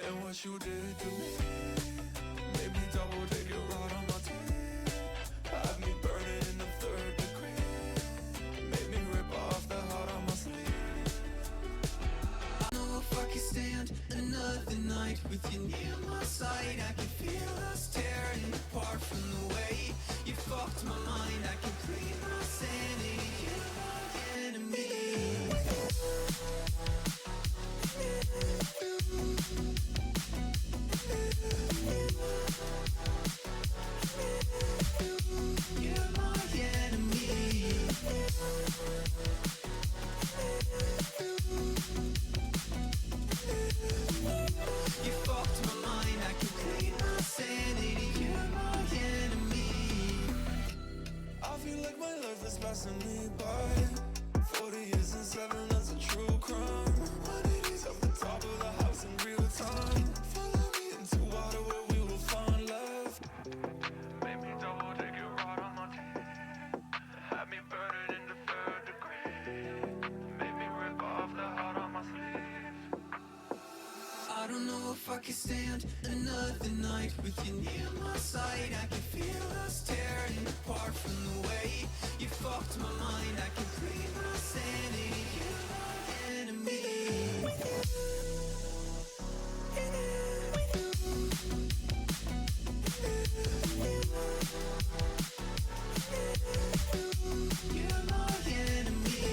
And what you did to me made me double take it right on my teeth. Had me burning in the third degree. Made me rip off the heart on my sleeve. I know if I can stand another night with you near my side, I can feel us tearing apart from the way you fucked my mind. I can clean my sanity. You're my enemy. You're my enemy. You fucked my mind, I can clean my sanity. You're my enemy. I feel like my life is passing me by. 40 years and 7, that's a true crime. Money's off the top of the house in real time. Follow me into water where we will find love. Made me double take it right on my teeth. Had me burning in the third degree. Made me rip off the heart on my sleeve. I don't know if I can stand another night with you near my side. I can feel us tearing apart from the way you fucked my mind. I can clean my sanity. You're my enemy. You're my enemy.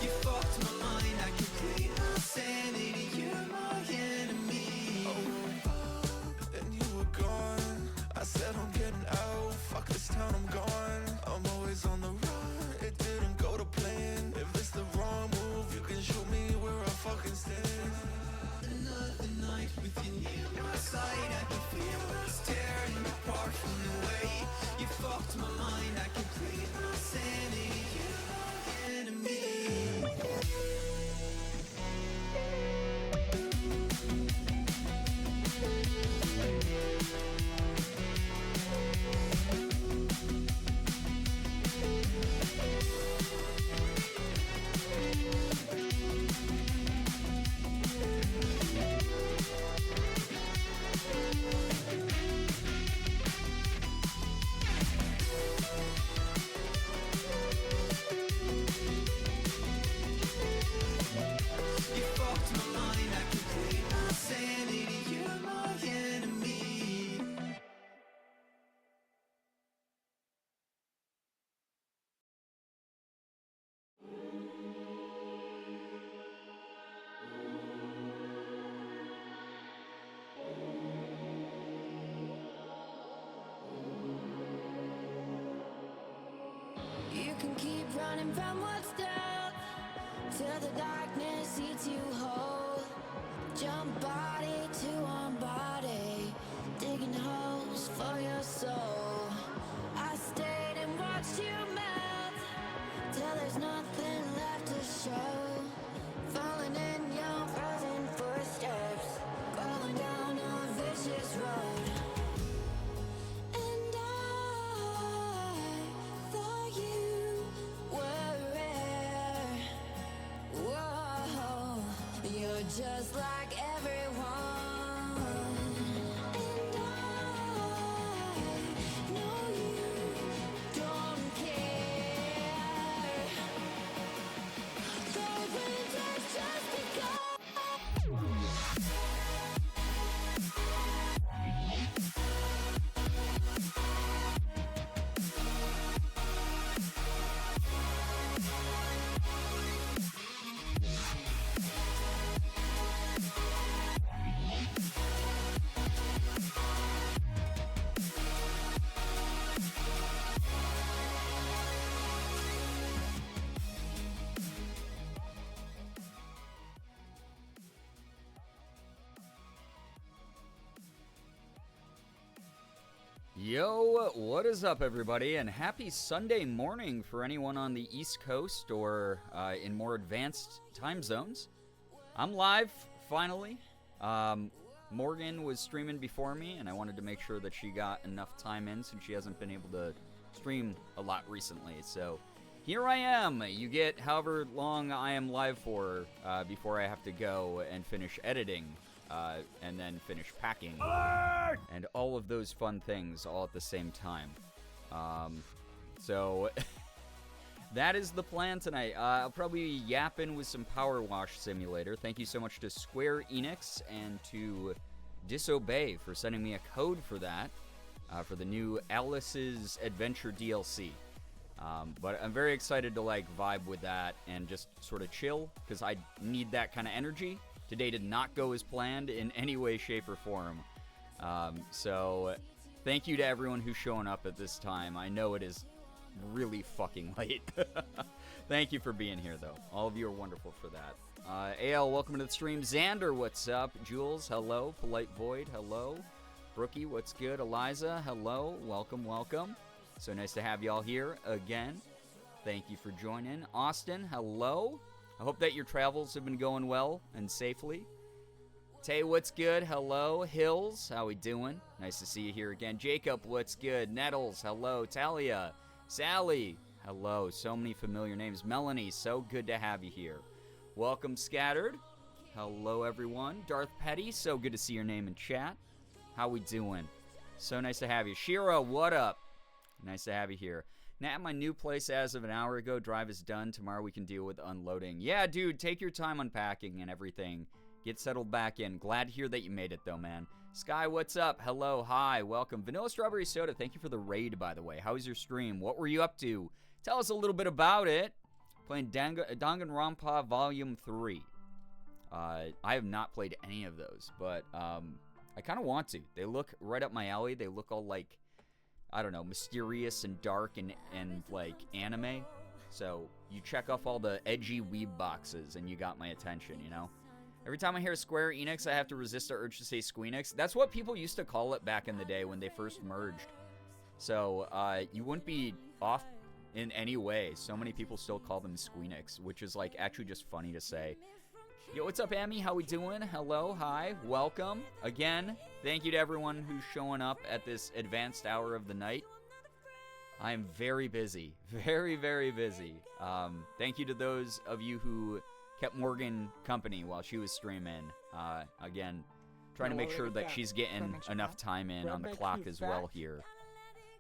You fucked my mind, I can clean my sanity. You're my enemy. Oh, and you were gone. I said I'm getting out. Fuck this town, I'm gone. I'm always on the run. It didn't go to plan. If it's the wrong move, you can show me where I fucking stand. Another night with you near my side. I can feel us tearing apart from the way you fucked my mind. I can clean my sanity. You're my enemy. You fucked my mind, I can clean my sanity. You're my enemy. You can keep running from what's dead till the darkness eats you whole. Jump body to one body, digging holes for your soul. I stayed and watched you melt till there's nothing left to show. Falling in your frozen footsteps, going down a vicious road. And I thought you were rare. Whoa, you're just like everyone. And I know you don't care. The winter's just begun. Yo, what is up, everybody, and happy Sunday morning for anyone on the East Coast or in more advanced time zones. I'm live, finally. Morgan was streaming before me, and I wanted to make sure that she got enough time in since she hasn't been able to stream a lot recently. So here I am. You get however long I am live for before I have to go and finish editing and then finish packing. Alert! And all of those fun things all at the same time. So that is the plan tonight. I'll probably be yapping with some Power Wash Simulator. Thank you so much to Square Enix and to Disobey for sending me a code for that, for the new Alice's Adventure DLC. But I'm very excited to like vibe with that and just sort of chill, because I need that kind of energy. Today did not go as planned in any way, shape, or form. So thank you to everyone who's showing up at this time. I know it is really fucking late. Thank you for being here, though. All of you are wonderful for that. AL, welcome to the stream. Xander, what's up? Jules, hello. Polite Void, hello. Brookie, what's good? Eliza, hello. Welcome, welcome. So nice to have y'all here again. Thank you for joining. Austin, hello. I hope that your travels have been going well and safely. Tay, what's good? Hello. Hills, how we doing? Nice to see you here again. Jacob, what's good? Nettles, hello. Talia, Sally, hello. So many familiar names. Melanie, so good to have you here. Welcome, Scattered. Hello, everyone. Darth Petty, so good to see your name in chat. How we doing? So nice to have you. Shira, what up? Nice to have you here. Now at my new place as of an hour ago. Drive is done. Tomorrow we can deal with unloading. Yeah, dude, take your time unpacking and everything. Get settled back in. Glad to hear that you made it, though, man. Sky, what's up? Hello, hi, welcome. Vanilla Strawberry Soda, thank you for the raid, by the way. How was your stream? What were you up to? Tell us a little bit about it. Playing Danganronpa Volume 3. I have not played any of those, but I kind of want to. They look right up my alley. They look all like, I don't know, mysterious and dark and like anime. So you check off all the edgy weeb boxes and you got my attention, you know? Every time I hear Square Enix, I have to resist the urge to say Squeenix. That's what people used to call it back in the day when they first merged. So you wouldn't be off in any way. So many people still call them Squeenix, which is like actually just funny to say. Yo, what's up, Amy? How we doing? Hello, hi, welcome. Again, thank you to everyone who's showing up at this advanced hour of the night. I'm very busy, very, very busy. Thank you to those of you who kept Morgan company while she was streaming. Again, trying to make sure that she's getting enough time in on the clock as well here.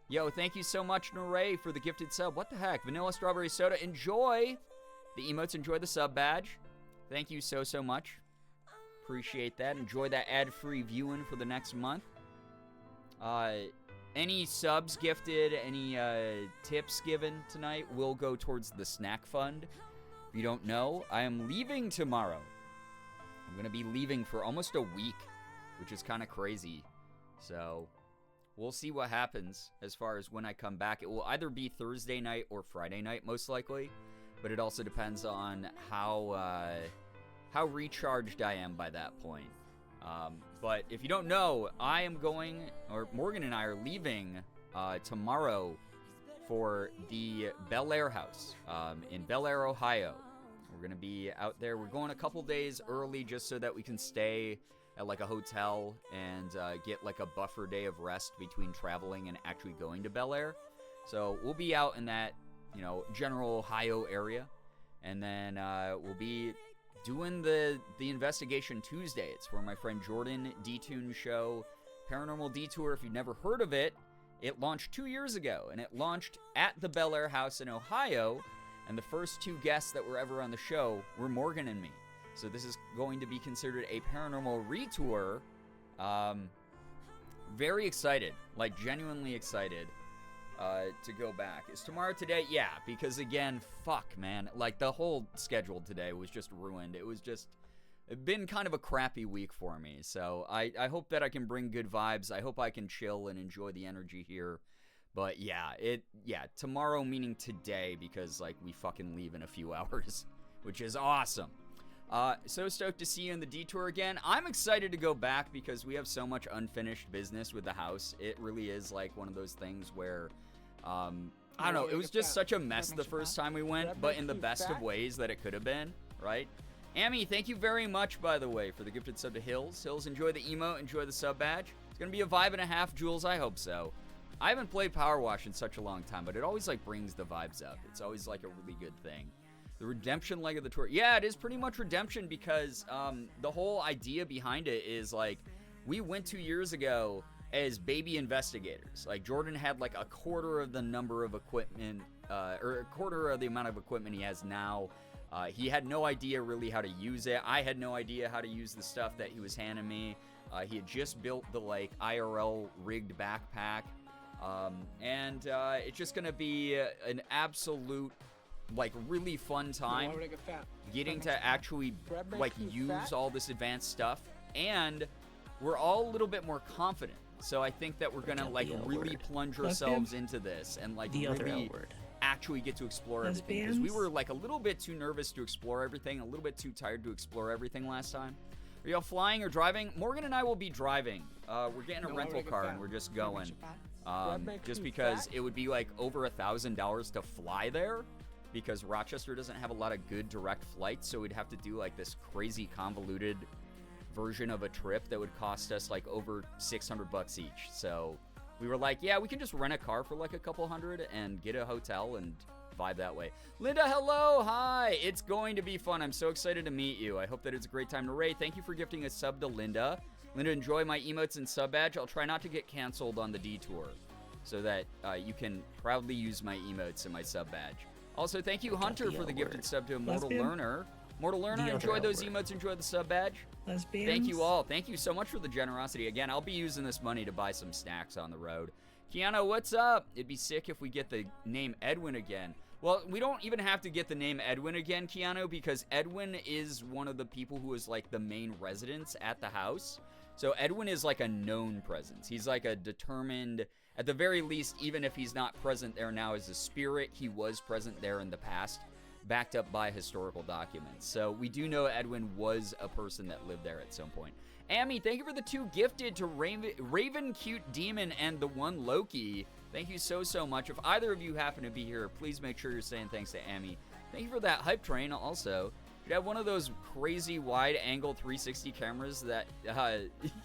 Yo, thank you so much, Naray, for the gifted sub. What the heck? Vanilla Strawberry Soda, enjoy the emotes, enjoy the sub badge. Thank you so, so much. Appreciate that. Enjoy that ad-free viewing for the next month. Any subs gifted, any tips given tonight will go towards the snack fund. If you don't know, I am leaving tomorrow. I'm going to be leaving for almost a week, which is kind of crazy. So we'll see what happens as far as when I come back. It will either be Thursday night or Friday night, most likely. But it also depends on how recharged I am by that point. But if you don't know, I am going, or Morgan and I are leaving tomorrow for the Bel Air house in Bel Air, Ohio. We're going to be out there. We're going a couple days early just so that we can stay at like a hotel and get like a buffer day of rest between traveling and actually going to Bel Air. So we'll be out in that, you know, general Ohio area. And then we'll be doing the investigation Tuesday. It's for my friend Jordan D-Tune show, Paranormal Detour. If you've never heard of it, it launched 2 years ago, and it launched at the Bel Air house in Ohio, and the first two guests that were ever on the show were Morgan and me. So this is going to be considered a paranormal retour. Very excited, like genuinely excited to go back. Is tomorrow today? Yeah, because again, fuck, man. Like the whole schedule today was just ruined. It's been kind of a crappy week for me. So I hope that I can bring good vibes. I hope I can chill and enjoy the energy here. But yeah, tomorrow meaning today, because like we fucking leave in a few hours, which is awesome. So stoked to see you in the detour again. I'm excited to go back because we have so much unfinished business with the house. It really is like one of those things where, I don't know, it was just such a mess the first time we went, but in the best of ways that it could have been, right? Amy, thank you very much, by the way, for the gifted sub to Hills. Hills, enjoy the emote, enjoy the sub badge. It's going to be a vibe and a half, Jules, I hope so. I haven't played Power Wash in such a long time, but it always like brings the vibes up. It's always like a really good thing. The redemption leg of the tour. Yeah, it is pretty much redemption because the whole idea behind it is like we went 2 years ago as baby investigators. Like Jordan had like a quarter of the number of equipment, or a quarter of the amount of equipment he has now. He had no idea really how to use it. I had no idea how to use the stuff that he was handing me. He had just built the like IRL rigged backpack. And it's just gonna be an absolute like really fun time getting to actually like use all this advanced stuff, and we're all a little bit more confident. So I think that we're gonna like really plunge ourselves into this and like really actually get to explore everything, because we were like a little bit too nervous to explore everything, a little bit too tired to explore everything last time. Are y'all flying or driving? Morgan and I will be driving. We're getting a rental car and we're just going. Just because it would be like over $1,000 to fly there, because Rochester doesn't have a lot of good direct flights, so we'd have to do like this crazy convoluted version of a trip that would cost us like over $600 each. So we were like, yeah, we can just rent a car for like a couple hundred and get a hotel and vibe that way. Linda, hello, hi. It's going to be fun. I'm so excited to meet you. I hope that it's a great time to raid. Thank you for gifting a sub to Linda. Linda, enjoy my emotes and sub badge. I'll try not to get canceled on the detour so that you can proudly use my emotes and my sub badge. Also, thank you, Hunter, for the gifted sub to Immortal Learner. Mortal Learner, enjoy those emotes, enjoy the sub badge. Thank you all. Thank you so much for the generosity. Again, I'll be using this money to buy some snacks on the road. Keanu, what's up? It'd be sick if we get the name Edwin again. Well, we don't even have to get the name Edwin again, Keanu, because Edwin is one of the people who is like the main residence at the house. So Edwin is like a known presence. He's like a determined, at the very least, even if he's not present there now as a spirit, he was present there in the past, backed up by historical documents. So we do know Edwin was a person that lived there at some point. Amy, thank you for the 2 gifted to Raven Cute Demon and the 1 Loki. Thank you so much. If either of you happen to be here, please make sure you're saying thanks to Amy. Thank you for that hype train also. You have one of those crazy wide angle 360 cameras that,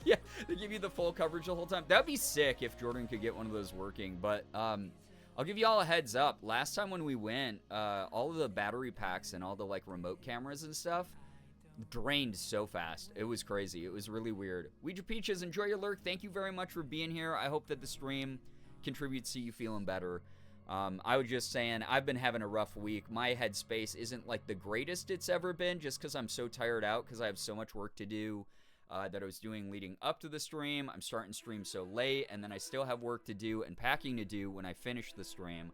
yeah, they give you the full coverage the whole time. That'd be sick if Jordan could get one of those working. But I'll give you all a heads up. Last time when we went, all of the battery packs and all the like remote cameras and stuff drained so fast. It was crazy. It was really weird. Ouija Peaches, enjoy your lurk. Thank you very much for being here. I hope that the stream contributes to you feeling better. I was just saying, I've been having a rough week. My headspace isn't like the greatest it's ever been, just because I'm so tired out, because I have so much work to do that I was doing leading up to the stream. I'm starting stream so late, and then I still have work to do and packing to do when I finish the stream.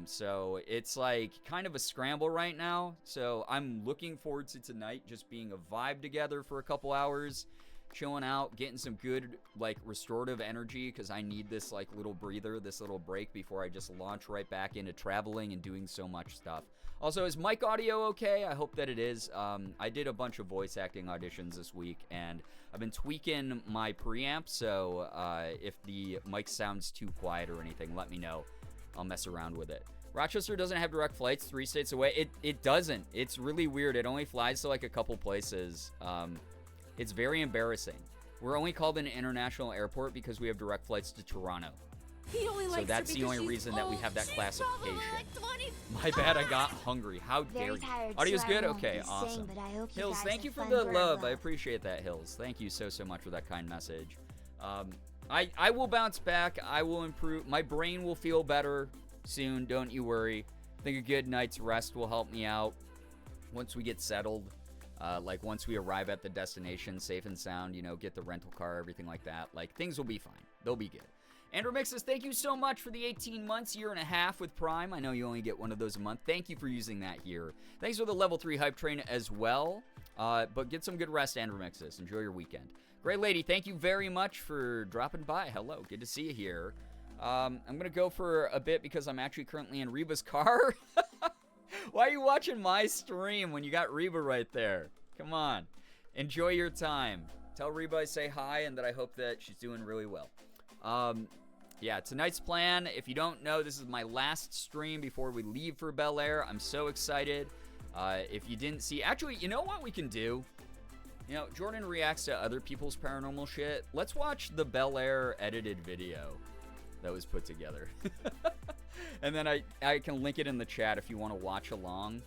So it's like kind of a scramble right now. So I'm looking forward to tonight just being a vibe together for a couple hours, chilling out, getting some good like restorative energy, because I need this like little breather, this little break before I just launch right back into traveling and doing so much stuff. Also, is mic audio okay? I hope that it is. I did a bunch of voice acting auditions this week, and I've been tweaking my preamp, so if the mic sounds too quiet or anything, let me know. I'll mess around with it. Rochester doesn't have direct flights 3 states away. It doesn't. It's really weird. It only flies to like a couple places. It's very embarrassing. We're only called an international airport because we have direct flights to Toronto. So that's the only reason that we have that classification. My bad, I got hungry. How dare you? Audio's good? Okay, awesome. Hills, thank you for the love. I appreciate that, Hills. Thank you so much for that kind message. I will bounce back. I will improve. My brain will feel better soon. Don't you worry. I think a good night's rest will help me out once we get settled. Like once we arrive at the destination safe and sound, you know, get the rental car, everything like that. Like things will be fine. They'll be good. Andrew Mixes, thank you so much for the 18 months, year and a half with Prime. I know you only get one of those a month. Thank you for using that here. Thanks for the level 3 hype train as well. But get some good rest, Andrew Mixes. Enjoy your weekend. Great lady, thank you very much for dropping by. Hello, good to see you here. I'm going to go for a bit because I'm actually currently in Reba's car. Why are you watching my stream when you got Reba right there? Come on. Enjoy your time. Tell Reba I say hi and that I hope that she's doing really well. Yeah, tonight's plan, if you don't know, this is my last stream before we leave for Bel Air. I'm so excited. If you didn't see, actually, you know what we can do? You know, Jordan reacts to other people's paranormal shit. Let's watch the Bel Air edited video. that was put together. And then I can link it in the chat if you want to watch along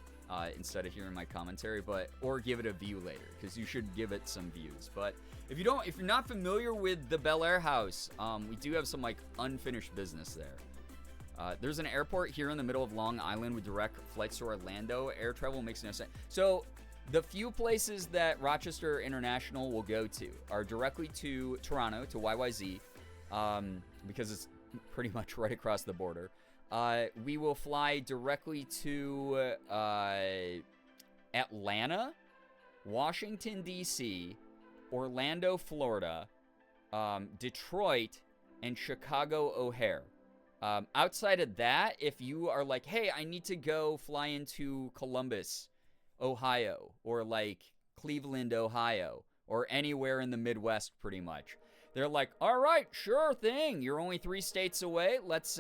instead of hearing my commentary, or give it a view later, because you should give it some views. But if you're not familiar with the Bel Air House, we do have some like unfinished business there. There's an airport here in the middle of Long Island with direct flights to Orlando. Air travel makes no sense. So the few places that Rochester International will go to are directly to Toronto, to YYZ, because it's pretty much right across the border. We will fly directly to Atlanta, Washington, D.C., Orlando, Florida, Detroit, and Chicago O'Hare. Outside of that, if you are like, hey, I need to go fly into Columbus, Ohio, or like Cleveland, Ohio, or anywhere in the Midwest, pretty much, they're like, all right, sure thing. You're only 3 states away. Let's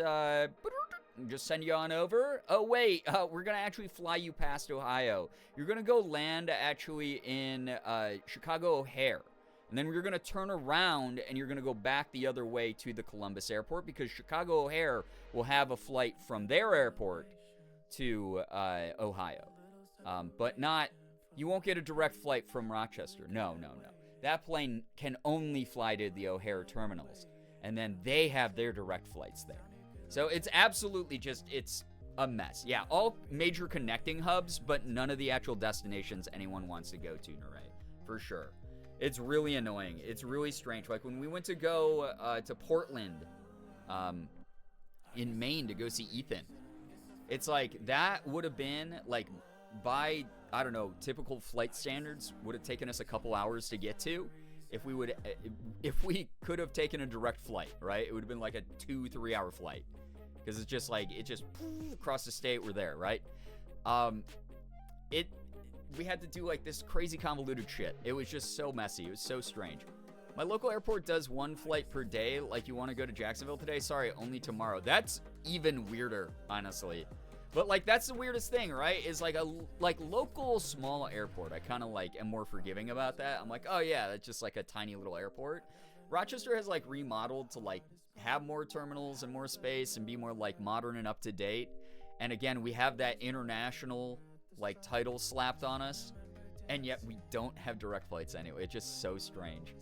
just send you on over. Oh, wait, we're going to actually fly you past Ohio. You're going to go land actually in Chicago O'Hare. And then you're going to turn around and you're going to go back the other way to the Columbus airport, because Chicago O'Hare will have a flight from their airport to Ohio. But you won't get a direct flight from Rochester. No. That plane can only fly to the O'Hare terminals, and then they have their direct flights there. So it's absolutely it's a mess. Yeah, all major connecting hubs, but none of the actual destinations anyone wants to go to, Nuray, for sure. It's really annoying. It's really strange. Like when we went to go to Portland in Maine to go see Ethan, it's like that would have been like, by, I don't know, typical flight standards, would have taken us a couple hours to get to. If we could have taken a direct flight, right? It would have been like a 2-3 hour flight, because it's just like, across the state, we're there, right? We had to do like this crazy convoluted shit. It was just so messy. It was so strange. My local airport does 1 flight per day. Like, you want to go to Jacksonville today? Sorry, only tomorrow. That's even weirder, honestly. But like, that's the weirdest thing, right? Is like a local small airport. I kind of like am more forgiving about that. I'm like, oh yeah, that's just like a tiny little airport. Rochester has like remodeled to like have more terminals and more space and be more like modern and up to date. And again, we have that international like title slapped on us, and yet we don't have direct flights anyway. It's just so strange.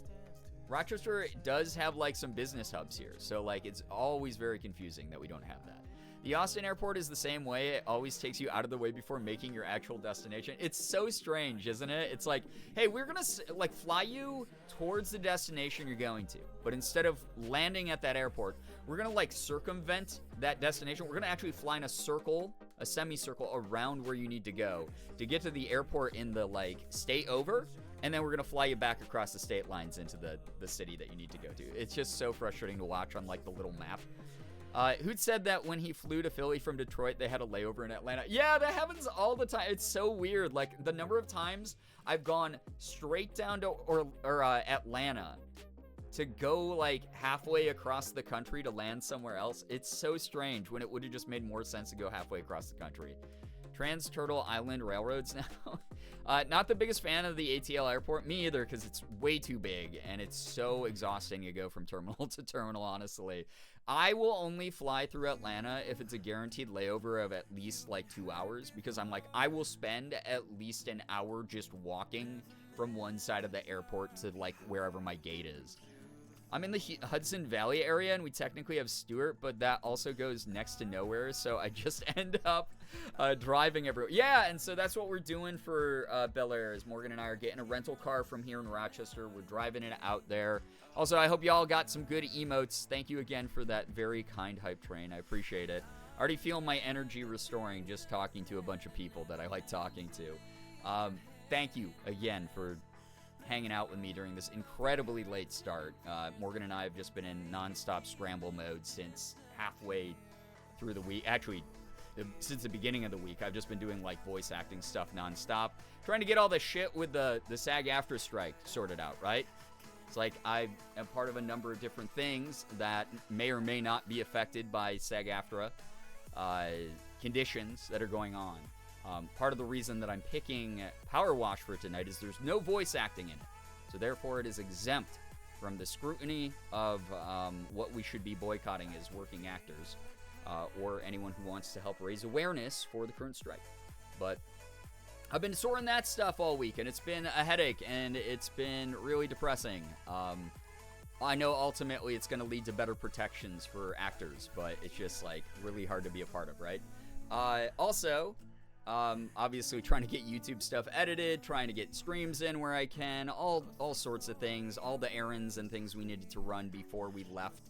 Rochester does have like some business hubs here, so like it's always very confusing that we don't have that. The Austin airport is the same way. It always takes you out of the way before making your actual destination. It's so strange, isn't it? It's like, hey, we're gonna like fly you towards the destination you're going to, but instead of landing at that airport, we're gonna like circumvent that destination. We're gonna actually fly in a circle, a semicircle around where you need to go to get to the airport in the like state over, and then we're gonna fly you back across the state lines into the city that you need to go to. It's just so frustrating to watch on like the little map. Who'd said that when he flew to Philly from Detroit, they had a layover in Atlanta? Yeah, that happens all the time. It's so weird. Like, the number of times I've gone straight down to Atlanta to go, like, halfway across the country to land somewhere else. It's so strange when it would have just made more sense to go halfway across the country. Trans-Turtle Island Railroads now. Not the biggest fan of the ATL airport. Me either, because it's way too big, and it's so exhausting to go from terminal to terminal, honestly. I will only fly through Atlanta if it's a guaranteed layover of at least like 2 hours, because I'm like, I will spend at least an hour just walking from one side of the airport to like wherever my gate is. I'm in the Hudson Valley area, and we technically have Stewart, but that also goes next to nowhere, so I just end up driving everywhere. Yeah, and so that's what we're doing for Bel Air, is Morgan and I are getting a rental car from here in Rochester. We're driving it out there. Also, I hope y'all got some good emotes. Thank you again for that very kind hype train. I appreciate it. I already feel my energy restoring just talking to a bunch of people that I like talking to. Thank you again for hanging out with me during this incredibly late start. Morgan and I have just been in nonstop scramble mode since halfway through the week. Actually, since the beginning of the week, I've just been doing like voice acting stuff nonstop, trying to get all the shit with the SAG-AFTRA strike sorted out, right? It's like I am part of a number of different things that may or may not be affected by SAG-AFTRA conditions that are going on. Part of the reason that I'm picking Power Wash for tonight is there's no voice acting in it. So therefore it is exempt from the scrutiny of what we should be boycotting as working actors, or anyone who wants to help raise awareness for the current strike. But I've been sorting that stuff all week, and it's been a headache, and it's been really depressing. I know ultimately it's going to lead to better protections for actors, but it's just, like, really hard to be a part of, right? Also, obviously trying to get YouTube stuff edited, trying to get streams in where I can, all sorts of things, all the errands and things we needed to run before we left.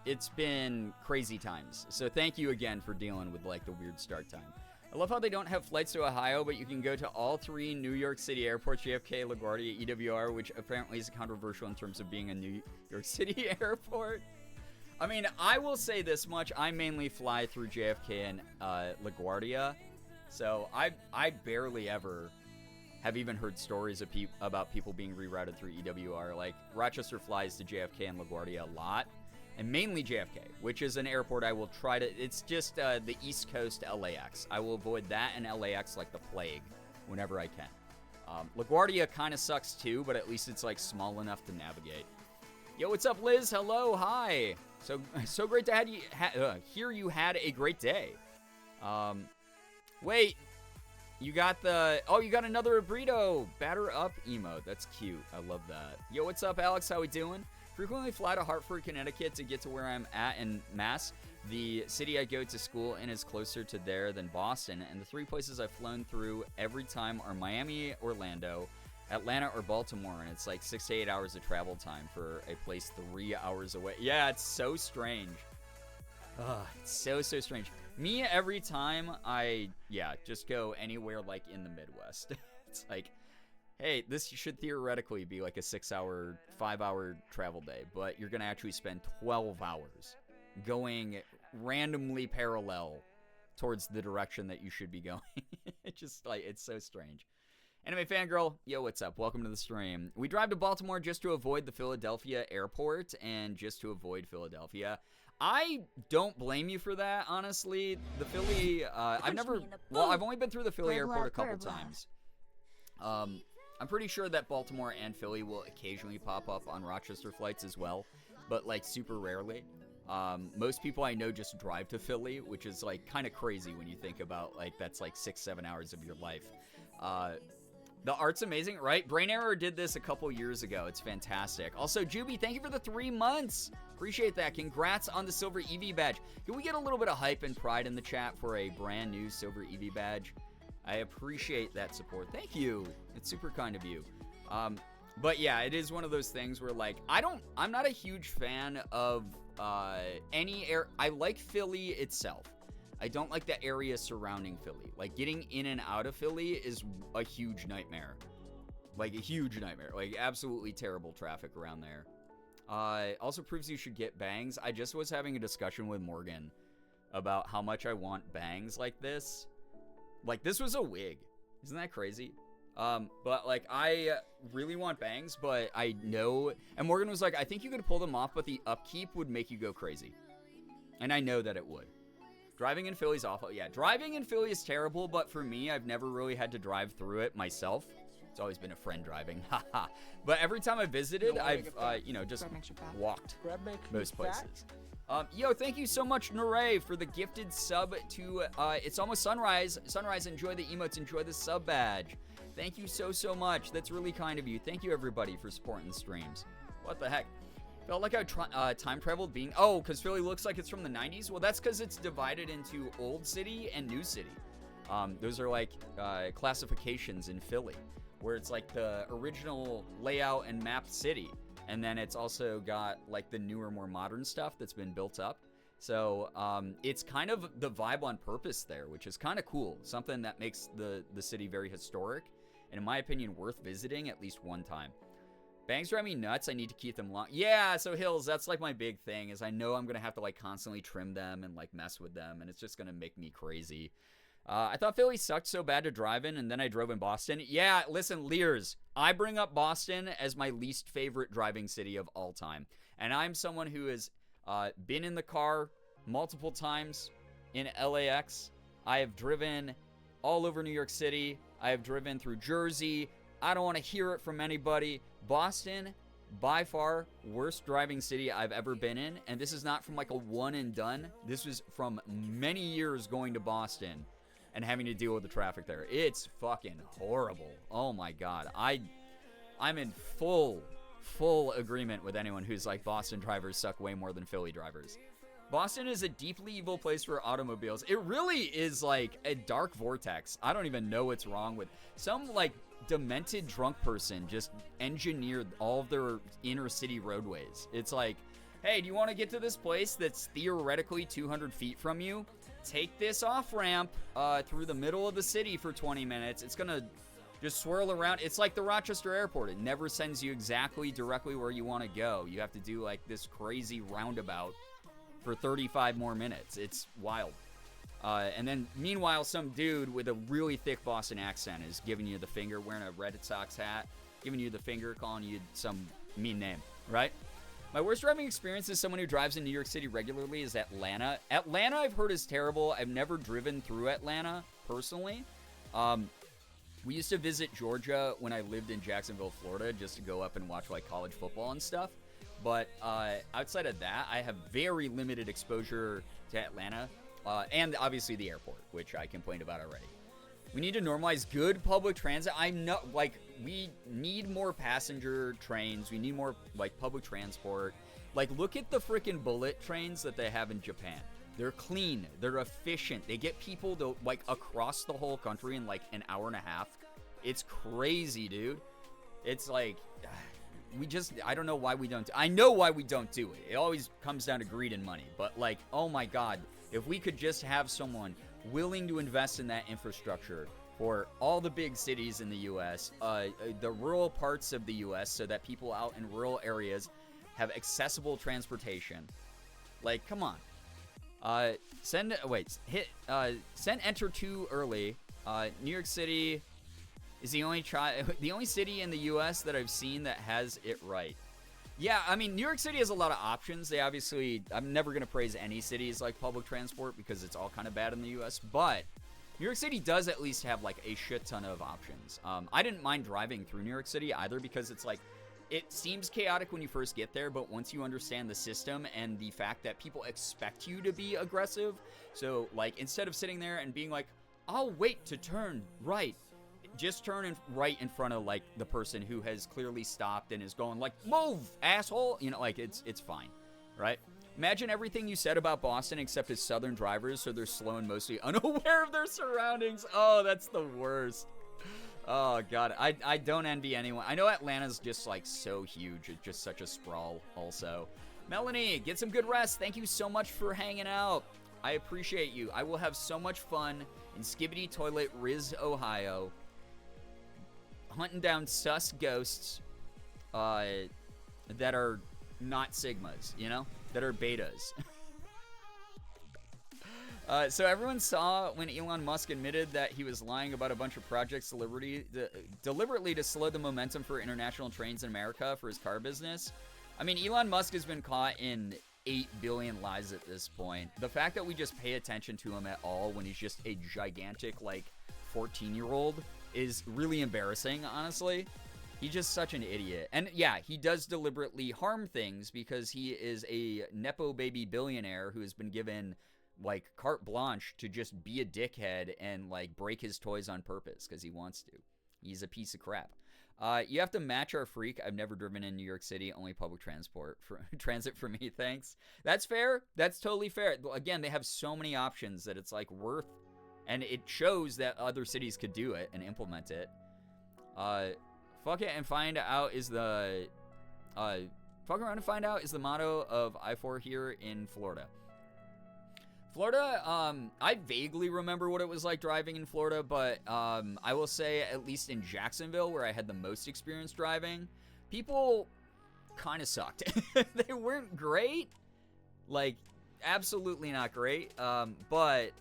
It's been crazy times. So thank you again for dealing with, like, the weird start time. I love how they don't have flights to Ohio, but you can go to all 3 New York City airports, JFK, LaGuardia, EWR, which apparently is controversial in terms of being a New York City airport. I mean, I will say this much. I mainly fly through JFK and LaGuardia, so I barely ever have even heard stories of about people being rerouted through EWR. Like, Rochester flies to JFK and LaGuardia a lot, and mainly JFK, which is an airport I will try to... It's just the East Coast LAX. I will avoid that and LAX like the plague whenever I can. LaGuardia kind of sucks too, but at least it's, like, small enough to navigate. Yo, what's up, Liz? Hello, hi. So great to hear you had a great day. Wait, you got you got another burrito batter up emote. That's cute. I love that. Yo, what's up, Alex? How we doing? Frequently fly to Hartford, Connecticut to get to where I'm at in Mass. The city I go to school in is closer to there than Boston, and the 3 places I've flown through every time are Miami, Orlando, Atlanta, or Baltimore, and it's like 6 to 8 hours of travel time for a place 3 hours away. Yeah, it's so strange. It's so strange. Me, every time I, just go anywhere, like, in the Midwest. It's like, hey, this should theoretically be like a 6-hour, 5-hour travel day, but you're going to actually spend 12 hours going randomly parallel towards the direction that you should be going. It's just, like, it's so strange. Anyway, fangirl, yo, what's up? Welcome to the stream. We drive to Baltimore just to avoid the Philadelphia airport and just to avoid Philadelphia. I don't blame you for that, honestly. The Philly, I've only been through the Philly airport a couple times. I'm pretty sure that Baltimore and Philly will occasionally pop up on Rochester flights as well, but, like, super rarely. Most people I know just drive to Philly, which is, like, kind of crazy when you think about, like, that's like 6-7 hours of your life. The art's amazing, right? Brain Error did this a couple years ago. It's fantastic. Also, Juby, thank you for the 3 months. Appreciate that. Congrats on the Silver EV badge. Can we get a little bit of hype and pride in the chat for a brand new Silver EV badge? I appreciate that support. Thank you. It's super kind of you. But yeah, it is one of those things where, like, I'm not a huge fan of I like Philly itself. I don't like the area surrounding Philly. Like, getting in and out of Philly is a huge nightmare. Like, a huge nightmare. Like, absolutely terrible traffic around there. Also proves you should get bangs. I just was having a discussion with Morgan about how much I want bangs like this. Like, this was a wig. Isn't that crazy? But, like, I really want bangs, but I know... And Morgan was like, I think you could pull them off, but the upkeep would make you go crazy. And I know that it would. Driving in Philly is awful. Yeah, driving in Philly is terrible, but for me, I've never really had to drive through it myself. It's always been a friend driving. Haha. But every time I visited, I've, just walked most places. Yo, thank you so much, Nure, for the gifted sub to, It's Almost Sunrise. Sunrise, enjoy the emotes, enjoy the sub badge. Thank you so much. That's really kind of you. Thank you, everybody, for supporting the streams. What the heck? Felt like I time traveled being... Oh, because Philly looks like it's from the 90s? Well, that's because it's divided into Old City and New City. Those are, like, classifications in Philly, where it's, like, the original layout and mapped city. And then it's also got, like, the newer, more modern stuff that's been built up. So, it's kind of the vibe on purpose there, which is kind of cool. Something that makes the city very historic, and in my opinion, worth visiting at least one time. Bangs drive me nuts. I need to keep them long. Yeah, so Hills, that's, like, my big thing, is I know I'm going to have to, like, constantly trim them and, like, mess with them, and it's just going to make me crazy. I thought Philly sucked so bad to drive in, and then I drove in Boston. Yeah, listen, Lears, I bring up Boston as my least favorite driving city of all time. And I'm someone who has been in the car multiple times in LAX. I have driven all over New York City. I have driven through Jersey. I don't want to hear it from anybody. Boston, by far worst driving city I've ever been in, and this is not from like a one and done. This was from many years going to Boston and having to deal with the traffic there. It's fucking horrible. Oh my god. I'm in full agreement with anyone who's like Boston drivers suck way more than Philly drivers. Boston is a deeply evil place for automobiles. It really is like a dark vortex. I don't even know what's wrong with some like demented drunk person just engineered all of their inner city roadways. It's like, hey, do you want to get to this place that's theoretically 200 feet from you? Take this off ramp through the middle of the city for 20 minutes. It's gonna just swirl around. It's like the Rochester airport. It never sends you exactly directly where you want to go. You have to do like this crazy roundabout for 35 more minutes. It's wild. And then, meanwhile, some dude with a really thick Boston accent is giving you the finger, wearing a Red Sox hat, giving you the finger, calling you some mean name, right? My worst driving experience as someone who drives in New York City regularly is Atlanta. Atlanta, I've heard, is terrible. I've never driven through Atlanta, personally. We used to visit Georgia when I lived in Jacksonville, Florida, just to go up and watch, like, college football and stuff. But outside of that, I have very limited exposure to Atlanta. And obviously the airport, which I complained about already. We need to normalize good public transit. I'm not, like, we need more passenger trains. We need more, like, public transport. Like, look at the freaking bullet trains that they have in Japan. They're clean. They're efficient. They get people to, like, across the whole country in, like, an hour and a half. It's crazy, dude. It's like, I don't know why we don't. I know why we don't do it. It always comes down to greed and money. But, like, oh my God. If we could just have someone willing to invest in that infrastructure for all the big cities in the U.S., the rural parts of the U.S., so that people out in rural areas have accessible transportation. Like, come on. Send enter too early. New York City is the only city in the U.S. that I've seen that has it right. Yeah, I mean, New York City has a lot of options. They obviously, I'm never going to praise any cities like public transport because it's all kind of bad in the U.S., but New York City does at least have, like, a shit ton of options. I didn't mind driving through New York City either because it's, like, it seems chaotic when you first get there, but once you understand the system and the fact that people expect you to be aggressive, so, like, instead of sitting there and being like, I'll wait to turn right, just turn right in front of, like, the person who has clearly stopped and is going, like, move, asshole. You know, like, it's fine, right? Imagine everything you said about Boston except as Southern drivers, so they're slow and mostly unaware of their surroundings. Oh, that's the worst. Oh, God. I don't envy anyone. I know Atlanta's just, like, so huge. It's just such a sprawl also. Melanie, get some good rest. Thank you so much for hanging out. I appreciate you. I will have so much fun in Skibbity Toilet, Riz, Ohio, hunting down sus ghosts that are not sigmas, you know, that are betas. So everyone saw when Elon Musk admitted that he was lying about a bunch of projects deliberately to slow the momentum for international trains in America for his car business. I mean, Elon Musk has been caught in 8 billion lies at this point. The fact that we just pay attention to him at all when he's just a gigantic, like, 14-year-old is really embarrassing, honestly. He's just such an idiot. And yeah, he does deliberately harm things because he is a nepo baby billionaire who has been given, like, carte blanche to just be a dickhead and, like, break his toys on purpose because he wants to. He's a piece of crap. You have to match our freak. I've never driven in New York City. Only public transport for transit for me. Thanks. That's fair. That's totally fair. Again, they have so many options that it's, like, worth. And it shows that other cities could do it and implement it. Fuck it and find out is the fuck around and find out is the motto of I-4 here in Florida. Florida, I vaguely remember what it was like driving in Florida, but I will say at least in Jacksonville, where I had the most experience driving, people kind of sucked. They weren't great, like, absolutely not great, but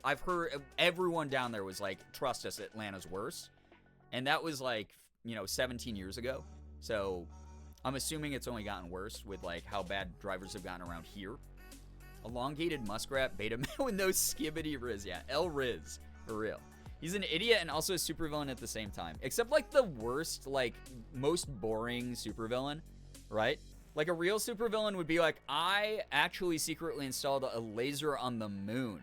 I've heard everyone down there was like, trust us, Atlanta's worse. And that was like, 17 years ago. So I'm assuming it's only gotten worse with, like, how bad drivers have gotten around here. Elongated muskrat beta male with no skibbity riz. Yeah, El Riz. For real. He's an idiot and also a supervillain at the same time. Except, like, the worst, like, most boring supervillain, right? Like, a real supervillain would be like, I actually secretly installed a laser on the moon,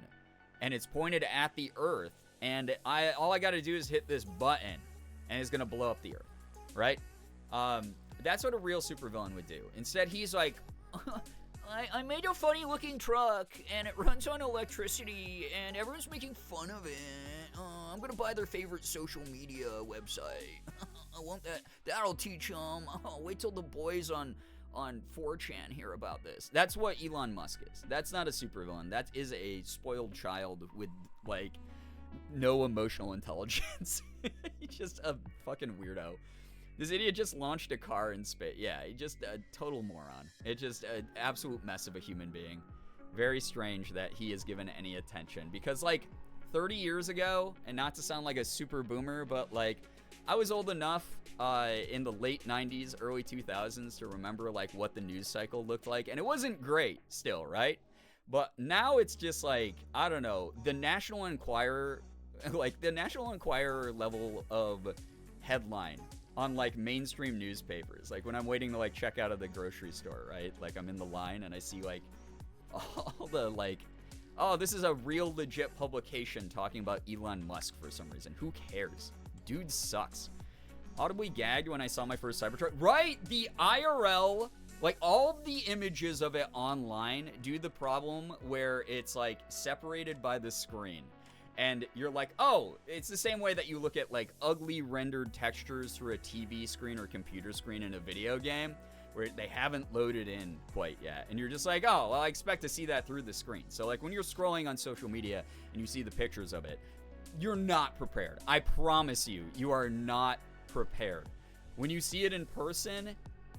and it's pointed at the Earth, and all I gotta do is hit this button, and it's gonna blow up the Earth, right? That's what a real supervillain would do. Instead, he's like, I made a funny-looking truck, and it runs on electricity, and everyone's making fun of it. I'm gonna buy their favorite social media website. I want that. That'll teach them. Wait till the boys on 4chan hear about this. That's what Elon Musk is. That's not a supervillain. That is a spoiled child with, like, no emotional intelligence. He's just a fucking weirdo. This idiot just launched a car in space. Yeah, he's just a total moron. It's just an absolute mess of a human being. Very strange that he is given any attention. Because, like, 30 years ago, and not to sound like a super boomer, but, like, I was old enough in the late 90s, early 2000s to remember, like, what the news cycle looked like. And it wasn't great still, right? But now it's just, like, I don't know, the National Enquirer, like, the National Enquirer level of headline on, like, mainstream newspapers. Like, when I'm waiting to, like, check out of the grocery store, right? Like, I'm in the line and I see, like, all the, like, oh, this is a real legit publication talking about Elon Musk for some reason. Who cares? Dude sucks. Audibly gagged when I saw my first Cybertruck. Right, the IRL, like, all of the images of it online do the problem where it's, like, separated by the screen. And you're like, oh, it's the same way that you look at, like, ugly rendered textures through a TV screen or computer screen in a video game, where they haven't loaded in quite yet. And you're just like, oh, well, I expect to see that through the screen. So, like, when you're scrolling on social media and you see the pictures of it, you're not prepared. I promise you, you are not prepared. When you see it in person,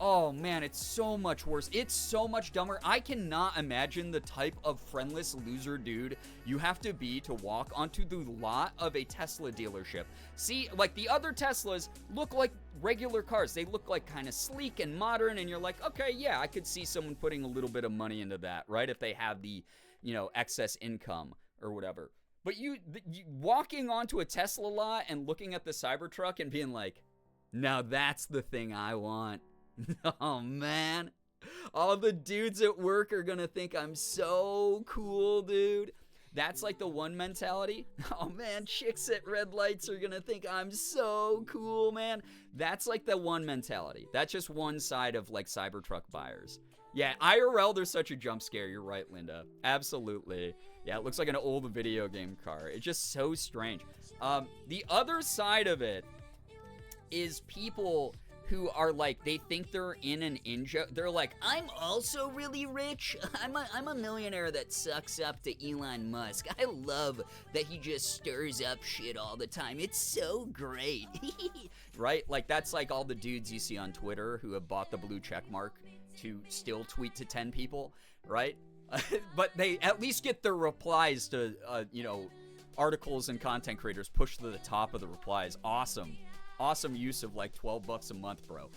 oh man, it's so much worse. It's so much dumber. I cannot imagine the type of friendless loser dude you have to be to walk onto the lot of a Tesla dealership. See, like, the other Teslas look like regular cars. They look like kind of sleek and modern, and you're like, okay, yeah, I could see someone putting a little bit of money into that, right? If they have the, you know, excess income or whatever. But you walking onto a Tesla lot and looking at the Cybertruck and being like, now that's the thing I want. Oh, man. All the dudes at work are going to think I'm so cool, dude. That's like the one mentality. Oh, man, chicks at red lights are going to think I'm so cool, man. That's like the one mentality. That's just one side of, like, Cybertruck buyers. Yeah, IRL, there's such a jump scare. You're right, Linda. Absolutely. Yeah, it looks like an old video game car. It's just so strange. The other side of it is people who are like, they think they're in an in-joke. They're like, I'm also really rich. I'm a millionaire that sucks up to Elon Musk. I love that he just stirs up shit all the time. It's so great. Right? Like, that's like all the dudes you see on Twitter who have bought the blue check mark to still tweet to 10 people, right? But they at least get their replies to, you know, articles and content creators pushed to the top of the replies. Awesome. Awesome use of, like, $12 a month, bro.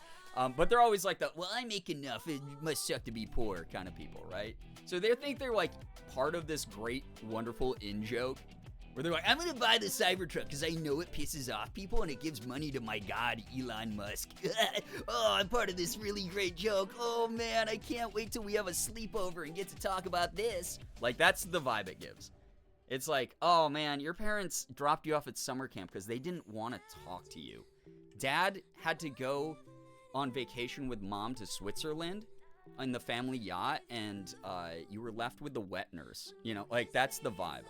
But they're always like the, well, I make enough, it must suck to be poor kind of people, right? So they think they're, like, part of this great, wonderful in-joke where they're like, I'm gonna buy the Cybertruck because I know it pisses off people and it gives money to my god, Elon Musk. Oh, I'm part of this really great joke. Oh, man, I can't wait till we have a sleepover and get to talk about this. Like, that's the vibe it gives. It's like, oh, man, your parents dropped you off at summer camp because they didn't want to talk to you. Dad had to go on vacation with mom to Switzerland on the family yacht, and you were left with the wet nurse. You know, like, that's the vibe.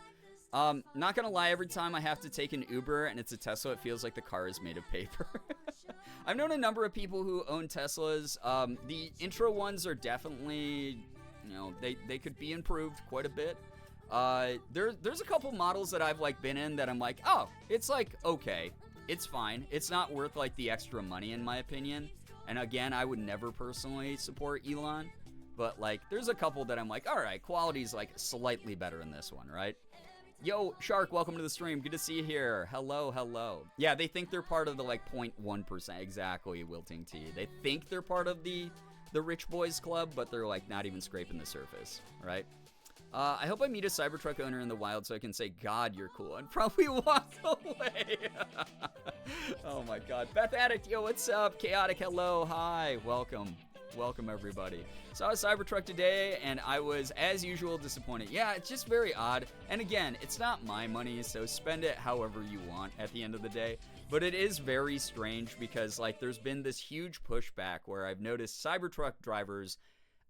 Not gonna lie, every time I have to take an Uber and it's a Tesla, it feels like the car is made of paper. I've known a number of people who own Teslas. The intro ones are definitely, you know, they could be improved quite a bit. There's a couple models that I've, like, been in that I'm like, oh, it's, like, okay, it's fine. It's not worth, like, the extra money, in my opinion. And again, I would never personally support Elon, but, like, there's a couple that I'm like, all right, quality's, like, slightly better in this one, right? Yo, Shark, welcome to the stream. Good to see you here. Hello, hello. Yeah, they think they're part of the, like, 0.1%. Exactly, Wilting Tea. They think they're part of the rich boys club, but they're, like, not even scraping the surface, right? I hope I meet a Cybertruck owner in the wild so I can say, God, you're cool, and probably walk away. Oh my God. Beth Addict, yo, what's up? Chaotic, hello, hi, welcome. Welcome, everybody. Saw a Cybertruck today, and I was, as usual, disappointed. Yeah, it's just very odd. And again, it's not my money, so spend it however you want at the end of the day. But it is very strange because, like, there's been this huge pushback where I've noticed Cybertruck drivers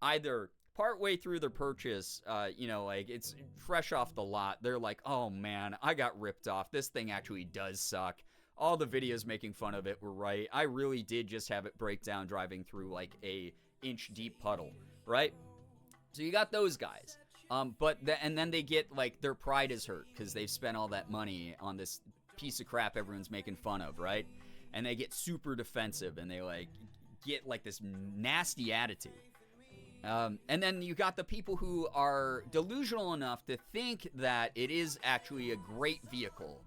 either partway through their purchase, like, it's fresh off the lot. They're like, oh, man, I got ripped off. This thing actually does suck. All the videos making fun of it were right. I really did just have it break down driving through like a inch deep puddle, right? So you got those guys. And then they get like their pride is hurt because they've spent all that money on this piece of crap everyone's making fun of, right? And they get super defensive and they like get like this nasty attitude. And then you got the people who are delusional enough to think that it is actually a great vehicle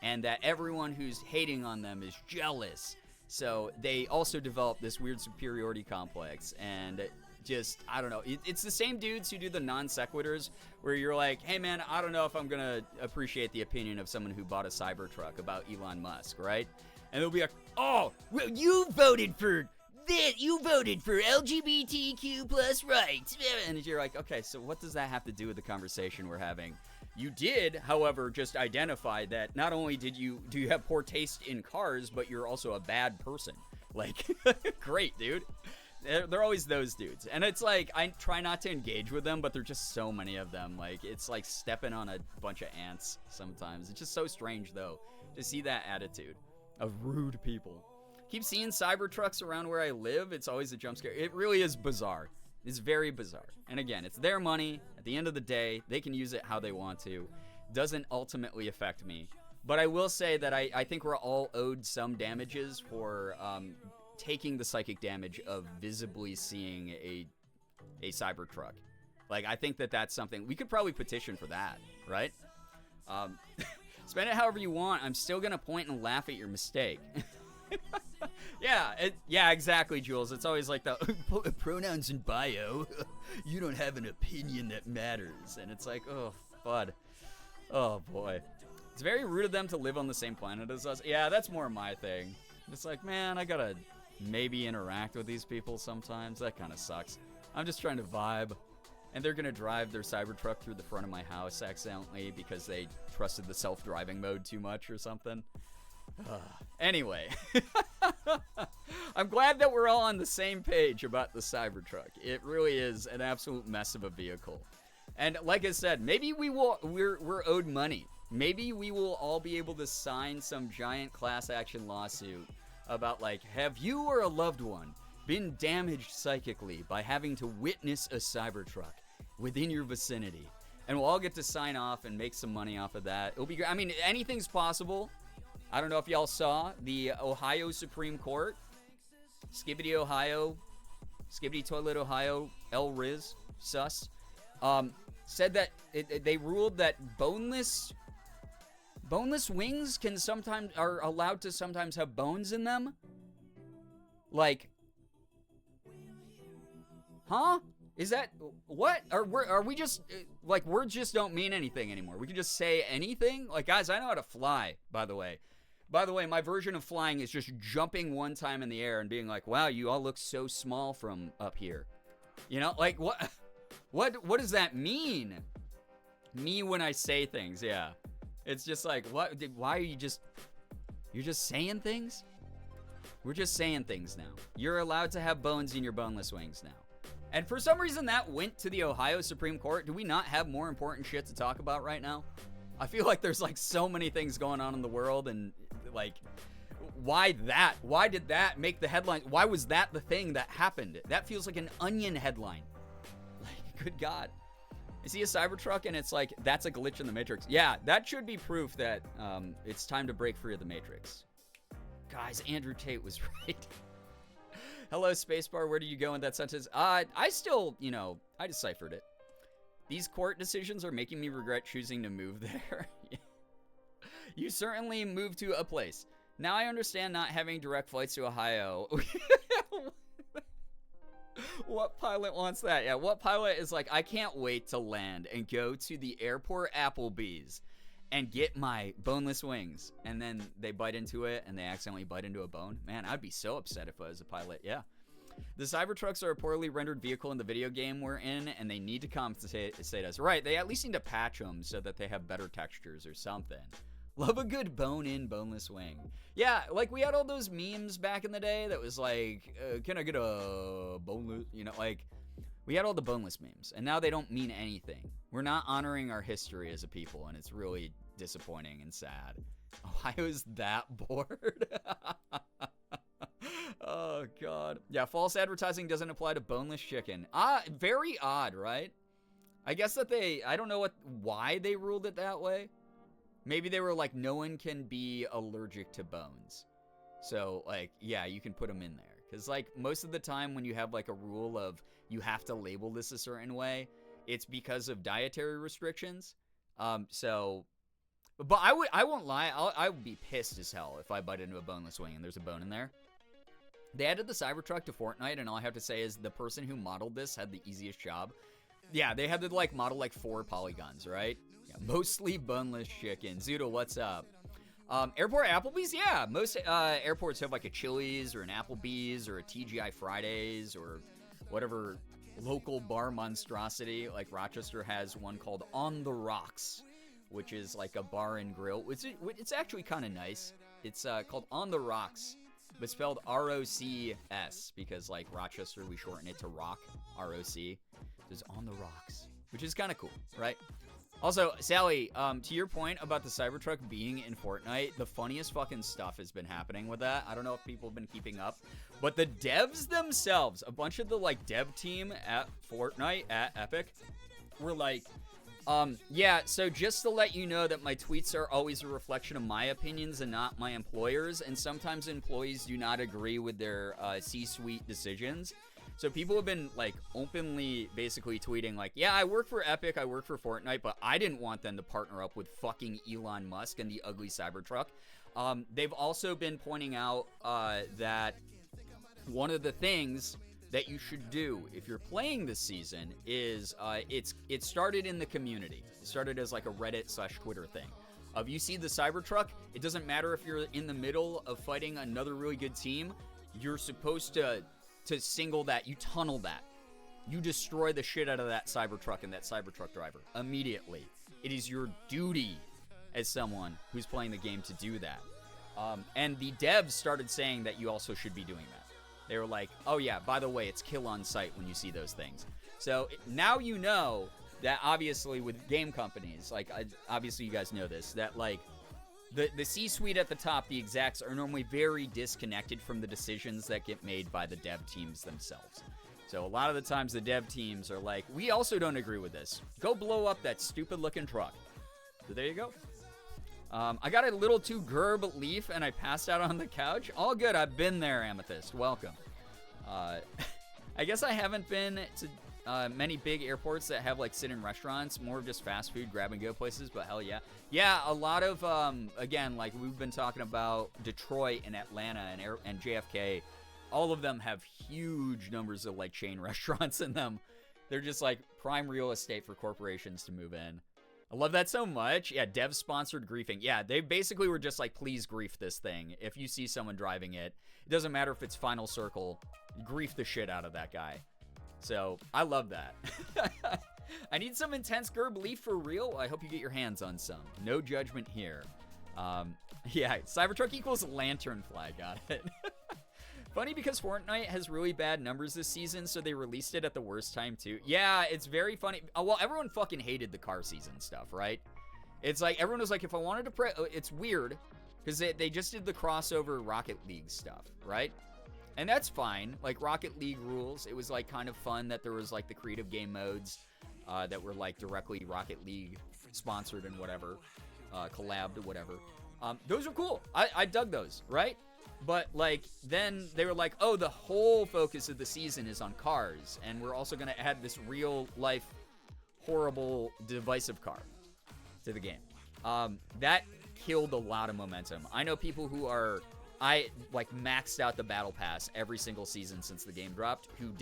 and that everyone who's hating on them is jealous. So they also develop this weird superiority complex and just, I don't know. It's the same dudes who do the non sequiturs where you're like, hey man, I don't know if I'm going to appreciate the opinion of someone who bought a Cybertruck about Elon Musk, right? And they'll be like, oh, well, you voted for this. You voted for LGBTQ plus rights. And you're like, okay, so what does that have to do with the conversation we're having? You did, however, just identify that not only do you have poor taste in cars, but you're also a bad person. Like, great, dude. They're always those dudes. And it's like, I try not to engage with them, but there's just so many of them. Like, it's like stepping on a bunch of ants sometimes. It's just so strange, though, to see that attitude of rude people. Keep seeing Cybertrucks around where I live. It's always a jump scare. It really is bizarre. It's very bizarre. And again, it's their money. At the end of the day, they can use it how they want to. Doesn't ultimately affect me. But I will say that I think we're all owed some damages for taking the psychic damage of visibly seeing a Cybertruck. Like, I think that that's something. We could probably petition for that, right? Spend it however you want. I'm still going to point and laugh at your mistake. Yeah, exactly, Jules. It's always like the pronouns in bio. You don't have an opinion that matters. And it's like, oh, bud. Oh, boy. It's very rude of them to live on the same planet as us. Yeah, that's more my thing. It's like, man, I gotta maybe interact with these people sometimes. That kind of sucks. I'm just trying to vibe. And they're gonna drive their Cybertruck through the front of my house accidentally because they trusted the self-driving mode too much or something. Anyway, I'm glad that we're all on the same page about the Cybertruck. It really is an absolute mess of a vehicle. And like I said, maybe we're owed money. Maybe we will all be able to sign some giant class action lawsuit about like, have you or a loved one been damaged psychically by having to witness a Cybertruck within your vicinity? And we'll all get to sign off and make some money off of that. It'll be great. I mean, anything's possible. I don't know if y'all saw the Ohio Supreme Court, Skibbity, Ohio, Skibbity Toilet, Ohio, El Riz, sus, said that they ruled that boneless wings are allowed to sometimes have bones in them. Like, huh? Is that what? Are we just like, words just don't mean anything anymore? We can just say anything? Like, guys, I know how to fly, by the way. By the way, my version of flying is just jumping one time in the air and being like, wow, you all look so small from up here. You know, like, what does that mean? Me when I say things, yeah. It's just like, what? Why are you're just saying things? We're just saying things now. You're allowed to have bones in your boneless wings now. And for some reason that went to the Ohio Supreme Court. Do we not have more important shit to talk about right now? I feel like there's like so many things going on in the world, and like, why that? Why did that make the headline? Why was that the thing that happened? That feels like an Onion headline. Like, good God. I see a Cybertruck and it's like, that's a glitch in the Matrix. Yeah, that should be proof that it's time to break free of the Matrix. Guys, Andrew Tate was right. Hello, Spacebar. Where did you go in that sentence? I still, I deciphered it. These court decisions are making me regret choosing to move there. You certainly moved to a place. Now I understand not having direct flights to Ohio. What pilot wants that? Yeah, what pilot is like, I can't wait to land and go to the airport Applebee's and get my boneless wings. And then they bite into it and they accidentally bite into a bone. Man, I'd be so upset if I was a pilot. Yeah. The Cybertrucks are a poorly rendered vehicle in the video game we're in, and they need to compensate us. Right, they at least need to patch them so that they have better textures or something. Love a good bone-in, boneless wing. Yeah, like we had all those memes back in the day that was like, can I get a boneless, you know, like we had all the boneless memes, and now they don't mean anything. We're not honoring our history as a people, and it's really disappointing and sad. Why was that bored? Oh, God. Yeah, false advertising doesn't apply to boneless chicken. Very odd, right? I guess that I don't know why they ruled it that way. Maybe they were like, no one can be allergic to bones. So, like, yeah, you can put them in there. Because, like, most of the time when you have, like, a rule of you have to label this a certain way, it's because of dietary restrictions. But I won't lie. I would be pissed as hell if I bite into a boneless wing and there's a bone in there. They added the Cybertruck to Fortnite, and all I have to say is the person who modeled this had the easiest job. Yeah, they had to, like, model, like, 4 polygons, right? Yeah, mostly boneless chicken. Zudo, what's up? Airport Applebee's? Yeah, most airports have, like, a Chili's or an Applebee's or a TGI Fridays or whatever local bar monstrosity. Like, Rochester has one called On the Rocks, which is, like, a bar and grill. It's actually kind of nice. It's called On the Rocks. But spelled R-O-C-S, because, like, Rochester, we shorten it to rock, R-O-C. It's On the Rocks, which is kind of cool, right? Also, Sally, to your point about the Cybertruck being in Fortnite, the funniest fucking stuff has been happening with that. I don't know if people have been keeping up, but the devs themselves, a bunch of the, like, dev team at Fortnite, at Epic, were like, yeah, so just to let you know that my tweets are always a reflection of my opinions and not my employers, and sometimes employees do not agree with their C-suite decisions. So people have been, like, openly basically tweeting, like, yeah, I work for Epic, I work for Fortnite, but I didn't want them to partner up with fucking Elon Musk and the ugly Cybertruck. They've also been pointing out that one of the things that you should do if you're playing this season is it started in the community. It started as like a Reddit/Twitter thing. If you see the Cybertruck, it doesn't matter if you're in the middle of fighting another really good team. You're supposed to single that. You tunnel that. You destroy the shit out of that Cybertruck and that Cybertruck driver immediately. It is your duty as someone who's playing the game to do that. And the devs started saying that you also should be doing that. They were like, oh yeah, by the way, it's kill on sight when you see those things. So now you know that obviously with game companies, like obviously you guys know this, that like the C-suite at the top, the execs are normally very disconnected from the decisions that get made by the dev teams themselves. So a lot of the times the dev teams are like, we also don't agree with this. Go blow up that stupid looking truck. So there you go. I got a little too gerb leaf and I passed out on the couch. All good. I've been there, Amethyst. Welcome. I guess I haven't been to many big airports that have like sit-in restaurants, more of just fast food grab-and-go places, but hell yeah. Yeah, a lot of, again, like we've been talking about Detroit and Atlanta and JFK. All of them have huge numbers of like chain restaurants in them. They're just like prime real estate for corporations to move in. I love that so much. Yeah, dev-sponsored griefing. Yeah, they basically were just like, please grief this thing. If you see someone driving it, it doesn't matter if it's Final Circle, grief the shit out of that guy. So, I love that. I need some intense gerb leaf for real. I hope you get your hands on some. No judgment here. Yeah, Cybertruck equals lantern fly. Got it. Funny because Fortnite has really bad numbers this season, so they released it at the worst time too. Yeah, it's very funny. Well, everyone fucking hated the car season stuff, right? It's like, everyone was like, if I wanted to it's weird, because they just did the crossover Rocket League stuff, right? And that's fine. Like, Rocket League rules. It was, like, kind of fun that there was, like, the creative game modes that were, like, directly Rocket League sponsored and whatever. Collabed or whatever. Those are cool. I dug those, right? But, like, then they were like, oh, the whole focus of the season is on cars, and we're also going to add this real-life, horrible, divisive car to the game. That killed a lot of momentum. I know people who are I like maxed out the battle pass every single season since the game dropped. Who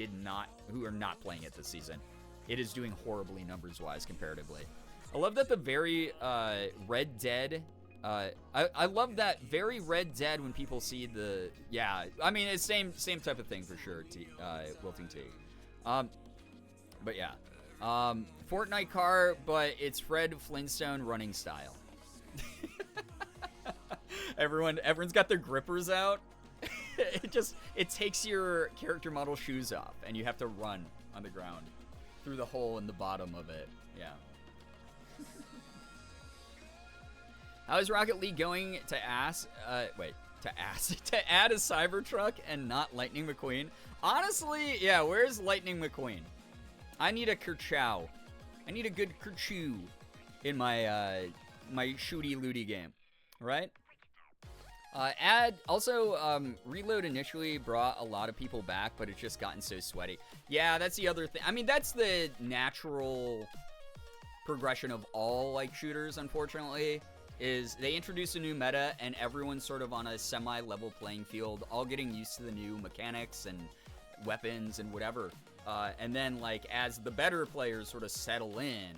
are not playing it this season. It is doing horribly numbers wise comparatively. I love that the very Red Dead. I love that very Red Dead when people see the I mean it's same type of thing for sure. Wilting T. But yeah, Fortnite car, but it's Fred Flintstone running style. Everyone's got their grippers out. It takes your character model shoes off, and you have to run on the ground through the hole in the bottom of it. Yeah. How is Rocket League going to to add a Cybertruck and not Lightning McQueen? Honestly, yeah, where's Lightning McQueen? I need a Kerchow. I need a good Kerchoo in my my shooty looty game, right? Reload initially brought a lot of people back, but it's just gotten so sweaty. Yeah, that's the other thing. I mean, that's the natural progression of all like shooters, unfortunately, is they introduce a new meta and everyone's sort of on a semi-level playing field, all getting used to the new mechanics and weapons and whatever. And then like as the better players sort of settle in,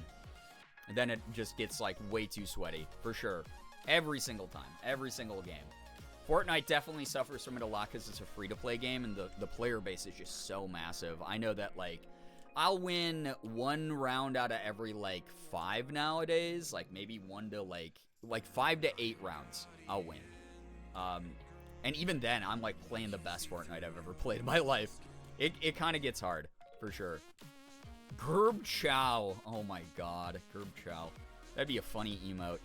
then it just gets like way too sweaty, for sure. Every single time, every single game. Fortnite definitely suffers from it a lot because it's a free-to-play game and the player base is just so massive. I know that, like, I'll win one round out of every, like, 5 nowadays. Like, maybe 1 to, like 5 to 8 rounds I'll win. And even then, I'm, like, playing the best Fortnite I've ever played in my life. It kind of gets hard, for sure. Gerb Chow. Oh, my God. Gerb Chow. That'd be a funny emote.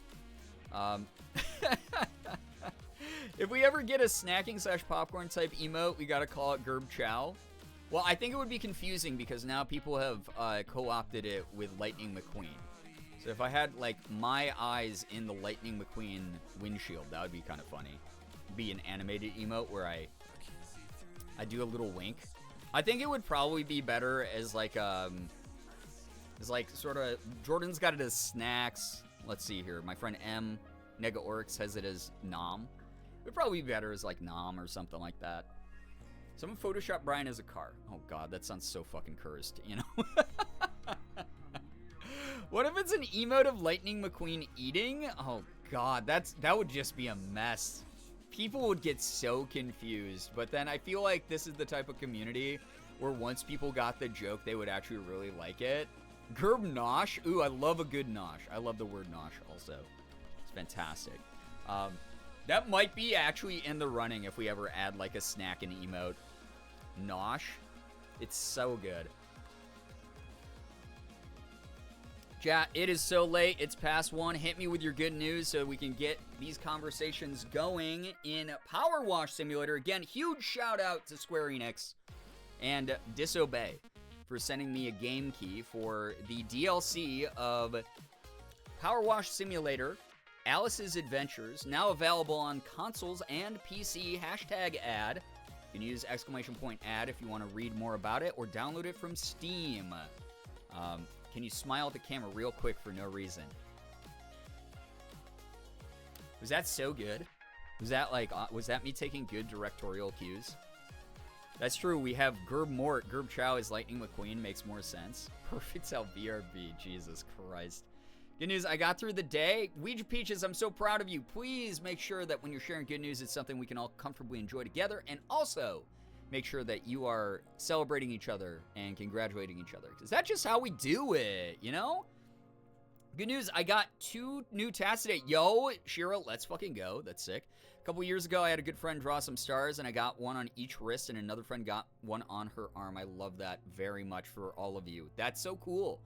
If we ever get a snacking/popcorn type emote, we gotta call it Gerb Chow. Well, I think it would be confusing because now people have co-opted it with Lightning McQueen. So if I had like my eyes in the Lightning McQueen windshield, that would be kind of funny. Be an animated emote where I do a little wink. I think it would probably be better as like sort of Jordan's got it as snacks. Let's see here. My friend M Nega Oryx has it as Nom. It would probably be better as like Nom or something like that. Someone Photoshop Brian as a car. Oh god, that sounds so fucking cursed, you know? What if it's an emote of Lightning McQueen eating? Oh god, that would just be a mess. People would get so confused, but then I feel like this is the type of community where once people got the joke, they would actually really like it. Gerb Nosh? Ooh, I love a good Nosh. I love the word Nosh also. It's fantastic. That might be actually in the running if we ever add like a snack and emote. Nosh. It's so good. Chat, it is so late. It's past 1. Hit me with your good news so we can get these conversations going in Power Wash Simulator. Again, huge shout out to Square Enix and Disobey for sending me a game key for the DLC of Power Wash Simulator Alice's Adventures, now available on consoles and PC. Hashtag ad. You can use !ad if you want to read more about it or download it from Steam. Can you smile at the camera real quick for no reason? Was that so good? Was that me taking good directorial cues? That's true. We have Gerb Mort. Gerb Chow is Lightning McQueen. Makes more sense. Perfect Cell BRB. Jesus Christ. Good news, I got through the day. Ouija Peaches, I'm so proud of you. Please make sure that when you're sharing good news, it's something we can all comfortably enjoy together. And also, make sure that you are celebrating each other and congratulating each other. Because that's just how we do it, you know? Good news, I got 2 new tasks today. Yo, Shira, let's fucking go. That's sick. A couple years ago, I had a good friend draw some stars, and I got one on each wrist, and another friend got one on her arm. I love that very much for all of you. That's so cool.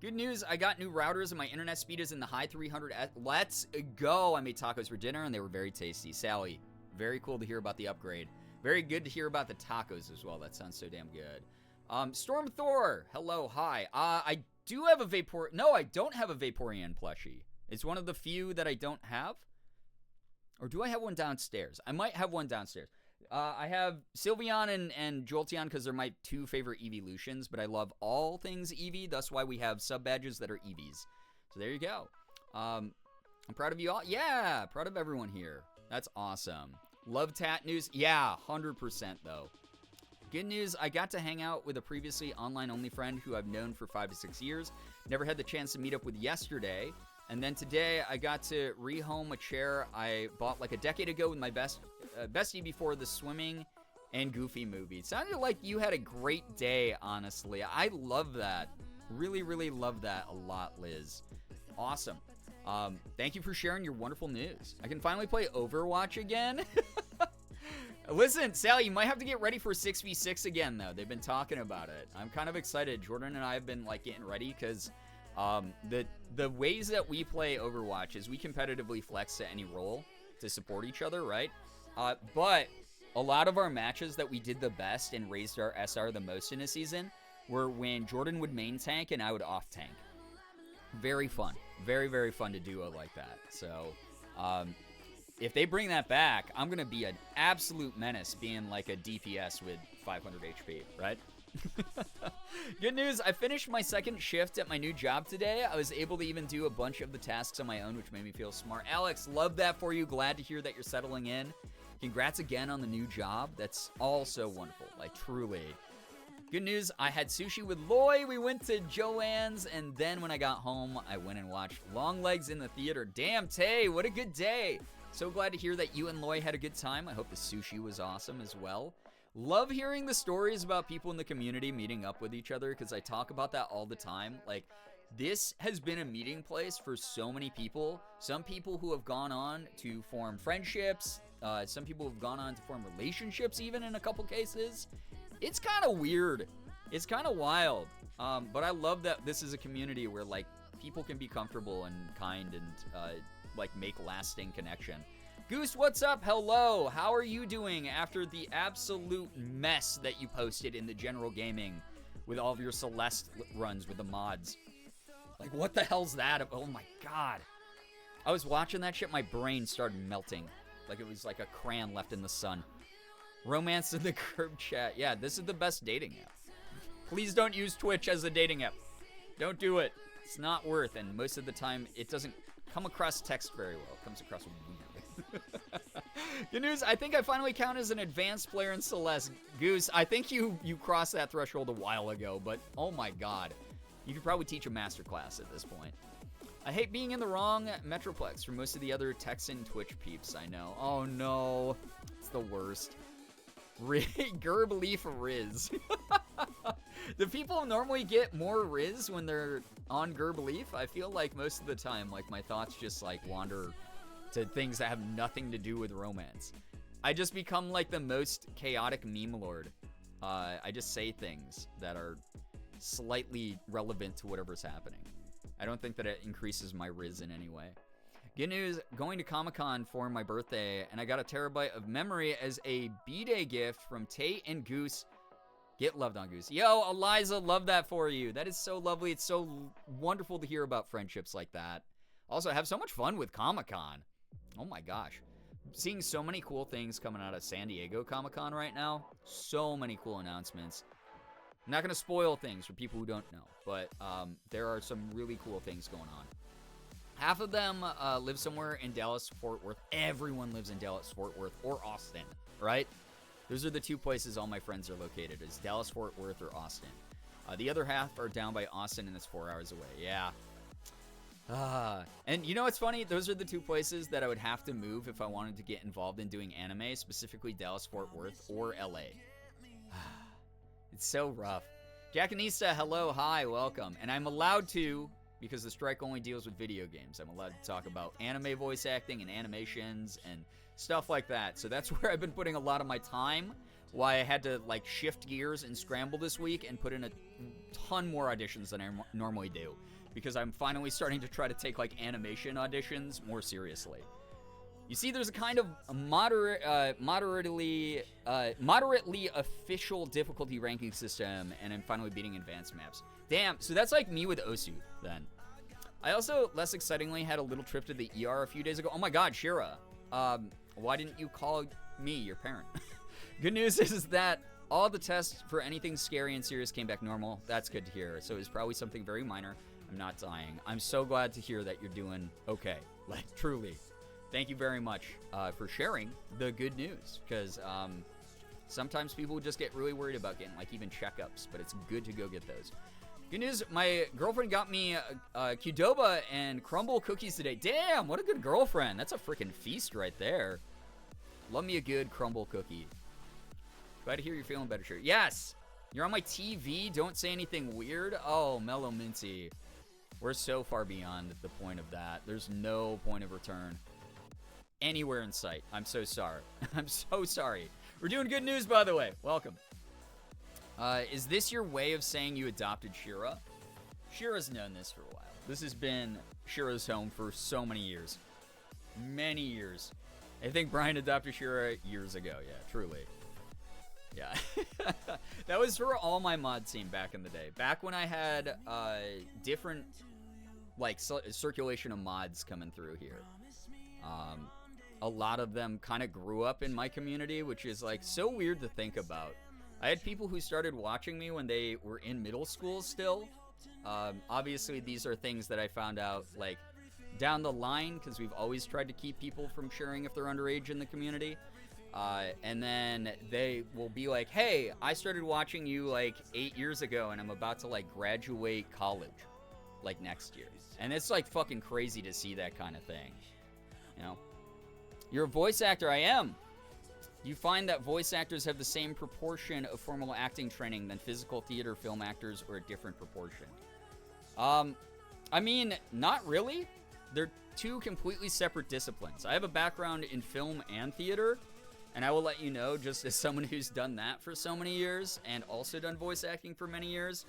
Good news, I got new routers and my internet speed is in the high 300. Let's go. I made tacos for dinner and they were very tasty. Sally, very cool to hear about the upgrade. Very good to hear about the tacos as well. That sounds so damn good. Storm Thor, hello, hi. I do have a Vapor. No, I don't have a Vaporeon plushie. It's one of the few that I don't have. Or do I have one downstairs? I might have one downstairs. I have Sylveon and Jolteon because they're my 2 favorite evolutions, but I love all things Eevee. That's why we have sub-badges that are Eevees. So there you go. I'm proud of you all. Yeah, proud of everyone here. That's awesome. Love tat news. Yeah, 100% though. Good news, I got to hang out with a previously online-only friend who I've known for 5 to 6 years. Never had the chance to meet up with yesterday. And then today, I got to rehome a chair I bought like a decade ago with my bestie before the swimming and Goofy movie. It sounded like you had a great day, honestly. I love that. Really, really love that a lot, Liz. Awesome. Thank you for sharing your wonderful news. I can finally play Overwatch again. Listen, Sally, you might have to get ready for 6v6 again, though. They've been talking about it. I'm kind of excited. Jordan and I have been, like, getting ready because the ways that we play Overwatch is we competitively flex to any role to support each other, right? But a lot of our matches that we did the best and raised our SR the most in a season were when Jordan would main tank and I would off tank. Very fun. Very, very fun to duo like that. So, if they bring that back, I'm going to be an absolute menace being like a DPS with 500 HP, right? Good news, I finished my second shift at my new job today. I was able to even do a bunch of the tasks on my own, which made me feel smart. Alex, love that for you. Glad to hear that you're settling in. Congrats again on the new job. That's all so wonderful, like truly. Good news, I had sushi with Loy. We went to Joanne's, and then when I got home, I went and watched Long Legs in the theater. Damn, Tay, what a good day. So glad to hear that you and Loy had a good time. I hope the sushi was awesome as well. Love hearing the stories about people in the community meeting up with each other because I talk about that all the time. Like, this has been a meeting place for so many people. Some people who have gone on to form friendships. Some people have gone on to form relationships even in a couple cases. It's kind of weird. It's kind of wild. But I love that this is a community where, like, people can be comfortable and kind and, like, make lasting connection. Goose, what's up? Hello. How are you doing after the absolute mess that you posted in the general gaming with all of your Celeste runs with the mods? Like, what the hell's that? Oh, my God. I was watching that shit. My brain started melting. Like it was like a crayon left in the sun. Romance in the group chat. Yeah, this is the best dating app. Please don't use Twitch as a dating app. Don't do it. It's not worth, and most of the time, it doesn't come across text very well. It comes across weird. Good news, I think I finally count as an advanced player in Celeste. Goose, I think you crossed that threshold a while ago, but oh my God. You could probably teach a master class at this point. I hate being in the wrong Metroplex for most of the other Texan Twitch peeps I know. Oh no, it's the worst. Girbeagly for Riz. Do people normally get more Riz when they're on Girbeagly? I feel like most of the time, like, my thoughts just, like, wander to things that have nothing to do with romance. I just become, like, the most chaotic meme lord. I just say things that are slightly relevant to whatever's happening. I don't think that it increases my Riz in any way. Good news, going to Comic-Con for my birthday, and I got a terabyte of memory as a B-Day gift from Tate and Goose. Get loved on, Goose. Yo, Eliza, love that for you. That is so lovely. It's so wonderful to hear about friendships like that. Also, have so much fun with Comic-Con. Oh my gosh. Seeing so many cool things coming out of San Diego Comic-Con right now. So many cool announcements. I'm not going to spoil things for people who don't know, but there are some really cool things going on. Half of them live somewhere in Dallas, Fort Worth. Everyone lives in Dallas, Fort Worth, or Austin, right? Those are the two places all my friends are located, is Dallas, Fort Worth, or Austin. The other half are down by Austin, and it's 4 hours away. Yeah. And you know what's funny? Those are the two places that I would have to move if I wanted to get involved in doing anime, specifically Dallas, Fort Worth, or LA. It's so rough. Jackanista, hello, hi, welcome. And I'm allowed to, because the strike only deals with video games, I'm allowed to talk about anime voice acting and animations and stuff like that. So that's where I've been putting a lot of my time, why I had to, like, shift gears and scramble this week and put in a ton more auditions than I normally do, because I'm finally starting to try to take, like, animation auditions more seriously. You see, there's a kind of moderately official difficulty ranking system, and I'm finally beating advanced maps. Damn, so that's like me with Osu, then. I also, less excitingly, had a little trip to the ER a few days ago. Oh my God, Shira. Why didn't you call me, your parent? Good news is that all the tests for anything scary and serious came back normal. That's good to hear. So it's probably something very minor. I'm not dying. I'm so glad to hear that you're doing okay. Like, truly. thank you very much for sharing the good news, because sometimes people just get really worried about getting, like, even checkups, but it's good to go get those. Good news, my girlfriend got me Qdoba and crumble cookies today. Damn, what a good girlfriend. That's a freaking feast right there. Love me a good crumble cookie. Glad to hear you're feeling better, sure. Yes, you're on my TV. Don't say anything weird. Oh, Mellow Minty. We're so far beyond the point of that. There's no point of return anywhere in sight. I'm so sorry. I'm so sorry. We're doing good news, by the way. Welcome. Is this your way of saying you adopted Shira? Shira's known this for a while. This has been Shira's home for so many years. Many years. I think Brian adopted Shira years ago. Yeah, truly. Yeah. That was for all my mod scene back in the day. Back when I had different, like, circulation of mods coming through here. A lot of them kind of grew up in my community, which is, like, so weird to think about. I had people who started watching me when they were in middle school still. Obviously, these are things that I found out, like, down the line, because we've always tried to keep people from sharing if they're underage in the community. And then they will be like, hey, I started watching you, like, 8 years ago, and I'm about to, like, graduate college, like, next year. And it's, like, fucking crazy to see that kind of thing, you know? You're a voice actor. I am. You find that voice actors have the same proportion of formal acting training than physical theater film actors, or a different proportion? I mean, not really. They're two completely separate disciplines. I have a background in film and theater, and I will let you know, just as someone who's done that for so many years and also done voice acting for many years,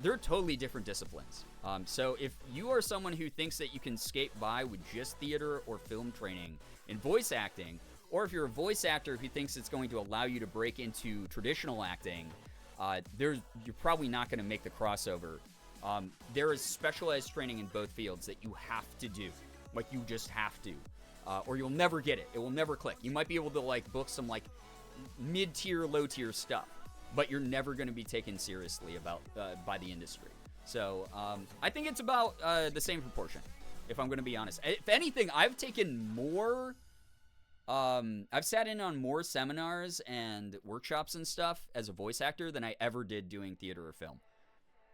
they're totally different disciplines. So if you are someone who thinks that you can skate by with just theater or film training in voice acting, or if you're a voice actor who thinks it's going to allow you to break into traditional acting, you're probably not going to make the crossover. There is specialized training in both fields that you have to do. Like, you just have to. Or you'll never get it. It will never click. You might be able to, like, book some, like, mid-tier, low-tier stuff, but you're never going to be taken seriously by the industry. So, I think it's about the same proportion, if I'm going to be honest. If anything, I've taken more... I've sat in on more seminars and workshops and stuff as a voice actor than I ever did doing theater or film.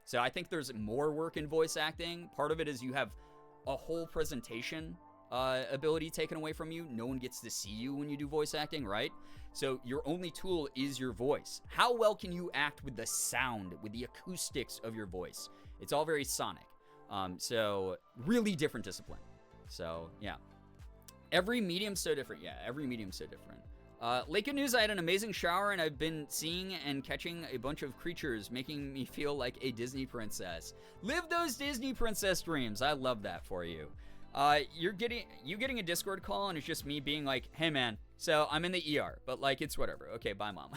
So I think there's more work in voice acting. Part of it is you have a whole presentation ability taken away from you. No one gets to see you when you do voice acting, right? So your only tool is your voice. How well can you act with the sound, with the acoustics of your voice? It's all very sonic. So really different discipline. So yeah. Every medium's so different. Yeah, every medium's so different. Lake of News, I had an amazing shower, and I've been seeing and catching a bunch of creatures, making me feel like a Disney princess. Live those Disney princess dreams. I love that for you. You're getting a Discord call, and it's just me being like, hey, man, so I'm in the ER, but, like, it's whatever. Okay, bye, Mom.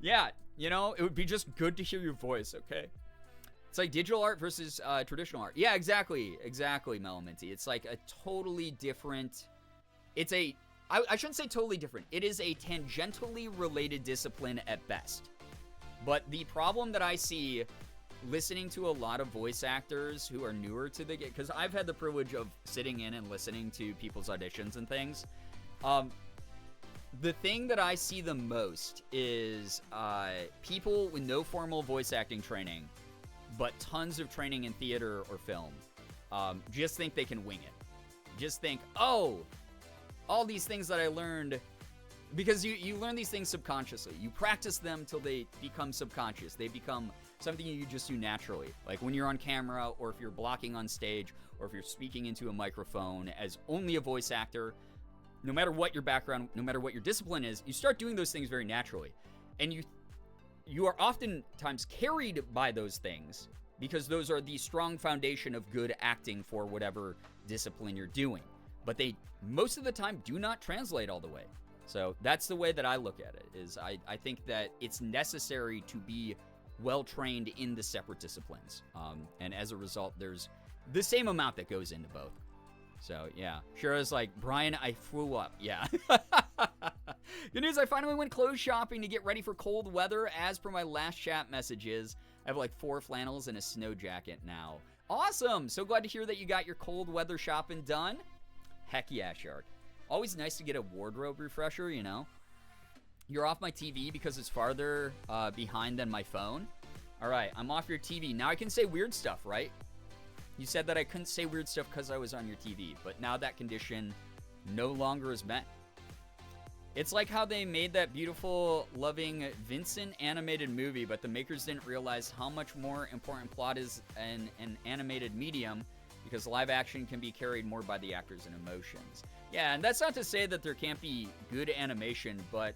Yeah, you know, it would be just good to hear your voice, okay? It's like digital art versus traditional art. Yeah, exactly, Mellow Minty. It's like a totally different... I shouldn't say totally different. It is a tangentially related discipline at best. But the problem that I see listening to a lot of voice actors who are newer to the game, because I've had the privilege of sitting in and listening to people's auditions and things. The thing that I see the most is people with no formal voice acting training, but tons of training in theater or film, just think they can wing it. Just think, oh, all these things that I learned, because you learn these things subconsciously. You practice them till they become subconscious. They become something you just do naturally. Like when you're on camera, or if you're blocking on stage, or if you're speaking into a microphone as only a voice actor, no matter what your background, no matter what your discipline is, you start doing those things very naturally. And you are oftentimes carried by those things because those are the strong foundation of good acting for whatever discipline you're doing. But they, most of the time, do not translate all the way. So that's the way that I look at it, is I think that it's necessary to be well-trained in the separate disciplines. And as a result, there's the same amount that goes into both. So, yeah. Shira's like, Brian, I flew up. Yeah. Good news, I finally went clothes shopping to get ready for cold weather. As per my last chat messages, I have like 4 flannels and a snow jacket now. Awesome! So glad to hear that you got your cold weather shopping done. Heck yeah, Shark. Always nice to get a wardrobe refresher, you know? You're off my TV because it's farther behind than my phone. All right, I'm off your TV. Now I can say weird stuff, right? You said that I couldn't say weird stuff because I was on your TV, but now that condition no longer is met. It's like how they made that beautiful, loving Vincent animated movie, but the makers didn't realize how much more important plot is in an animated medium because live action can be carried more by the actors and emotions. Yeah, and that's not to say that there can't be good animation, but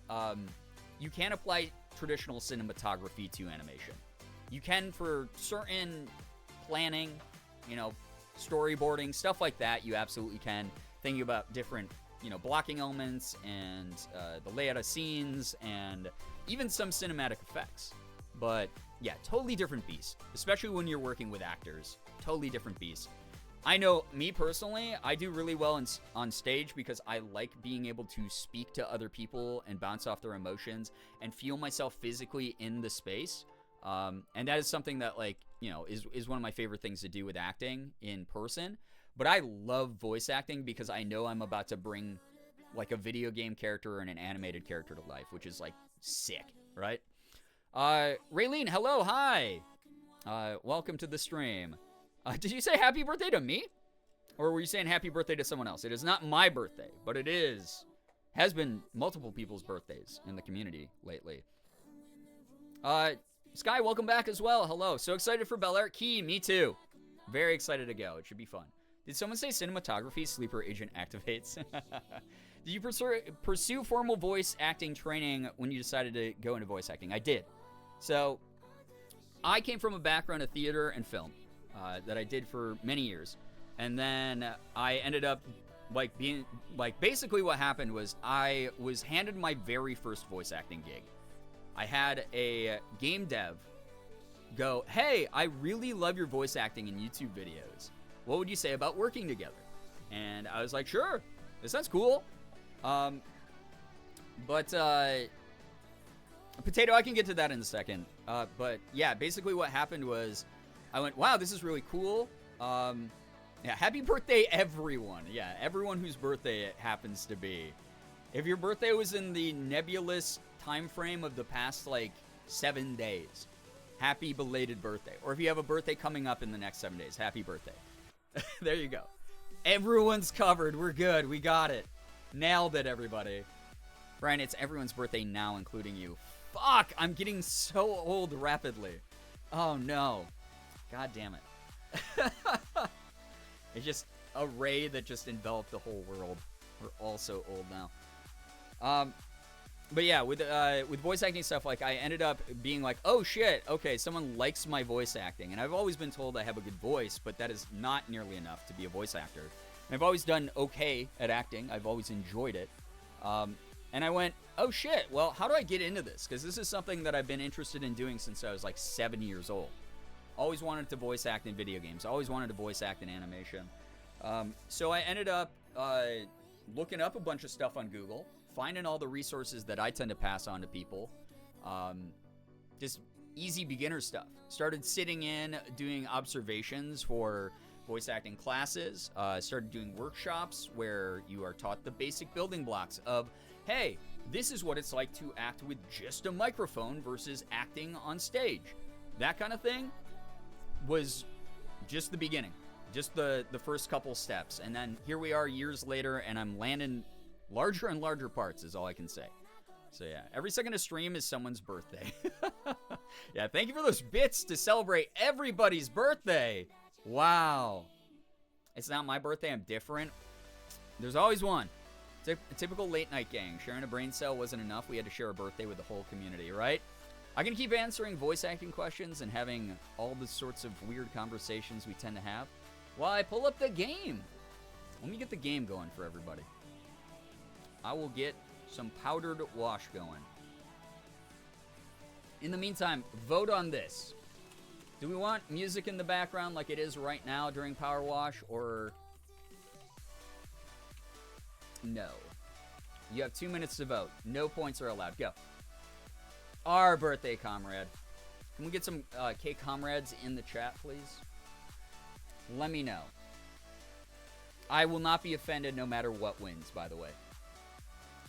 you can apply traditional cinematography to animation. You can for certain planning, you know, storyboarding, stuff like that, you absolutely can. Thinking about different, you know, blocking elements and the layout of scenes and even some cinematic effects. But yeah, totally different beast, especially when you're working with actors. Totally different beast. I know, me personally, I do really well on stage because I like being able to speak to other people and bounce off their emotions and feel myself physically in the space. And that is something that, like, you know, is one of my favorite things to do with acting in person. But I love voice acting because I know I'm about to bring, like, a video game character and an animated character to life, which is, like, sick, right? Raylene, hello, hi. Welcome to the stream. Did you say happy birthday to me? Or were you saying happy birthday to someone else? It is not my birthday, but it has been multiple people's birthdays in the community lately. Sky, welcome back as well. Hello. So excited for Bel Air. Key, me too. Very excited to go. It should be fun. Did someone say cinematography sleeper agent activates? Did you pursue formal voice acting training when you decided to go into voice acting? I did. So I came from a background of theater and film that I did for many years. And then I ended up basically what happened was I was handed my very first voice acting gig. I had a game dev go, hey, I really love your voice acting in YouTube videos. What would you say about working together? And I was like, sure, this sounds cool. Potato, I can get to that in a second. But yeah, basically what happened was I went, wow, this is really cool. Yeah, happy birthday, everyone. Yeah, everyone whose birthday it happens to be. If your birthday was in the nebulous time frame of the past, 7 days, happy belated birthday. Or if you have a birthday coming up in the next 7 days, happy birthday. There you go. Everyone's covered. We're good. We got it. Nailed it, everybody. Brian, it's everyone's birthday now, including you. Fuck! I'm getting so old rapidly. Oh, no. God damn it. It's just a ray that just enveloped the whole world. We're all so old now. But yeah, with voice acting stuff, I ended up being like, oh shit, okay, someone likes my voice acting. And I've always been told I have a good voice, but that is not nearly enough to be a voice actor. And I've always done okay at acting. I've always enjoyed it. And I went, oh shit, well, how do I get into this? Because this is something that I've been interested in doing since I was 7 years old. Always wanted to voice act in video games. Always wanted to voice act in animation. So I ended up looking up a bunch of stuff on Google, finding all the resources that I tend to pass on to people. Just easy beginner stuff. Started sitting in, doing observations for voice acting classes. Started doing workshops where you are taught the basic building blocks of, hey, this is what it's like to act with just a microphone versus acting on stage. That kind of thing was just the beginning. Just the first couple steps. And then here we are years later, and I'm landing larger and larger parts is all I can say. So yeah, every second of stream is someone's birthday. Yeah, thank you for those bits to celebrate everybody's birthday. Wow. It's not my birthday, I'm different. There's always one. A typical late night gang. Sharing a brain cell wasn't enough. We had to share a birthday with the whole community, right? I can keep answering voice acting questions and having all the sorts of weird conversations we tend to have while I pull up the game. Let me get the game going for everybody. I will get some powdered wash going. In the meantime, vote on this. Do we want music in the background like it is right now during Power Wash, or no? You have 2 minutes to vote. No points are allowed. Go. Our birthday comrade. Can we get some K comrades in the chat, please? Let me know. I will not be offended no matter what wins, by the way.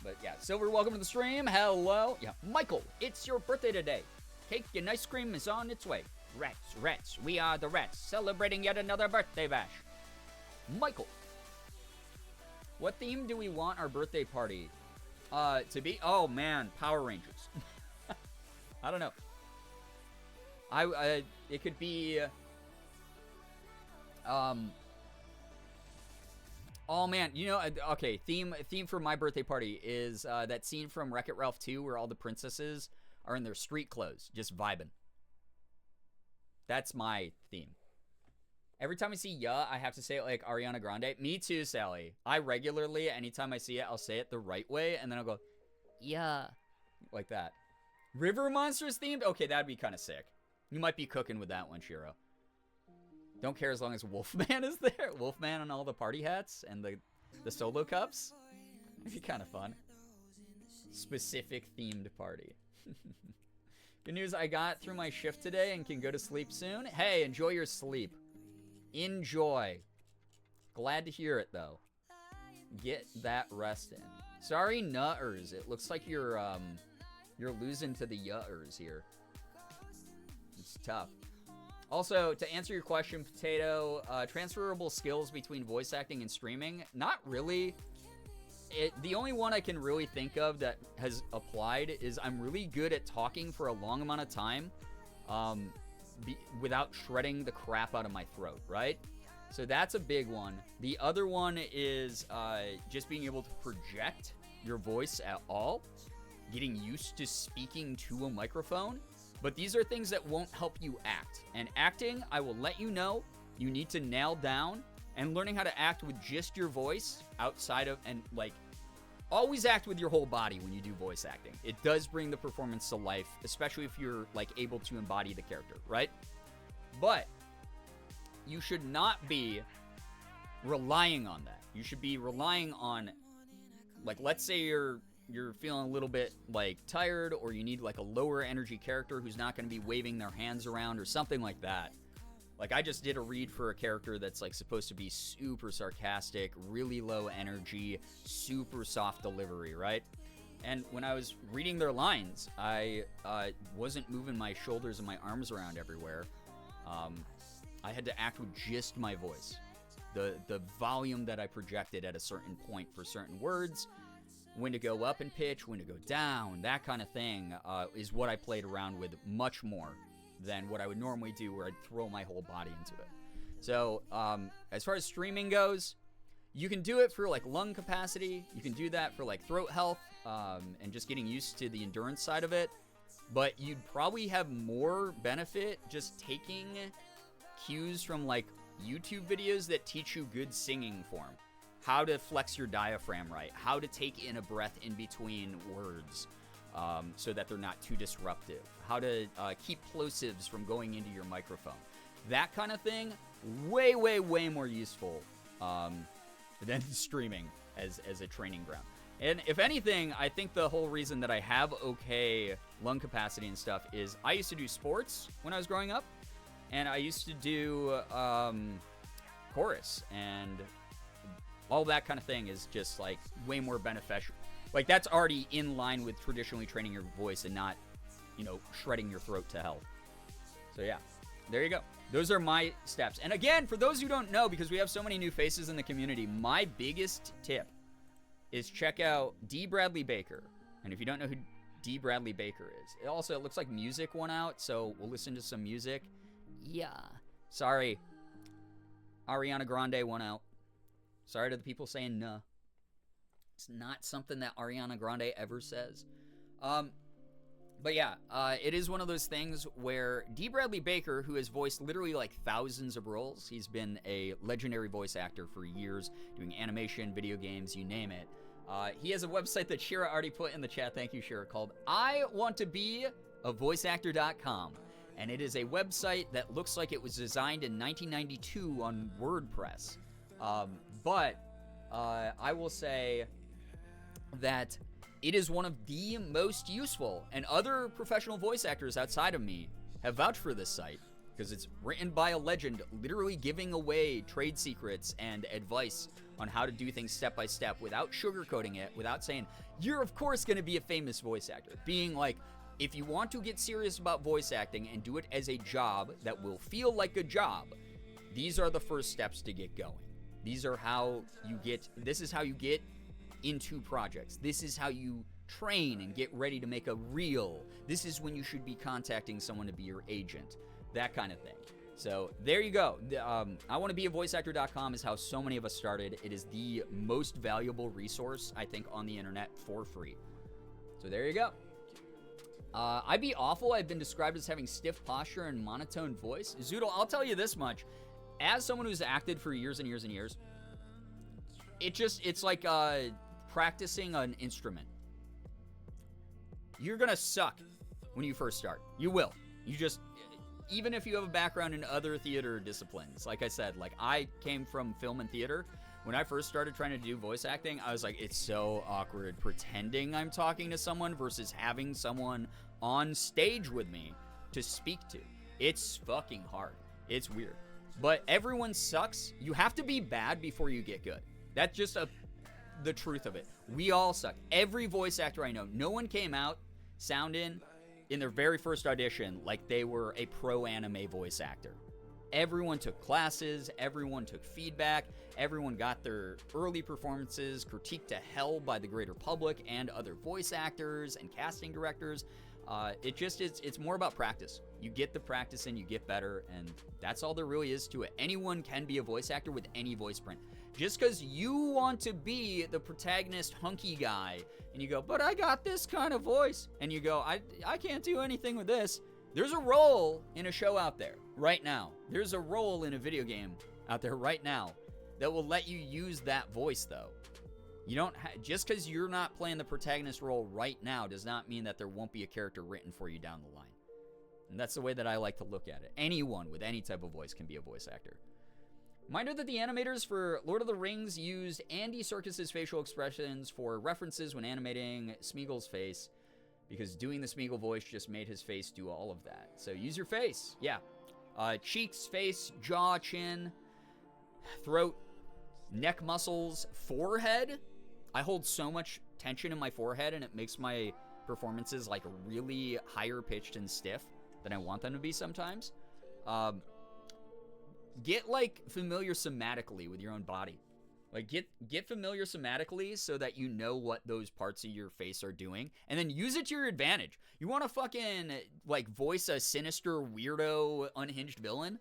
But yeah, Silver, welcome to the stream. Hello. Yeah, Michael, it's your birthday today. Cake and ice cream is on its way. Rats, we are the rats, celebrating yet another birthday bash. Michael, what theme do we want our birthday party to be? Oh man, Power Rangers. I don't know. It could be oh man, you know, okay, theme for my birthday party is that scene from Wreck-It Ralph 2 where all the princesses are in their street clothes, just vibing. That's my theme. Every time I see "ya," I have to say it like Ariana Grande. Me too, Sally. I regularly, anytime I see it, I'll say it the right way, and then I'll go, "Yeah," like that. River Monsters themed? Okay, that'd be kind of sick. You might be cooking with that one, Shiro. Don't care as long as Wolfman is there. Wolfman on all the party hats and the solo cups. It'd be kind of fun. Specific themed party. Good news, I got through my shift today and can go to sleep soon. Hey, enjoy your sleep. Enjoy. Glad to hear it, though. Get that rest in. Sorry, nutters. It looks like you're losing to the yutters here. It's tough. Also, to answer your question, Potato, transferable skills between voice acting and streaming, not really. The only one I can really think of that has applied is I'm really good at talking for a long amount of time without shredding the crap out of my throat, right? So that's a big one. The other one is just being able to project your voice at all, getting used to speaking to a microphone. But these are things that won't help you act. And acting, I will let you know, you need to nail down, and learning how to act with just your voice outside of, and like, always act with your whole body when you do voice acting. It does bring the performance to life, especially if you're like able to embody the character, right? But you should not be relying on that. You should be relying on, like, let's say you're feeling a little bit like tired, or you need like a lower energy character who's not going to be waving their hands around or something like that. Like, I just did a read for a character that's like supposed to be super sarcastic, really low energy, super soft delivery, right? And when I was reading their lines, I wasn't moving my shoulders and my arms around everywhere. I had to act with just my voice. The volume that I projected at a certain point for certain words, when to go up in pitch, when to go down, that kind of thing is what I played around with much more than what I would normally do, where I'd throw my whole body into it. So as far as streaming goes, you can do it for like lung capacity. You can do that for like throat health and just getting used to the endurance side of it. But you'd probably have more benefit just taking cues from like YouTube videos that teach you good singing form. How to flex your diaphragm right, how to take in a breath in between words so that they're not too disruptive, how to keep plosives from going into your microphone. That kind of thing, way, way, way more useful than streaming as a training ground. And if anything, I think the whole reason that I have okay lung capacity and stuff is I used to do sports when I was growing up, and I used to do chorus, and all that kind of thing is just like way more beneficial. Like, that's already in line with traditionally training your voice and not, you know, shredding your throat to hell. So yeah, there you go. Those are my steps. And again, for those who don't know, because we have so many new faces in the community, my biggest tip is check out D. Bradley Baker. And if you don't know who D. Bradley Baker is, it looks like music went out, so we'll listen to some music. Yeah. Sorry. Ariana Grande went out. Sorry to the people saying nah. It's not something that Ariana Grande ever says. But yeah, it is one of those things where D. Bradley Baker, who has voiced literally like thousands of roles, he's been a legendary voice actor for years, doing animation, video games, you name it. He has a website that Shira already put in the chat, thank you Shira, called iwanttobeavoiceactor.com. And it is a website that looks like it was designed in 1992 on WordPress. But I will say that it is one of the most useful, and other professional voice actors outside of me have vouched for this site. because it's written by a legend, literally giving away trade secrets and advice on how to do things step by step without sugarcoating it, without saying, you're of course going to be a famous voice actor. Being like, if you want to get serious about voice acting and do it as a job that will feel like a job, these are the first steps to get going. This is how you get into projects. This is how you train and get ready to make a reel. This is when you should be contacting someone to be your agent. That kind of thing. So there you go. I want to be a voiceactor.com is how so many of us started. It is the most valuable resource, I think, on the internet for free. So there you go. I'd be awful. I've been described as having stiff posture and monotone voice. Zoodle, I'll tell you this much. As someone who's acted for years and years and years, it's like practicing an instrument. You're going to suck when you first start. You will. Even if you have a background in other theater disciplines, like I said, like I came from film and theater. When I first started trying to do voice acting, I was like, it's so awkward pretending I'm talking to someone versus having someone on stage with me to speak to. It's fucking hard. It's weird. But everyone sucks. You have to be bad before you get good. That's just the truth of it. We all suck. Every voice actor I know, no one came out sounding in their very first audition like they were a pro anime voice actor. Everyone took classes, everyone took feedback, everyone got their early performances critiqued to hell by the greater public and other voice actors and casting directors. It's more about practice. You get the practice in, you get better, and that's all there really is to it. Anyone can be a voice actor with any voice print. Just because you want to be the protagonist hunky guy, and you go, but I got this kind of voice, and you go, I can't do anything with this. There's a role in a show out there right now. There's a role in a video game out there right now that will let you use that voice, though. You don't just because you're not playing the protagonist role right now does not mean that there won't be a character written for you down the line. And that's the way that I like to look at it. Anyone with any type of voice can be a voice actor. Reminder that the animators for Lord of the Rings used Andy Serkis's facial expressions for references when animating Smeagol's face, because doing the Smeagol voice just made his face do all of that. So use your face. Yeah. Cheeks, face, jaw, chin, throat, neck muscles, forehead. I hold so much tension in my forehead, and it makes my performances like really higher pitched and stiff than I want them to be sometimes. Get like familiar somatically with your own body. Like get familiar somatically so that you know what those parts of your face are doing, and then use it to your advantage. You want to fucking like voice a sinister, weirdo, unhinged villain?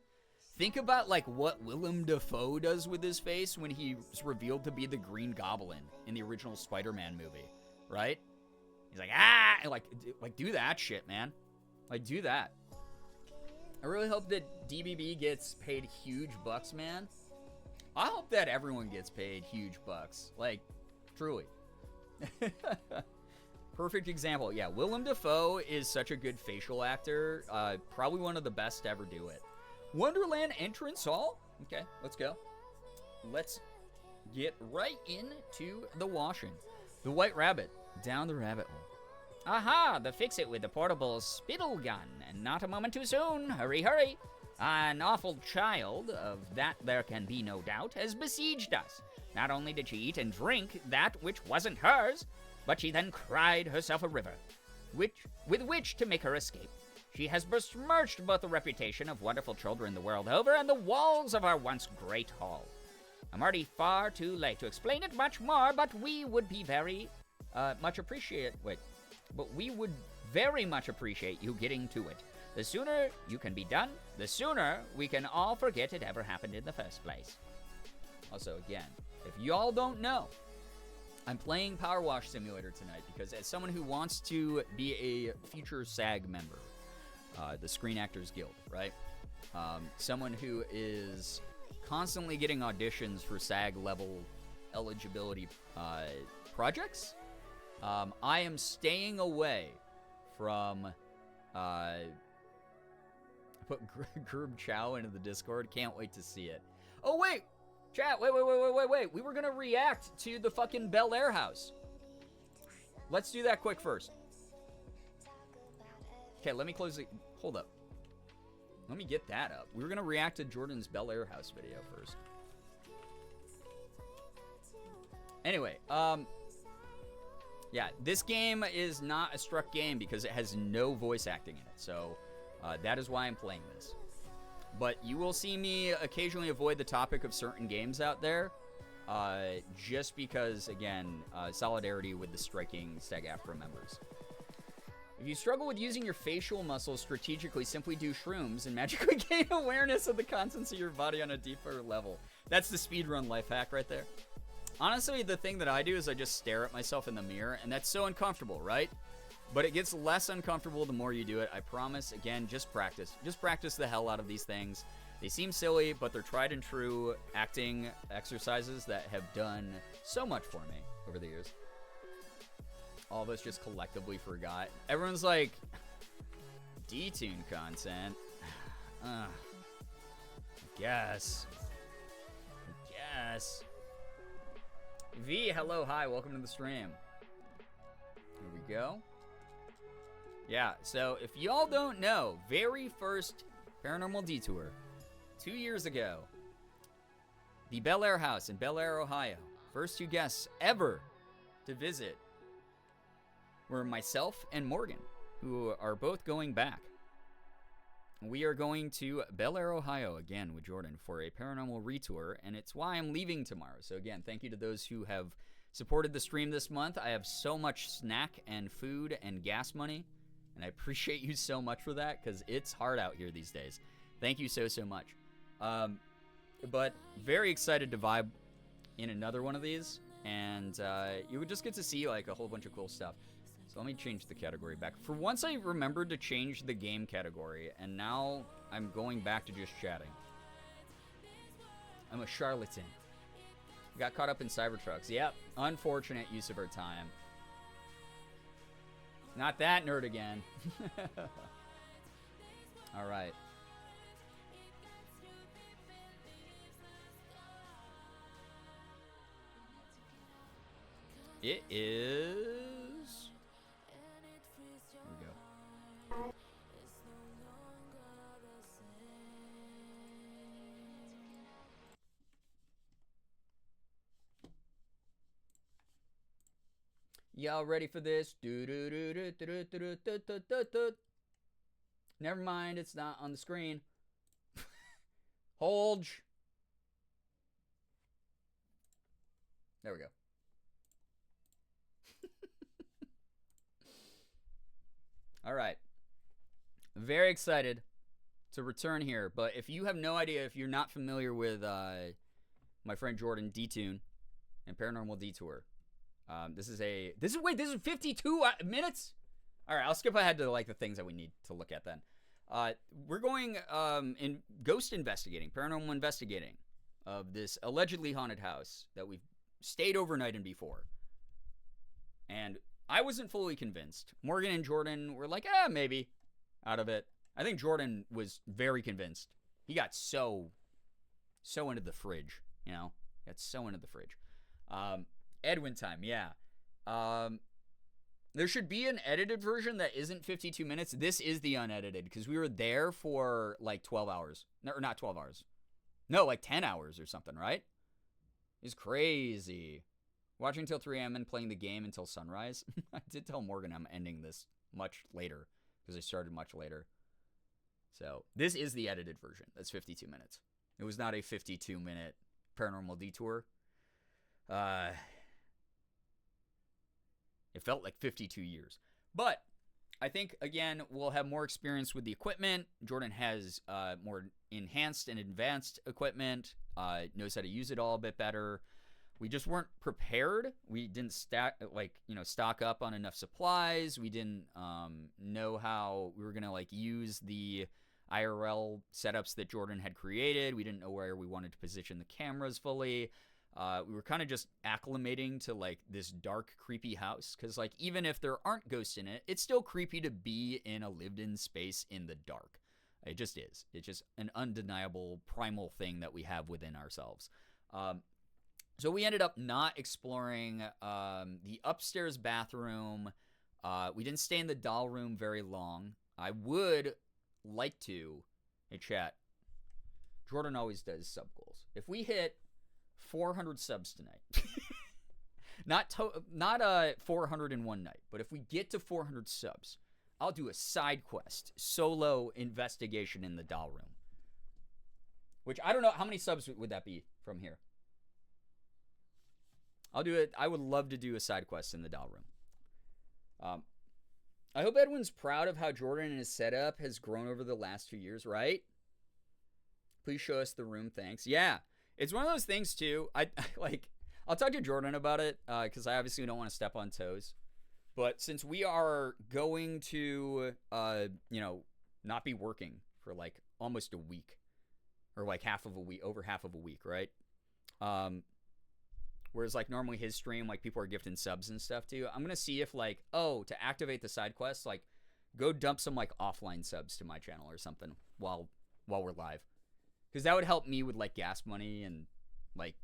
Think about like what Willem Dafoe does with his face when he's revealed to be the Green Goblin in the original Spider-Man movie, right? He's like, ah, and like do that shit, man. Like do that. I really hope that DBB gets paid huge bucks, man. I hope that everyone gets paid huge bucks. Like, truly. Perfect example. Yeah, Willem Dafoe is such a good facial actor. Probably one of the best to ever do it. Wonderland Entrance Hall? Okay, let's go. Let's get right into the washing. The White Rabbit. Down the rabbit hole. Aha, the fix-it with the portable spittle gun. And not a moment too soon. Hurry, hurry. An awful child, of that there can be no doubt, has besieged us. Not only did she eat and drink that which wasn't hers, but she then cried herself a river, with which to make her escape. She has besmirched both the reputation of wonderful children the world over and the walls of our once great hall. I'm already far too late to explain it much more, but we would be very much appreciate you getting to it. The sooner you can be done, the sooner we can all forget it ever happened in the first place. Also, again, if y'all don't know, I'm playing Power Wash Simulator tonight because as someone who wants to be a future SAG member, the Screen Actors Guild, right? Someone who is constantly getting auditions for SAG level eligibility projects, I am staying away from... put Gerb Chow into the Discord. Can't wait to see it. Oh, wait! Chat, wait. We were gonna react to the fucking Bel Air house. Let's do that quick first. Okay, let me close it. Hold up. Let me get that up. We were going to react to Jordan's Bel Air House video first. Anyway, yeah, this game is not a struck game because it has no voice acting in it. So that is why I'm playing this. But you will see me occasionally avoid the topic of certain games out there. Just because, again, solidarity with the striking SAG-AFTRA members. If you struggle with using your facial muscles strategically, simply do shrooms and magically gain awareness of the contents of your body on a deeper level. That's the speedrun life hack right there. Honestly, the thing that I do is I just stare at myself in the mirror, and that's so uncomfortable, right? But it gets less uncomfortable the more you do it. I promise. Again, just practice. Just practice the hell out of these things. They seem silly, but they're tried and true acting exercises that have done so much for me over the years. All of us just collectively forgot. Everyone's like, detune content. I guess. V, hello, hi, welcome to the stream. Here we go. Yeah, so if y'all don't know, very first Paranormal Detour, 2 years ago, the Bel Air House in Bel Air, Ohio. First 2 guests ever to visit were myself and Morgan, who are both going back. We are going to Bel Air, Ohio again with Jordan for a paranormal retour, and it's why I'm leaving tomorrow. So again, thank you to those who have supported the stream this month. I have so much snack and food and gas money, and I appreciate you so much for that because it's hard out here these days. Thank you so much. But very excited to vibe in another one of these, and you would just get to see like a whole bunch of cool stuff. So let me change the category back. For once I remembered to change the game category, and now I'm going back to just chatting. I'm a charlatan. Got caught up in Cybertrucks. Yep, unfortunate use of our time. Not that nerd again. All right. It is... Here we go. Y'all ready for this? Never mind, it's not on the screen. Hold. There we go. All right. Very excited to return here. But if you have no idea, if you're not familiar with my friend Jordan Detune and Paranormal Detour, this is 52 minutes? All right, I'll skip ahead to like the things that we need to look at then. We're going in ghost investigating, paranormal investigating of this allegedly haunted house that we've stayed overnight in before. And I wasn't fully convinced. Morgan and Jordan were like, maybe out of it. I think Jordan was very convinced. He got so into the fridge, you know? Got so into the fridge. Edwin time, yeah. There should be an edited version that isn't 52 minutes. This is the unedited because we were there for like 12 hours. No, or not 12 hours. No, like 10 hours or something, right? It's crazy. Watching till 3 a.m. and playing the game until sunrise. I did tell Morgan I'm ending this much later because I started much later. So this is the edited version. That's 52 minutes. It was not a 52-minute paranormal detour. It felt like 52 years. But I think, again, we'll have more experience with the equipment. Jordan has more enhanced and advanced equipment, knows how to use it all a bit better. We just weren't prepared. We didn't stock up on enough supplies. We didn't know how we were going to use the IRL setups that Jordan had created. We didn't know where we wanted to position the cameras fully. We were kind of just acclimating to this dark, creepy house. Because even if there aren't ghosts in it, it's still creepy to be in a lived-in space in the dark. It just is. It's just an undeniable primal thing that we have within ourselves. So we ended up not exploring the upstairs bathroom. We didn't stay in the doll room very long. I would like to Hey, chat. Jordan always does sub goals. If we hit 400 subs tonight, not 400 in one night, but if we get to 400 subs, I'll do a side quest, solo investigation in the doll room. Which I don't know, how many subs would that be from here? I'll do it. I would love to do a side quest in the doll room. I hope Edwin's proud of how Jordan and his setup has grown over the last 2 years, right? Please show us the room, thanks. Yeah, it's one of those things too. I'll talk to Jordan about it because I obviously don't want to step on toes. But since we are going to, not be working for like almost a week, or like half of a week, over half of a week, right? Whereas like normally his stream, like people are gifting subs and stuff too. I'm gonna see if like, to activate the side quests, like go dump some like offline subs to my channel or something while we're live, because that would help me with like gas money and like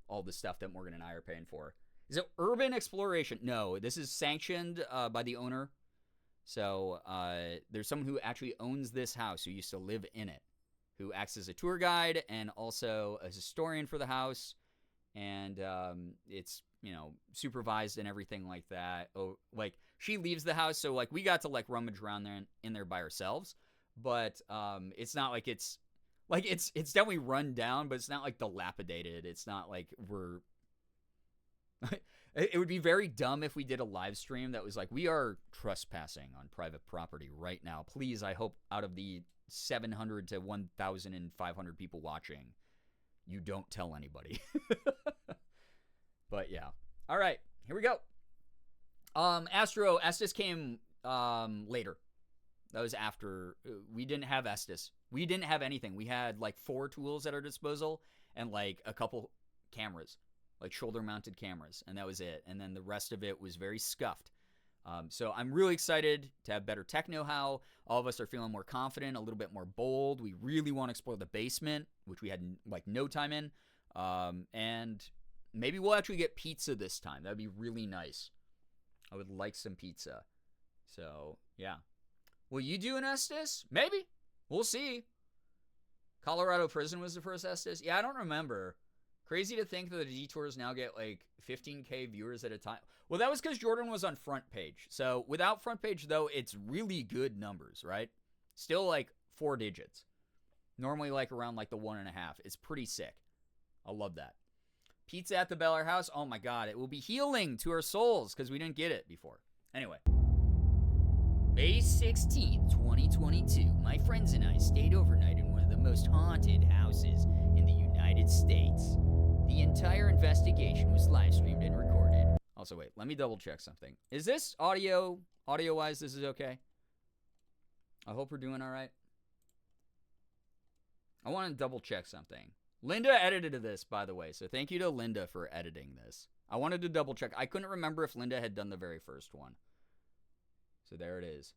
all the stuff that Morgan and I are paying for. Is it urban exploration? No, this is sanctioned by the owner. So there's someone who actually owns this house who used to live in it, who acts as a tour guide and also a historian for the house. And it's, supervised and everything like that. Oh, like she leaves the house, so like we got to like rummage around there in there by ourselves. But it's not like it's definitely run down, but it's not like dilapidated. It's not like we're. It would be very dumb if we did a live stream that was like, we are trespassing on private property right now. Please, I hope out of the 700 to 1,500 people watching, you don't tell anybody. But yeah. All right, here we go. Astro, Estes came later. That was after. We didn't have Estes. We didn't have anything. We had like 4 tools at our disposal and like a couple cameras, like shoulder-mounted cameras, and that was it. And then the rest of it was very scuffed. So I'm really excited to have better tech know-how. All of us are feeling more confident, a little bit more bold. We really want to explore the basement, which we had like no time in. And maybe we'll actually get pizza this time. That'd be really nice. I would like some pizza. So, yeah. Will you do an Estes? Maybe. We'll see. Colorado Prison was the first Estes. Yeah, I don't remember. Crazy to think that the detours now get like 15K viewers at a time. Well, that was because Jordan was on front page. So without front page, though, it's really good numbers, right? Still like 4 digits. Normally like around like the 1.5. It's pretty sick. I love that. Pizza at the Bel Air house. Oh my God. It will be healing to our souls because we didn't get it before. Anyway. May 16th, 2022. My friends and I stayed overnight in one of the most haunted houses in the United States. The entire investigation was live streamed and recorded. Also, wait, let me double check something. Is this audio-wise, this is okay? I hope we're doing all right. I want to double check something. Linda edited this, by the way, so thank you to Linda for editing this. I wanted to double check. I couldn't remember if Linda had done the very first one. So there it is.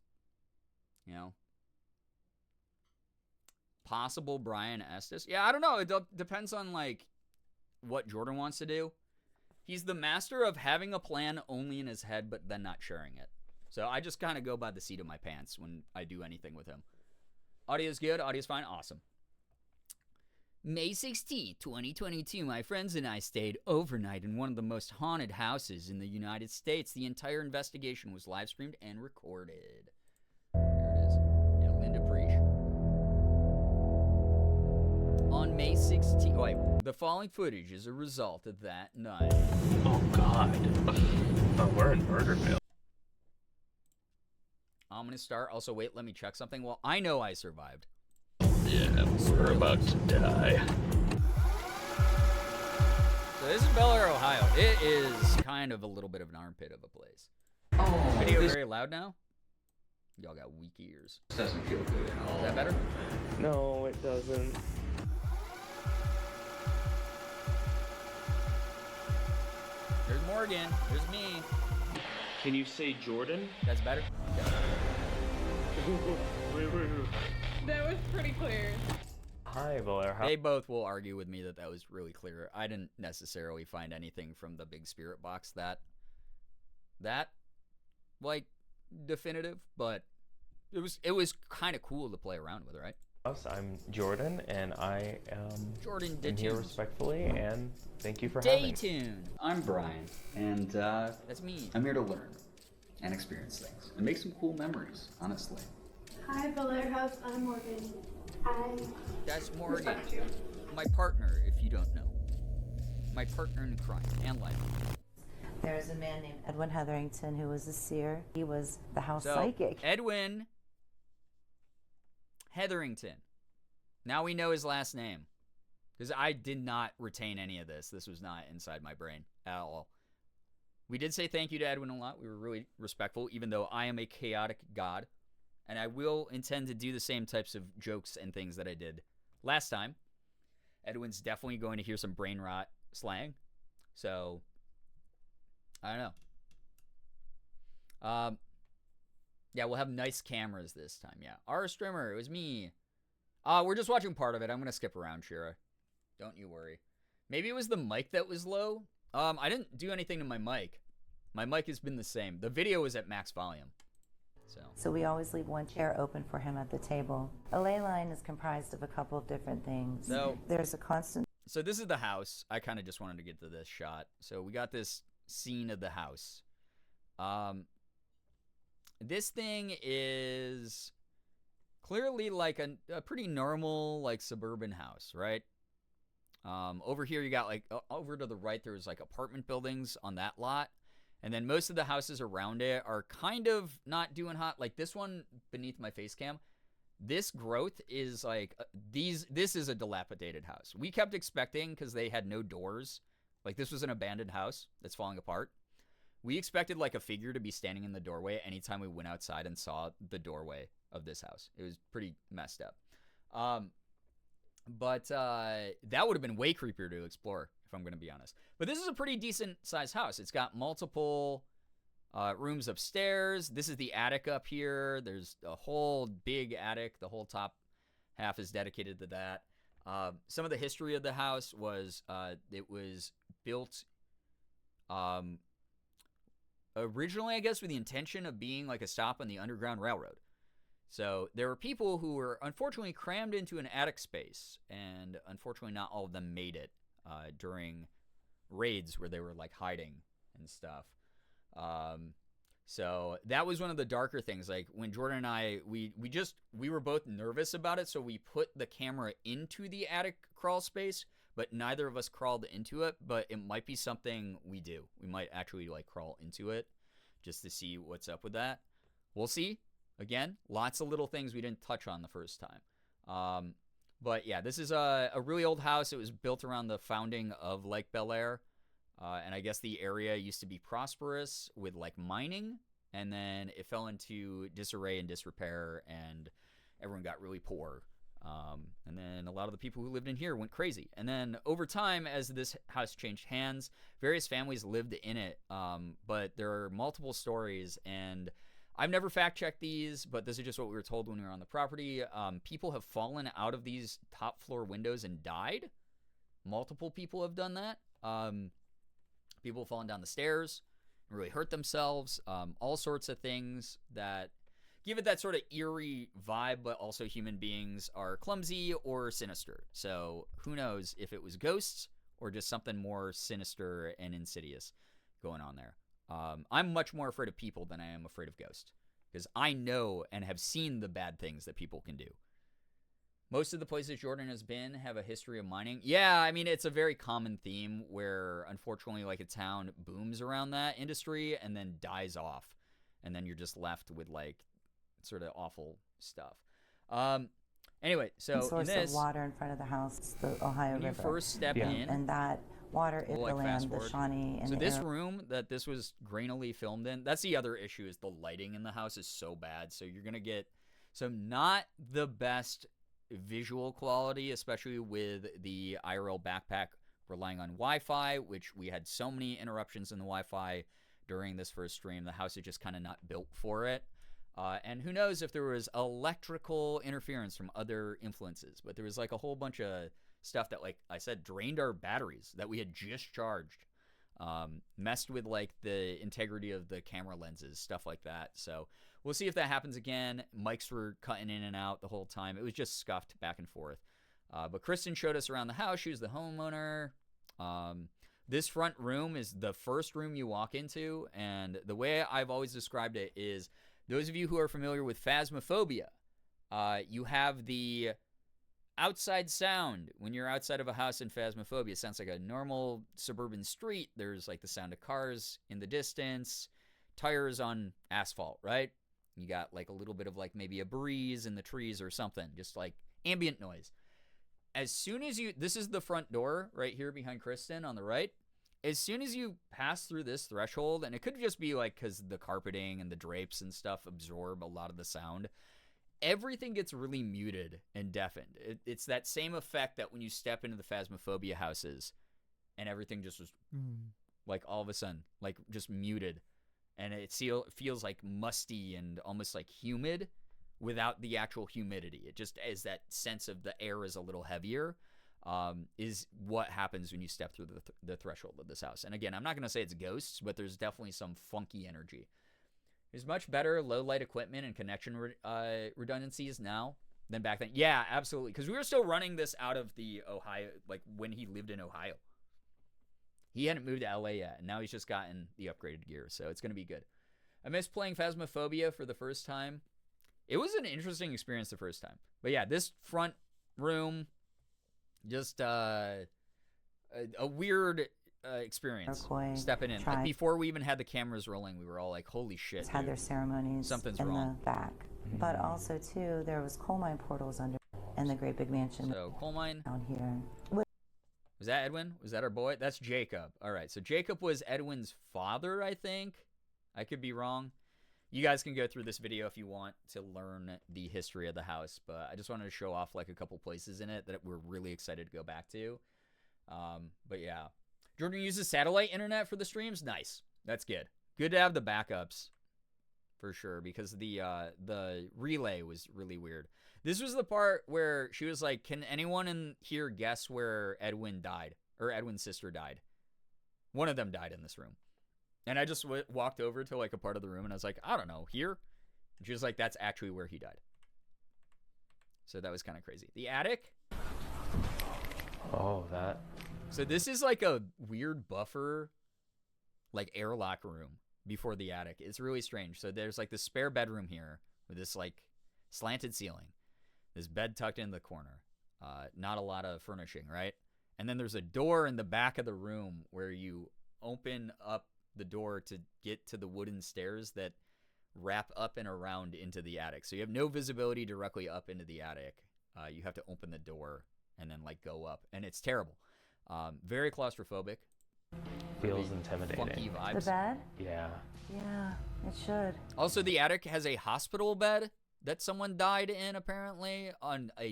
Possible Brian Estes. Yeah, I don't know. It depends on, like, what Jordan wants to do. He's the master of having a plan only in his head, but then not sharing it. So I just kind of go by the seat of my pants when I do anything with him. Audio's good. Audio's fine. Awesome. May 16th, 2022, my friends and I stayed overnight in one of the most haunted houses in the United States. The entire investigation was live streamed and recorded. There it is. Yeah, Linda Preach. On May 16th, wait, the following footage is a result of that night. Oh God. But we're in Murderville. I'm gonna start. Also, wait, let me check something. Well, I know I survived. Yeah, we're about to die. So this is Bel Air, Ohio. It is kind of a little bit of an armpit of a place. Oh, Video very loud now? Y'all got weak ears. doesn't feel good at all. Is that better? No, it doesn't. There's Morgan. There's me. Can you say Jordan? That's better? Yeah. That was pretty clear. Hi, Blair. They both will argue with me that that was really clear. I didn't necessarily find anything from the big spirit box that like definitive, but it was kind of cool to play around with, right? I'm Jordan, and I Jordan am here Daytunes. respectfully, and thank you for having me. Daytune. I'm Brian, and That's me. I'm here to learn and experience things and make some cool memories, honestly. Hi, Belair House. I'm Morgan. Hi. That's Morgan. My partner, if you don't know. My partner in crime and life. There's a man named Edwin Hetherington who was a seer. He was the house So, psychic. Edwin Hetherington. Now we know his last name. Because I did not retain any of this. This was not inside my brain at all. We did say thank you to Edwin a lot. We were really respectful, even though I am a chaotic god. And I will intend to do the same types of jokes and things that I did last time. Edwin's definitely going to hear some brain rot slang. So, I don't know. Yeah, we'll have nice cameras this time. Yeah. Our streamer, it was me. We're just watching part of it. I'm going to skip around, Shira. Don't you worry. Maybe it was the mic that was low. I didn't do anything to my mic. My mic has been the same. The video was at max volume. So we always leave one chair open for him at the table. A ley line is comprised of a couple of different things. So there's a constant. So this is the house. I kind of just wanted to get to this shot. So we got this scene of the house. This thing is clearly like a pretty normal, like, suburban house, right? Over here you got, like, over to the right there's like apartment buildings on that lot. And then most of the houses around it are kind of not doing hot. Like this one beneath my face cam, this growth is like, this is a dilapidated house. We kept expecting, because they had no doors, like this was an abandoned house that's falling apart. We expected like a figure to be standing in the doorway anytime we went outside and saw the doorway of this house. It was pretty messed up. But that would have been way creepier to explore, if I'm going to be honest. But this is a pretty decent sized house. It's got multiple rooms upstairs. This is the attic up here. There's a whole big attic. The whole top half is dedicated to that. Some of the history of the house was it was built originally, I guess, with the intention of being like a stop on the Underground Railroad. So there were people who were unfortunately crammed into an attic space, and unfortunately not all of them made it during raids where they were like hiding and stuff. So that was one of the darker things. Like when Jordan and I, we were both nervous about it, so we put the camera into the attic crawl space, but neither of us crawled into it. But it might be something we do. We might actually like crawl into it just to see what's up with that. We'll see. Again, lots of little things we didn't touch on the first time. But yeah, this is a really old house. It was built around the founding of Lake Bel Air. And I guess the area used to be prosperous with like mining. And then it fell into disarray and disrepair, and everyone got really poor. And then a lot of the people who lived in here went crazy. And then over time, as this house changed hands, various families lived in it. But there are multiple stories, and I've never fact-checked these, but this is just what we were told when we were on the property. People have fallen out of these top floor windows and died. Multiple people have done that. People have fallen down the stairs and really hurt themselves. All sorts of things that give it that sort of eerie vibe, but also human beings are clumsy or sinister. So who knows if it was ghosts or just something more sinister and insidious going on there. I'm much more afraid of people than I am afraid of ghosts, because I know and have seen the bad things that people can do. Most of the places Jordan has been have a history of mining. Yeah, I mean, it's a very common theme where, unfortunately, like a town booms around that industry and then dies off. And then you're just left with, like, sort of awful stuff. Anyway, so source in this, of water in front of the house, the Ohio when River. you first step in, and that water is we'll, the like, land, fast the forward. Shawnee, and So the this Arrow. room that this was grainily filmed in, that's the other issue, is the lighting in the house is so bad. So you're going to get not the best visual quality, especially with the IRL backpack relying on Wi-Fi, which we had so many interruptions in the Wi-Fi during this first stream. The house is just kind of not built for it. And who knows if there was electrical interference from other influences, but there was like a whole bunch of stuff that, like I said, drained our batteries that we had just charged, messed with like the integrity of the camera lenses, stuff like that. So we'll see if that happens again. Mics were cutting in and out the whole time. It was just scuffed back and forth. But Kristen showed us around the house. She was the homeowner. This front room is the first room you walk into, and the way I've always described it is, those of you who are familiar with phasmophobia, you have the outside sound when you're outside of a house in phasmophobia. It sounds like a normal suburban street. There's like the sound of cars in the distance, tires on asphalt, right? You got like a little bit of like maybe a breeze in the trees or something, just like ambient noise. As soon as this is the front door right here behind Kristen on the right. As soon as you pass through this threshold, and it could just be like because the carpeting and the drapes and stuff absorb a lot of the sound, everything gets really muted and deafened. It's that same effect that when you step into the phasmophobia houses and everything just was like all of a sudden, like just muted. And it feels like musty and almost like humid without the actual humidity. It just is that sense of the air is a little heavier, is what happens when you step through the threshold of this house. And again, I'm not going to say it's ghosts, but there's definitely some funky energy. There's much better low light equipment and connection redundancies now than back then. Yeah, absolutely. Because we were still running this out of the Ohio, like when he lived in Ohio. He hadn't moved to LA yet, and now he's just gotten the upgraded gear, so it's going to be good. I missed playing Phasmophobia for the first time. It was an interesting experience the first time. But yeah, this front room, just a weird experience. Stepping in. Like before we even had the cameras rolling, we were all like, holy shit, had their ceremonies something's in wrong. the back. But also, too, there was coal mine portals under in the great big mansion. So, coal mine. Down here. Was that Edwin? Was that our boy? That's Jacob. All right, so Jacob was Edwin's father, I think. I could be wrong. You guys can go through this video if you want to learn the history of the house, but I just wanted to show off like a couple places in it that we're really excited to go back to. But yeah. Jordan uses satellite internet for the streams? Nice. That's good. Good to have the backups, for sure, because the relay was really weird. This was the part where she was like, can anyone in here guess where Edwin died? Or Edwin's sister died? One of them died in this room. And I just walked over to like a part of the room and I was like, I don't know, here? And she was like, that's actually where he died. So that was kind of crazy. The attic? Oh, that. So this is like a weird buffer, like airlock room before the attic. It's really strange. So there's like this spare bedroom here with this like slanted ceiling. This bed tucked in the corner. Not a lot of furnishing, right? And then there's a door in the back of the room where you open up the door to get to the wooden stairs that wrap up and around into the attic. So you have no visibility directly up into the attic. You have to open the door and then like go up. And it's terrible. Very claustrophobic. Feels really intimidating. Funky vibes. The bed? Yeah. Yeah, it should. Also, the attic has a hospital bed that someone died in, apparently, on at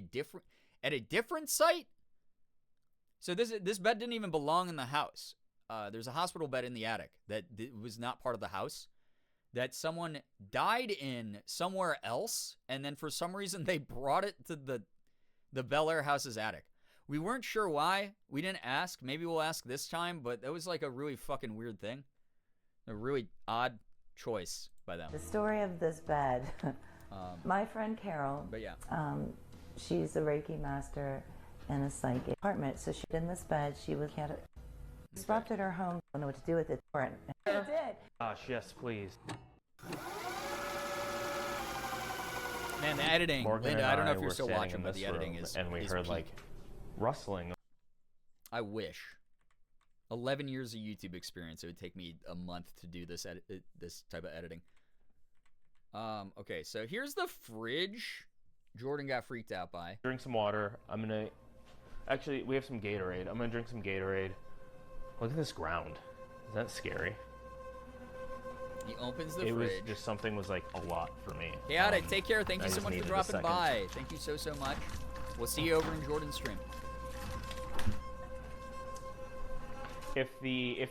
a different site. So this bed didn't even belong in the house. There's a hospital bed in the attic that was not part of the house that someone died in somewhere else, and then for some reason they brought it to the Bel Air house's attic. We weren't sure why. We didn't ask. Maybe we'll ask this time, but that was like a really fucking weird thing. A really odd choice by them. The story of this bed. My friend Carol, but yeah, she's a Reiki master in a psychic apartment. So she in this bed. She had it disrupted her home. I don't know what to do with it. It did. Gosh, yes, please. Man, the editing. Morgan Linda, and I don't know if were you're still standing watching, in but this the editing room, is and we is heard peak. like rustling. I wish. 11 years of YouTube experience. It would take me a month to do this this type of editing. Okay, so here's the fridge. Jordan got freaked out by. Drink some water. Actually, we have some Gatorade. I'm gonna drink some Gatorade. Look at this ground. Is that scary? He opens the it fridge. was just something was like a lot for me. Chaotic, take care. Thank I you so just much for needed a dropping second. by. Thank you so much. We'll see you over in Jordan's stream. If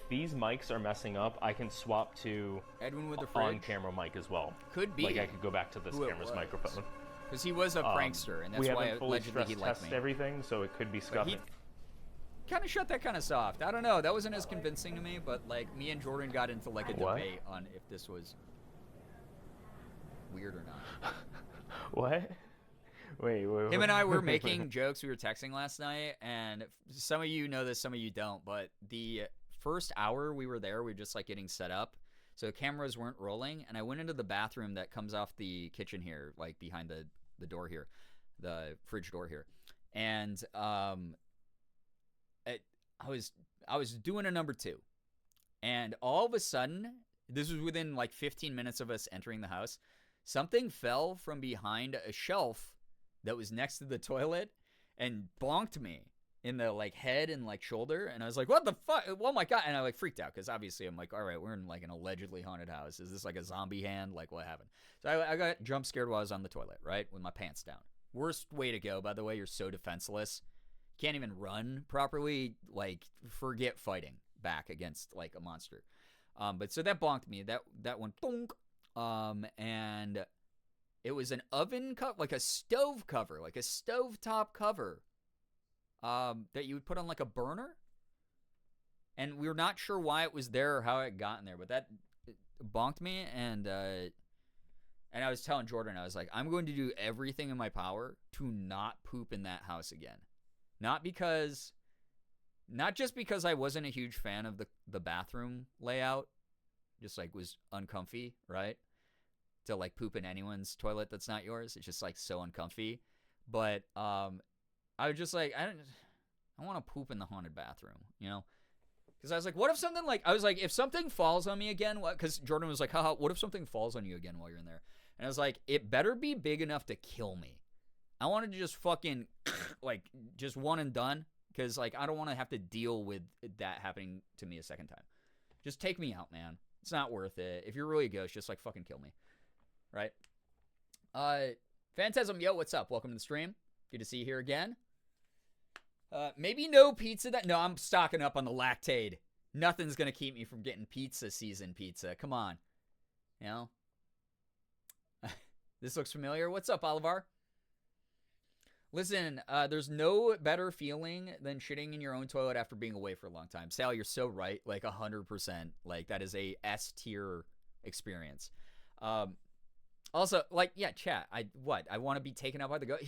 these mics are messing up, I can swap to Edwin with the fridge. on-camera mic as well. Could be. Like I could go back to this who it camera's was. microphone. Because he was a prankster, and that's we why haven't fully allegedly he stress liked tested me. everything, so it could be scuffing. Kind of shut that kind of soft. I don't know. That wasn't as convincing to me, but like me and Jordan got into like a debate on if this was weird or not. What? Wait. Him and I were making jokes. We were texting last night, and some of you know this, some of you don't. But the first hour we were there, we were just like getting set up, so cameras weren't rolling. And I went into the bathroom that comes off the kitchen here, like behind the door here, the fridge door here, and I was doing a number 2, and all of a sudden, this was within like 15 minutes of us entering the house, something fell from behind a shelf that was next to the toilet and bonked me in the like head and like shoulder, and I was like, what the fuck, oh my god, and I like freaked out because obviously I'm like, all right, we're in like an allegedly haunted house, is this like a zombie hand, like what happened? So I got jump scared while I was on the toilet, right, with my pants down. Worst way to go, by the way. You're so defenseless, can't even run properly, like forget fighting back against like a monster. But so that bonked me, that went bonk, and it was an oven cover, like a stove cover, like a stovetop cover, that you would put on like a burner. And we were not sure why it was there or how it got in there, but that bonked me. And I was telling Jordan, I was like, I'm going to do everything in my power to not poop in that house again. Not just because I wasn't a huge fan of the bathroom layout, just like was uncomfy, right? To like poop in anyone's toilet that's not yours. It's just like so uncomfy. But I was just like, I want to poop in the haunted bathroom, you know? Because I was like, what if something like, I was like, if something falls on me again, what? Because Jordan was like, haha, what if something falls on you again while you're in there? And I was like, it better be big enough to kill me. I wanted to just fucking, like, just one and done. Because, like, I don't want to have to deal with that happening to me a second time. Just take me out, man. It's not worth it. If you're really a ghost, just, like, fucking kill me. Right? Phantasm, yo, what's up? Welcome to the stream. Good to see you here again. Maybe no pizza that... No, I'm stocking up on the Lactaid. Nothing's going to keep me from getting pizza season pizza. Come on. You know? This looks familiar. What's up, Olivar? Listen, there's no better feeling than shitting in your own toilet after being away for a long time. Sal, you're so right. Like, 100%. Like, that is a S-tier experience. Also, like, yeah, chat. I want to be taken out by the ghost.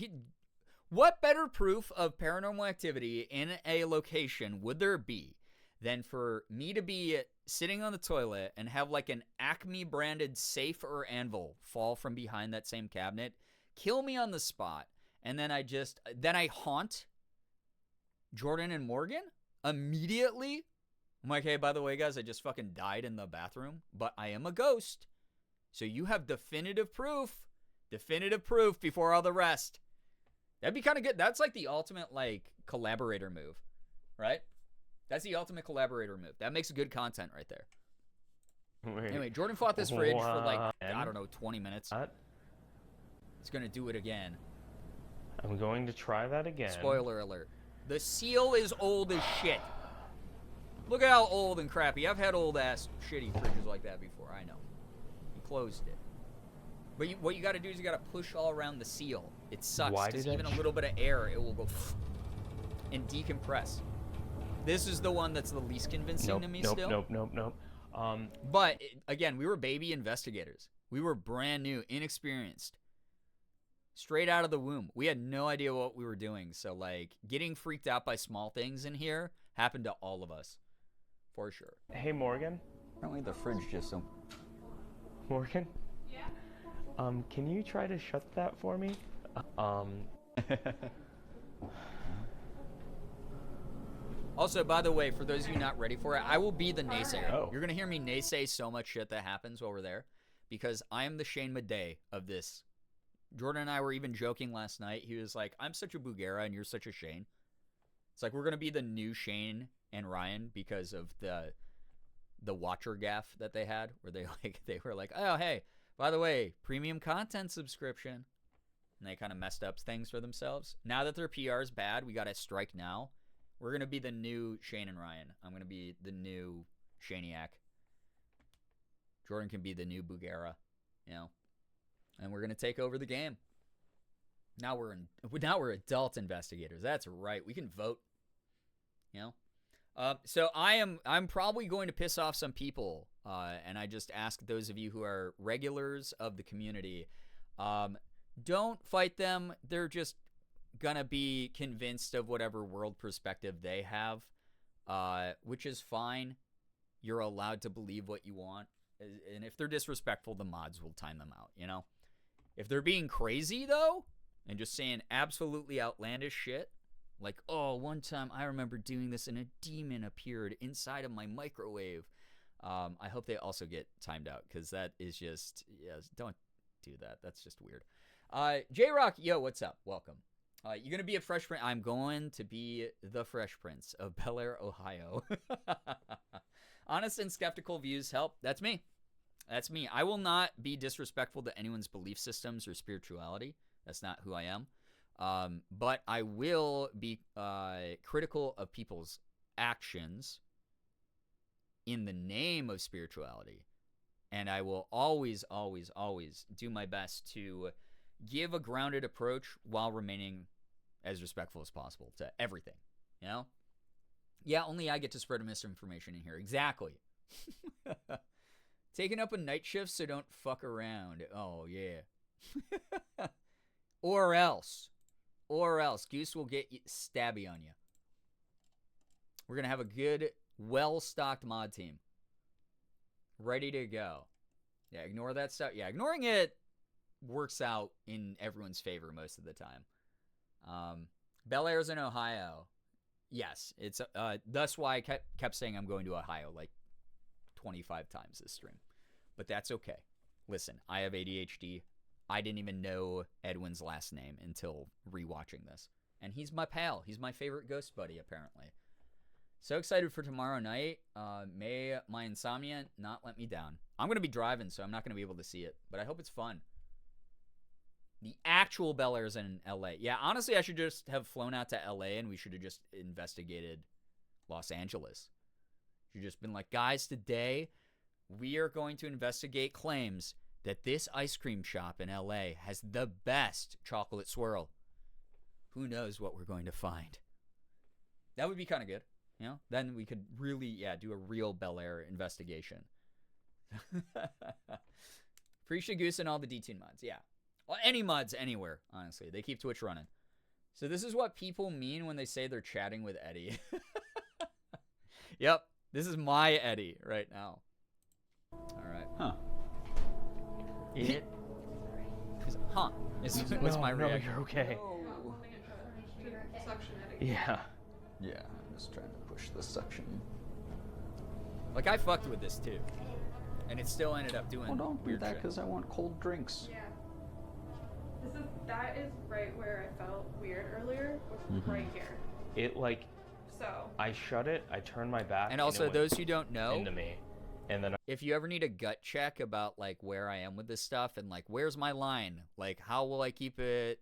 What better proof of paranormal activity in a location would there be than for me to be sitting on the toilet and have, like, an Acme-branded safe or anvil fall from behind that same cabinet, kill me on the spot, and then I haunt Jordan and Morgan immediately? I'm like, hey, by the way, guys, I just fucking died in the bathroom, but I am a ghost. So you have definitive proof before all the rest. That'd be kind of good. That's like the ultimate, like, collaborator move, right? That's the ultimate collaborator move. That makes good content right there. Wait, anyway, Jordan fought this fridge for like, what? I don't know, 20 minutes. What? He's going to do it again. I'm going to try that again. Spoiler alert. The seal is old as shit. Look at how old and crappy. I've had old-ass shitty fridges like that before. I know. He closed it. But what you got to do is you got to push all around the seal. It sucks. Why Just did even a little bit of air, it will go and decompress. This is the one that's the least convincing to me still. Nope. But, again, we were baby investigators. We were brand new, inexperienced. Straight out of the womb. We had no idea what we were doing. So, like, getting freaked out by small things in here happened to all of us. For sure. Hey, Morgan. Apparently the fridge just so... Morgan? Yeah? Can you try to shut that for me? Also, by the way, for those of you not ready for it, I will be the naysayer. Oh. You're going to hear me naysay so much shit that happens while we're there because I am the Shane Madej of this. Jordan and I were even joking last night. He was like, I'm such a Bugera and you're such a Shane. It's like we're going to be the new Shane and Ryan because of the Watcher gaff that they had where they were like, oh, hey, by the way, premium content subscription. And they kind of messed up things for themselves. Now that their PR is bad, we got to strike now. We're going to be the new Shane and Ryan. I'm going to be the new Shaniac. Jordan can be the new Bugera, you know. And we're going to take over the game. Now we're adult investigators. That's right. We can vote, you know. So I'm probably going to piss off some people, and I just ask those of you who are regulars of the community, don't fight them. They're just gonna be convinced of whatever world perspective they have, which is fine. You're allowed to believe what you want, and if they're disrespectful, the mods will time them out. You know, if they're being crazy though, and just saying absolutely outlandish shit. Like, oh, one time I remember doing this and a demon appeared inside of my microwave. I hope they also get timed out because that is just, don't do that. That's just weird. J-Rock, yo, what's up? Welcome. You going to be a Fresh Prince? I'm going to be the Fresh Prince of Bel Air, Ohio. Honest and skeptical views help. That's me. That's me. I will not be disrespectful to anyone's belief systems or spirituality. That's not who I am. But I will be critical of people's actions in the name of spirituality. And I will always, always, always do my best to give a grounded approach while remaining as respectful as possible to everything. You know? Yeah, only I get to spread misinformation in here. Exactly. Taking up a night shift so don't fuck around. Oh, yeah. Or else. Goose will get stabby on you. We're going to have a good, well-stocked mod team. Ready to go. Yeah, ignore that stuff. Yeah, ignoring it works out in everyone's favor most of the time. Bel Air's in Ohio. Yes, it's that's why I kept saying I'm going to Ohio like 25 times this stream. But that's okay. Listen, I have ADHD. I didn't even know Edwin's last name until rewatching this. And he's my pal. He's my favorite ghost buddy, apparently. So excited for tomorrow night. May my insomnia not let me down. I'm going to be driving, so I'm not going to be able to see it. But I hope it's fun. The actual Bel Air's in L.A. Yeah, honestly, I should just have flown out to L.A. and we should have just investigated Los Angeles. Should just been like, guys, today we are going to investigate claims that this ice cream shop in LA has the best chocolate swirl. Who knows what we're going to find? That would be kind of good. You know? Then we could really, do a real Bel Air investigation. Appreciate Goose and all the D-Tune mods. Yeah. Well, any mods anywhere, honestly. They keep Twitch running. So this is what people mean when they say they're chatting with Eddie. Yep. This is my Eddie right now. All right. Huh. Idiot. Huh. What's my reaction? No, you're okay. Yeah. Yeah, I'm just trying to push the suction. Like, I fucked with this, too. And it still ended up doing Don't do weird that shit. because I want cold drinks. Yeah. That is right where I felt weird earlier, was right here. It, like, So. I shut it, I turned my back. And also, it went those who don't know, into me. And then if you ever need a gut check about, like, where I am with this stuff and, like, where's my line? Like, how will I keep it,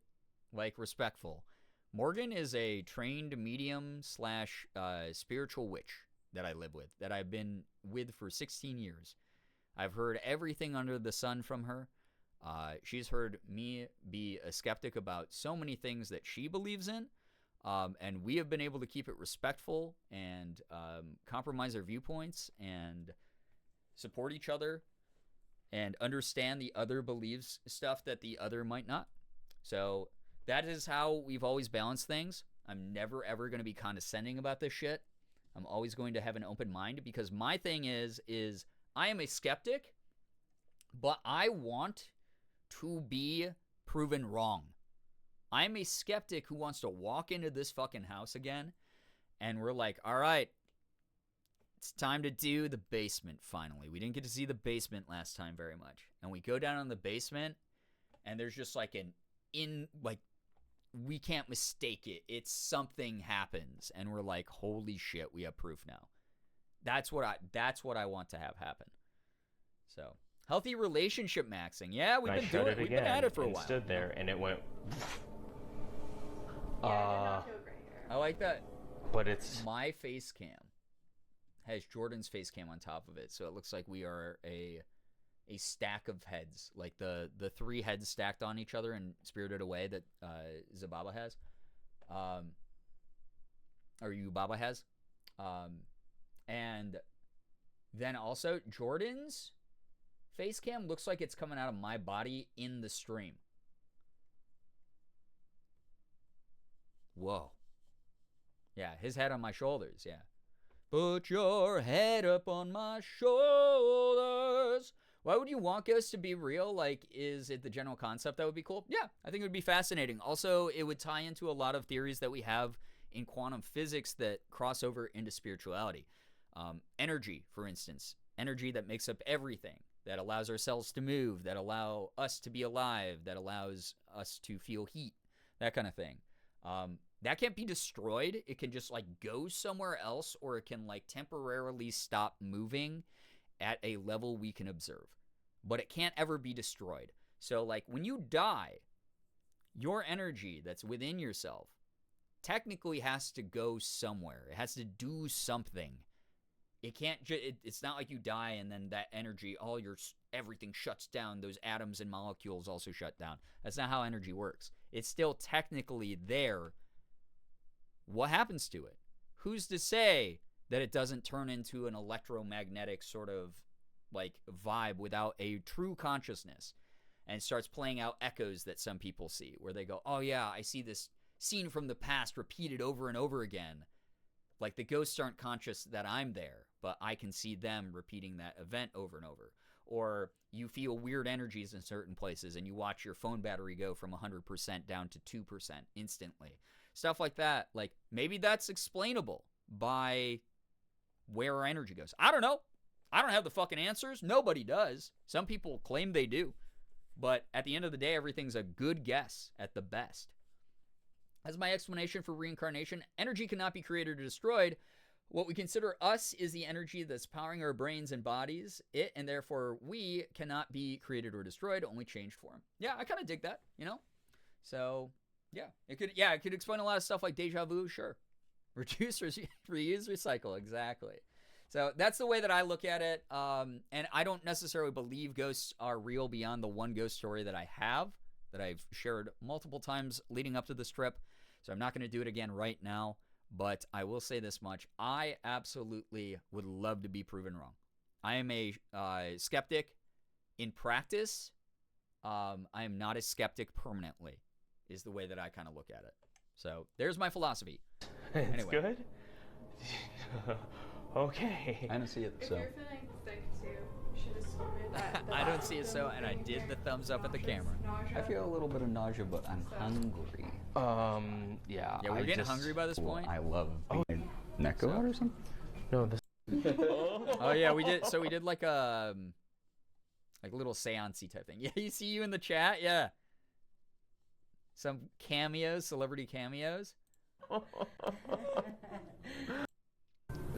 like, respectful? Morgan is a trained medium slash spiritual witch that I live with, that I've been with for 16 years. I've heard everything under the sun from her. She's heard me be a skeptic about so many things that she believes in. And we have been able to keep it respectful and compromise our viewpoints and support each other and understand the other believes stuff that the other might not. So that is how we've always balanced things. I'm never, ever going to be condescending about this shit. I'm always going to have an open mind because my thing is I am a skeptic, but I want to be proven wrong. I'm a skeptic who wants to walk into this fucking house again, and we're like, all right, it's time to do the basement finally. We didn't get to see the basement last time very much. And we go down on the basement, and there's just like we can't mistake it. It's something happens, and we're like, holy shit, we have proof now. That's what I want to have happen. So, healthy relationship maxing. Yeah, we've been at it for a while. Stood there, and it went. Yeah, I did not feel great here. I like that. But it's My face cam has Jordan's face cam on top of it, so it looks like we are a stack of heads, like the three heads stacked on each other in Spirited Away that Zababa has, or Yubaba has. And then also Jordan's face cam looks like it's coming out of my body in the stream. Whoa. Yeah, his head on my shoulders, yeah. Put your head up on my shoulders. Why would you want ghosts to be real? Like, is it the general concept that would be cool? Yeah, I think it would be fascinating. Also, it would tie into a lot of theories that we have in quantum physics that cross over into spirituality. Energy, for instance. Energy that makes up everything, that allows our cells to move, that allow us to be alive, that allows us to feel heat, that kind of thing. That can't be destroyed. It can just like go somewhere else, or it can like temporarily stop moving at a level we can observe. But it can't ever be destroyed. So like when you die, your energy that's within yourself technically has to go somewhere. It has to do something. It can't it's not like you die and then that energy, everything shuts down. Those atoms and molecules also shut down. That's not how energy works. It's still technically there. What happens to it? Who's to say that it doesn't turn into an electromagnetic sort of like vibe without a true consciousness, and starts playing out echoes that some people see where they go, oh yeah, I see this scene from the past repeated over and over again. Like the ghosts aren't conscious that I'm there, but I can see them repeating that event over and over. Or you feel weird energies in certain places and you watch your phone battery go from 100% down to 2% instantly. Stuff like that. Like maybe that's explainable by where our energy goes. I don't know. I don't have the fucking answers. Nobody does. Some people claim they do. But at the end of the day, everything's a good guess at the best. As my explanation for reincarnation, energy cannot be created or destroyed. What we consider us is the energy that's powering our brains and bodies. It, and therefore we, cannot be created or destroyed, only changed form. Yeah, I kind of dig that, you know? So, yeah. It could explain a lot of stuff like deja vu, sure. Reduce, reuse, recycle, exactly. So that's the way that I look at it. And I don't necessarily believe ghosts are real beyond the one ghost story that I have, that I've shared multiple times leading up to this trip. So I'm not going to do it again right now, but I will say this much. I absolutely would love to be proven wrong. I am a skeptic in practice. I am not a skeptic permanently, is the way that I kind of look at it. So there's my philosophy. It's Anyway. good? Okay. I don't see it, If so. you're feeling sick too, you should assume it that I don't see it, so, and I did the thumbs up at the camera. I feel a little bit of nausea, but I'm hungry. Yeah. Yeah, we're getting hungry by this point. I love neck go out or something? No, this. Oh yeah, we did. So we did like a little seance-y type thing. Yeah, you see you in the chat. Yeah, some cameos, celebrity cameos.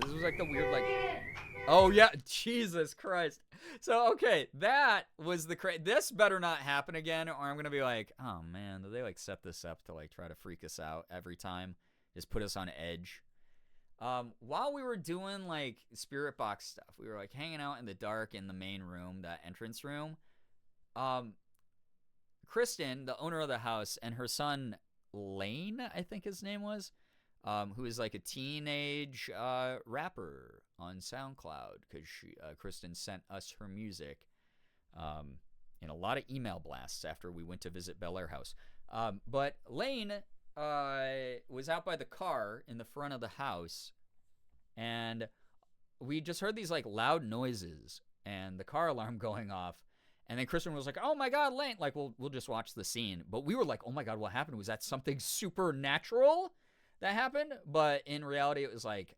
This was like the weird like. Oh yeah, Jesus Christ. So okay, that was the this better not happen again, or I'm gonna be like, oh man, did they like set this up to like try to freak us out every time, just put us on edge. While we were doing like spirit box stuff, we were like hanging out in the dark in the main room, that entrance room. Kristen, the owner of the house, and her son Lane, I think his name was, who is like a teenage rapper on SoundCloud, because Kristen sent us her music in a lot of email blasts after we went to visit Bel Air House. But Lane was out by the car in the front of the house, and we just heard these like loud noises and the car alarm going off. And then Kristen was like, oh my God, Lane, like we'll just watch the scene. But we were like, oh my God, what happened? Was that something supernatural that happened? But in reality, it was like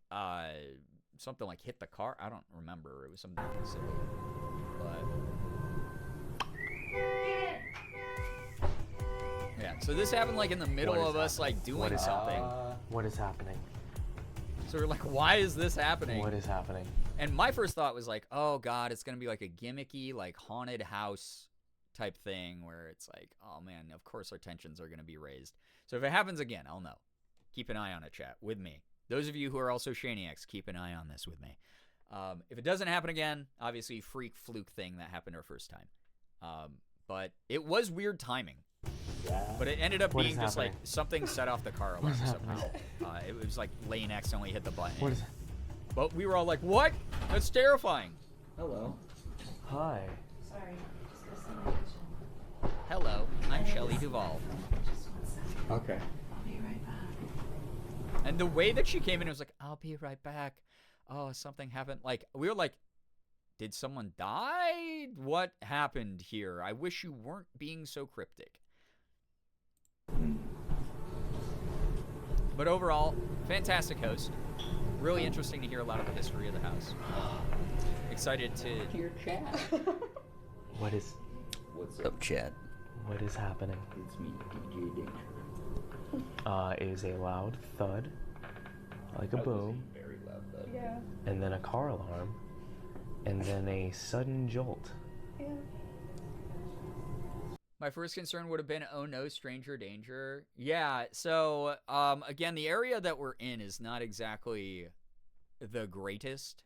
something like hit the car. I don't remember. It was something silly. But yeah, so this happened like in the middle of us like doing something. What is happening? So we're like, why is this happening? What is happening? And my first thought was like, oh God, it's going to be like a gimmicky, like haunted house type thing where it's like, oh man, of course our tensions are going to be raised. So if it happens again, I'll know. Keep an eye on it, chat, with me. Those of you who are also Shaniacs, keep an eye on this with me. If it doesn't happen again, obviously freak fluke thing that happened our first time. But it was weird timing. Yeah. But it ended up being just like something set off the car alarm somehow. It was like Lane accidentally hit the button. What is But we were all like, what? That's terrifying. Hello. Hi. Sorry, just go sit in the kitchen. Hello, I'm Shelley Duvall. Just one second. Okay. I'll be right back. And the way that she came in, it was like, I'll be right back. Oh, something happened. Like, we were like, did someone die? What happened here? I wish you weren't being so cryptic. But overall, fantastic host. Really interesting to hear a lot of the history of the house. Excited to Dear Chad. What is What's up, Chad. what is happening? It's me, DJ Danger. It is a loud thud, like a boom, Very loud though. Yeah. and then a car alarm, and then a sudden jolt. Yeah. My first concern would have been, oh no, stranger danger. Yeah, so, again, the area that we're in is not exactly the greatest.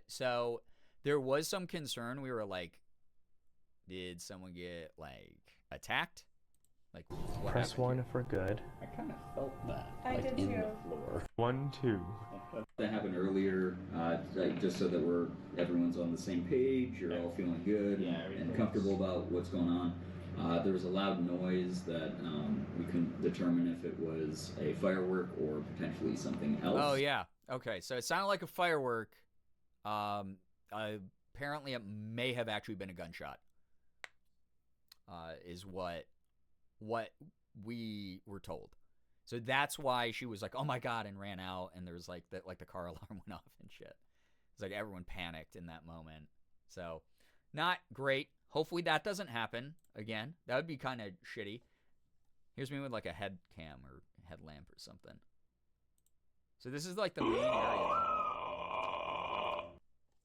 So there was some concern. We were like, did someone get, like, attacked? Like, what Press happened 1 here? for good. I kind of felt that. I like did in too. the floor. 1, 2. That happened earlier, like just so that everyone's on the same page. You're all feeling good and comfortable about what's going on. There was a loud noise that we couldn't determine if it was a firework or potentially something else. Oh, yeah. Okay, so it sounded like a firework. Apparently it may have actually been a gunshot. Is what we were told. So that's why she was like, "Oh my god," and ran out, and there was like the car alarm went off and shit. It's like everyone panicked in that moment. So not great. Hopefully that doesn't happen again. That would be kind of shitty. Here's me with like a head cam or headlamp or something. So this is like the main area.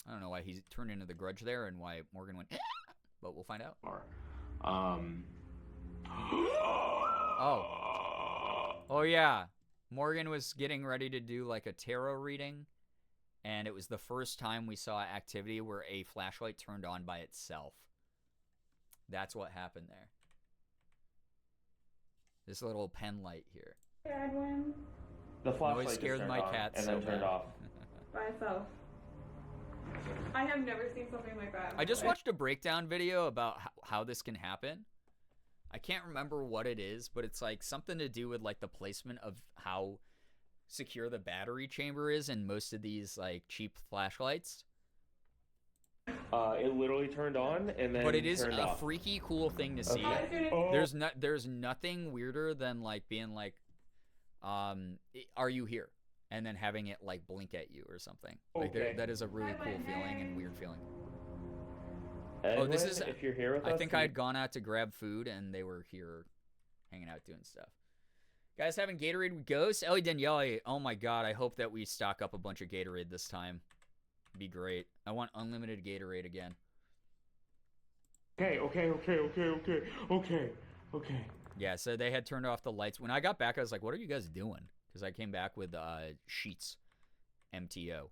I don't know why he turned into the Grudge there and why Morgan went, but we'll find out. Oh yeah. Morgan was getting ready to do like a tarot reading, and it was the first time we saw activity where a flashlight turned on by itself. That's what happened there. This little pen light here. Edwin. The flashlight Noise scared just my turned on cat and so then turned bad. off. By itself. I have never seen something like that. I just watched a breakdown video about how this can happen. I can't remember what it is, but it's like something to do with like the placement of how secure the battery chamber is in most of these like cheap flashlights. It literally turned on and then But it is turned a off. freaky cool thing to see. There's nothing weirder than like being like, are you here? And then having it like blink at you or something. Like that is a really cool feeling and weird feeling. Edwin, this is. if you're here with I us, think I had gone out to grab food and they were here, hanging out doing stuff. Guys, having Gatorade with Ghost, Ellie Daniele. Oh my god! I hope that we stock up a bunch of Gatorade this time. Be great. I want unlimited Gatorade again. Okay. Yeah, so they had turned off the lights. When I got back, I was like, what are you guys doing? Because I came back with Sheets MTO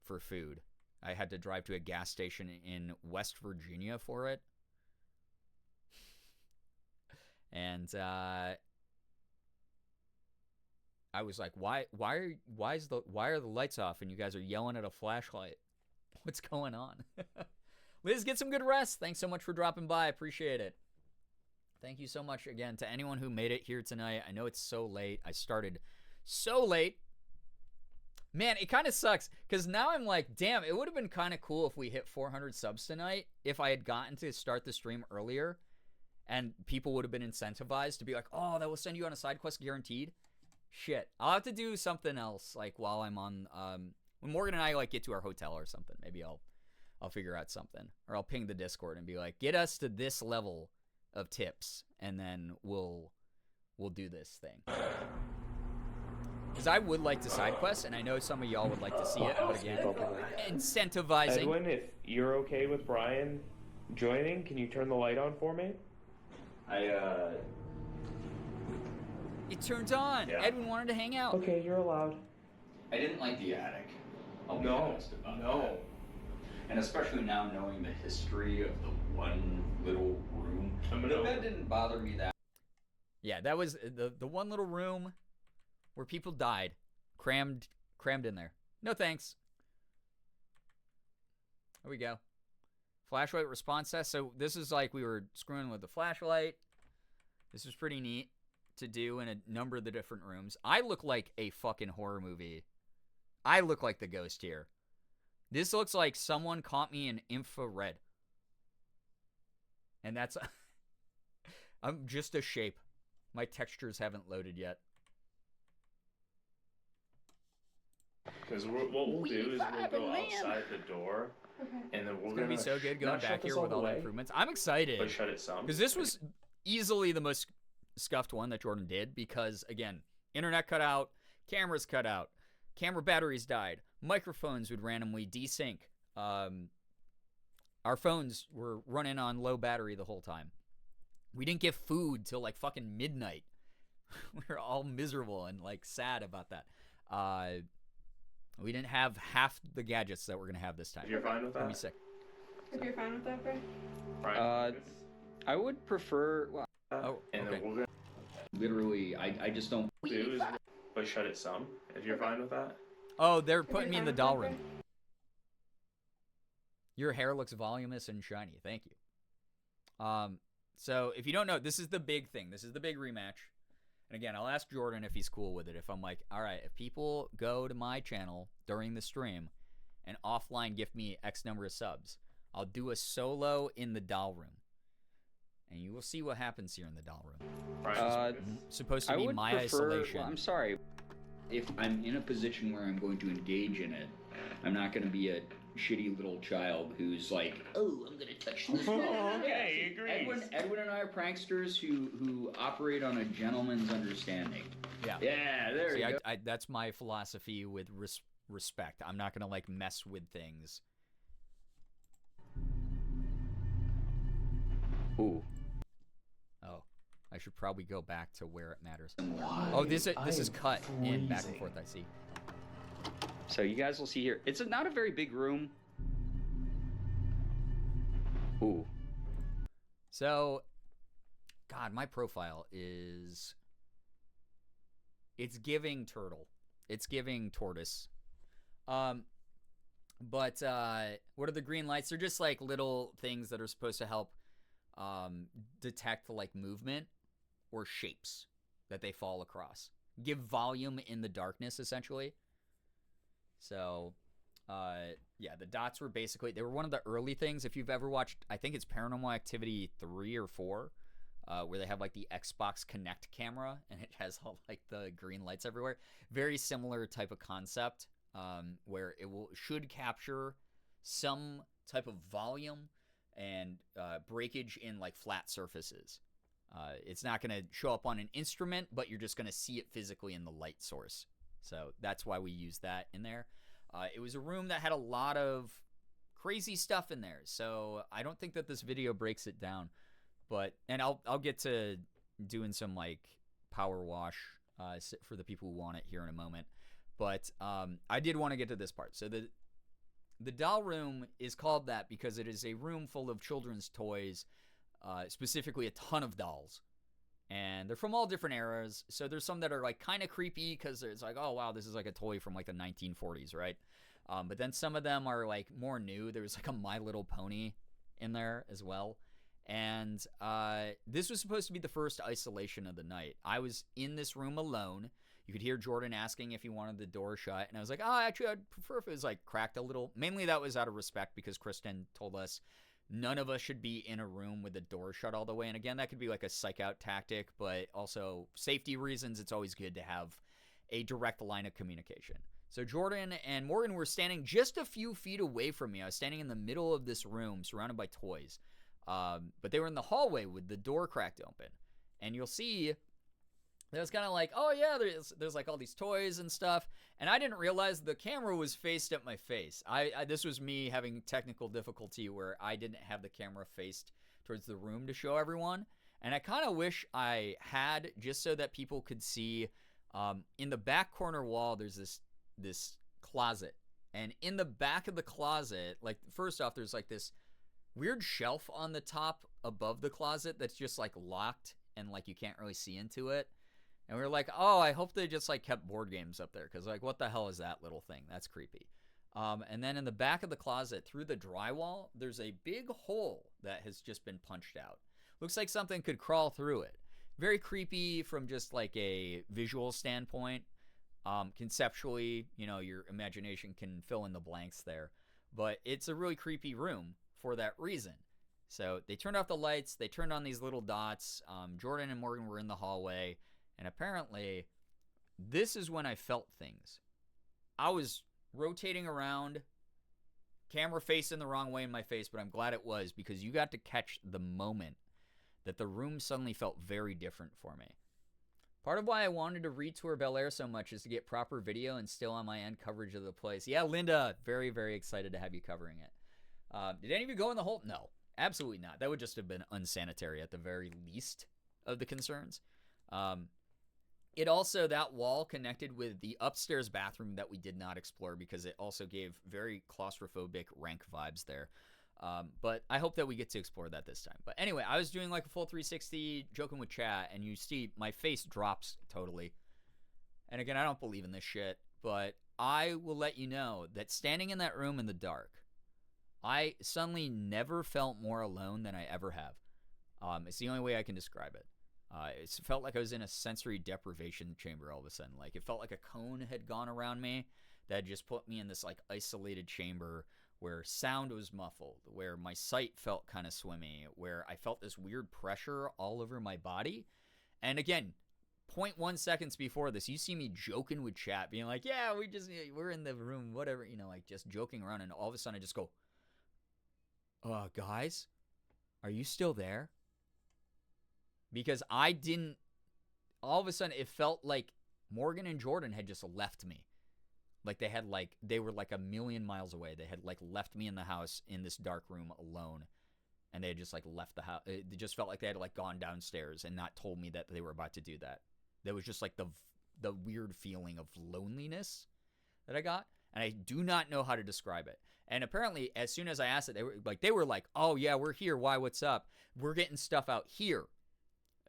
for food. I had to drive to a gas station in West Virginia for it. And I was like, why are the lights off and you guys are yelling at a flashlight? What's going on? Liz, get some good rest. Thanks so much for dropping by. Appreciate it. Thank you so much again to anyone who made it here tonight. I know it's so late. I started so late. Man, it kind of sucks because now I'm like, damn, it would have been kind of cool if we hit 400 subs tonight if I had gotten to start the stream earlier and people would have been incentivized to be like, oh, that will send you on a side quest guaranteed. Shit. I'll have to do something else like while I'm on, when Morgan and I like get to our hotel or something, maybe I'll figure out something, or I'll ping the Discord and be like, get us to this level of tips and then we'll do this thing. Because I would like to side quest, and I know some of y'all would like to see it, but again, incentivizing. Edwin, if you're okay with Brian joining, can you turn the light on for me? It turns on. Yeah. Edwin wanted to hang out. Okay, you're allowed. I didn't like the attic. I'll be honest about that. And especially now knowing the history of the one little room. The bed didn't bother me that. Yeah, that was the one little room where people died, crammed in there. No thanks. There we go. Flashlight response test. So this is like we were screwing with the flashlight. This was pretty neat to do in a number of the different rooms. I look like a fucking horror movie. I look like the ghost here. This looks like someone caught me in infrared. And that's... I'm just a shape. My textures haven't loaded yet. Because what we'll do is we'll go outside the door, and then we're It's gonna be so good going back here with all the improvements. I'm excited. But shut it some. Because this was easily the most scuffed one that Jordan did. Because, again, internet cut out, cameras cut out, camera batteries died, microphones would randomly desync. Our phones were running on low battery the whole time. We didn't get food till like fucking midnight. We were all miserable and like sad about that. We didn't have half the gadgets that we're gonna have this time. If you're fine with that? Gonna be sick. If you're fine with that, Bray? I would prefer. Well, Oh, and okay. then we're gonna literally, I just don't. do is but shut it some. If you're fine with that. Oh, they're If putting me you're in the fine with doll that, room. Your hair looks voluminous and shiny. Thank you. So if you don't know, this is the big thing. This is the big rematch. And again, I'll ask Jordan if he's cool with it. If I'm like, all right, if people go to my channel during the stream and offline gift me X number of subs, I'll do a solo in the doll room. And you will see what happens here in the doll room. Supposed to be my isolation. Well, I'm sorry. If I'm in a position where I'm going to engage in it, I'm not going to be a shitty little child who's like, oh, I'm going to touch this. Okay, he agrees. Edwin and I are pranksters who operate on a gentleman's understanding. Yeah. Yeah, there See, you go. that's my philosophy with respect. I'm not going to like mess with things. Ooh. Oh, I should probably go back to where it matters. Oh, this is cut in back and forth, I see. So you guys will see here. It's not a very big room. Ooh. So, God, my profile is... It's giving turtle. It's giving tortoise. But what are the green lights? They're just like little things that are supposed to help detect like movement or shapes that they fall across. Give volume in the darkness, essentially. So, yeah, the dots were basically, they were one of the early things. If you've ever watched, I think it's Paranormal Activity 3 or 4, where they have like the Xbox Connect camera and it has all like the green lights everywhere. Very similar type of concept, where it should capture some type of volume and breakage in like flat surfaces. It's not going to show up on an instrument, but you're just going to see it physically in the light source. So that's why we use that in there. It was a room that had a lot of crazy stuff in there. So I don't think that this video breaks it down. And I'll get to doing some like power wash for the people who want it here in a moment. But I did want to get to this part. So the doll room is called that because it is a room full of children's toys, specifically a ton of dolls. And they're from all different eras. So there's some that are like kind of creepy because it's like, oh, wow, this is like a toy from like the 1940s, right? But then some of them are like more new. There's like a My Little Pony in there as well. And this was supposed to be the first isolation of the night. I was in this room alone. You could hear Jordan asking if he wanted the door shut. And I was like, oh, actually, I'd prefer if it was like cracked a little. Mainly that was out of respect because Kristen told us none of us should be in a room with the door shut all the way. And again, that could be like a psych out tactic, but also safety reasons, it's always good to have a direct line of communication. So Jordan and Morgan were standing just a few feet away from me. I was standing in the middle of this room surrounded by toys. But they were in the hallway with the door cracked open. And you'll see that was kind of like, oh yeah, there's like all these toys and stuff. And I didn't realize the camera was faced at my face. This was me having technical difficulty where I didn't have the camera faced towards the room to show everyone. And I kind of wish I had, just so that people could see. In the back corner wall, there's this closet. And in the back of the closet, like first off, there's like this weird shelf on the top above the closet that's just like locked and like you can't really see into it. And we were like, oh, I hope they just like kept board games up there, because like, what the hell is that little thing? That's creepy. And then in the back of the closet, through the drywall, there's a big hole that has just been punched out. Looks like something could crawl through it. Very creepy from just like a visual standpoint. Conceptually, you know, your imagination can fill in the blanks there. But it's a really creepy room for that reason. So they turned off the lights. They turned on these little dots. Jordan and Morgan were in the hallway. And apparently, this is when I felt things. I was rotating around, camera facing the wrong way in my face, but I'm glad it was, because you got to catch the moment that the room suddenly felt very different for me. Part of why I wanted to retour Bel Air so much is to get proper video and still on my end coverage of the place. Yeah, Linda, very, very excited to have you covering it. Did any of you go in the hole? No, absolutely not. That would just have been unsanitary at the very least of the concerns. It also, that wall connected with the upstairs bathroom that we did not explore, because it also gave very claustrophobic rank vibes there. But I hope that we get to explore that this time. But anyway, I was doing like a full 360, joking with chat, and you see my face drops totally. And again, I don't believe in this shit, but I will let you know that standing in that room in the dark, I suddenly never felt more alone than I ever have. It's the only way I can describe it. It felt like I was in a sensory deprivation chamber all of a sudden. Like, it felt like a cone had gone around me that just put me in this like isolated chamber where sound was muffled, where my sight felt kind of swimmy, where I felt this weird pressure all over my body. And again, 0.1 seconds before this, you see me joking with chat, being like, yeah, we're in the room, whatever, you know, like just joking around. And all of a sudden I just go, guys, are you still there? Because I didn't, all of a sudden it felt like Morgan and Jordan had just left me. Like they were like a million miles away. They had like left me in the house in this dark room alone. And they had just like left the house. It just felt like they had like gone downstairs and not told me that they were about to do that. There was just like the weird feeling of loneliness that I got. And I do not know how to describe it. And apparently, as soon as I asked it, they were like, oh yeah, we're here. Why, what's up? We're getting stuff out here.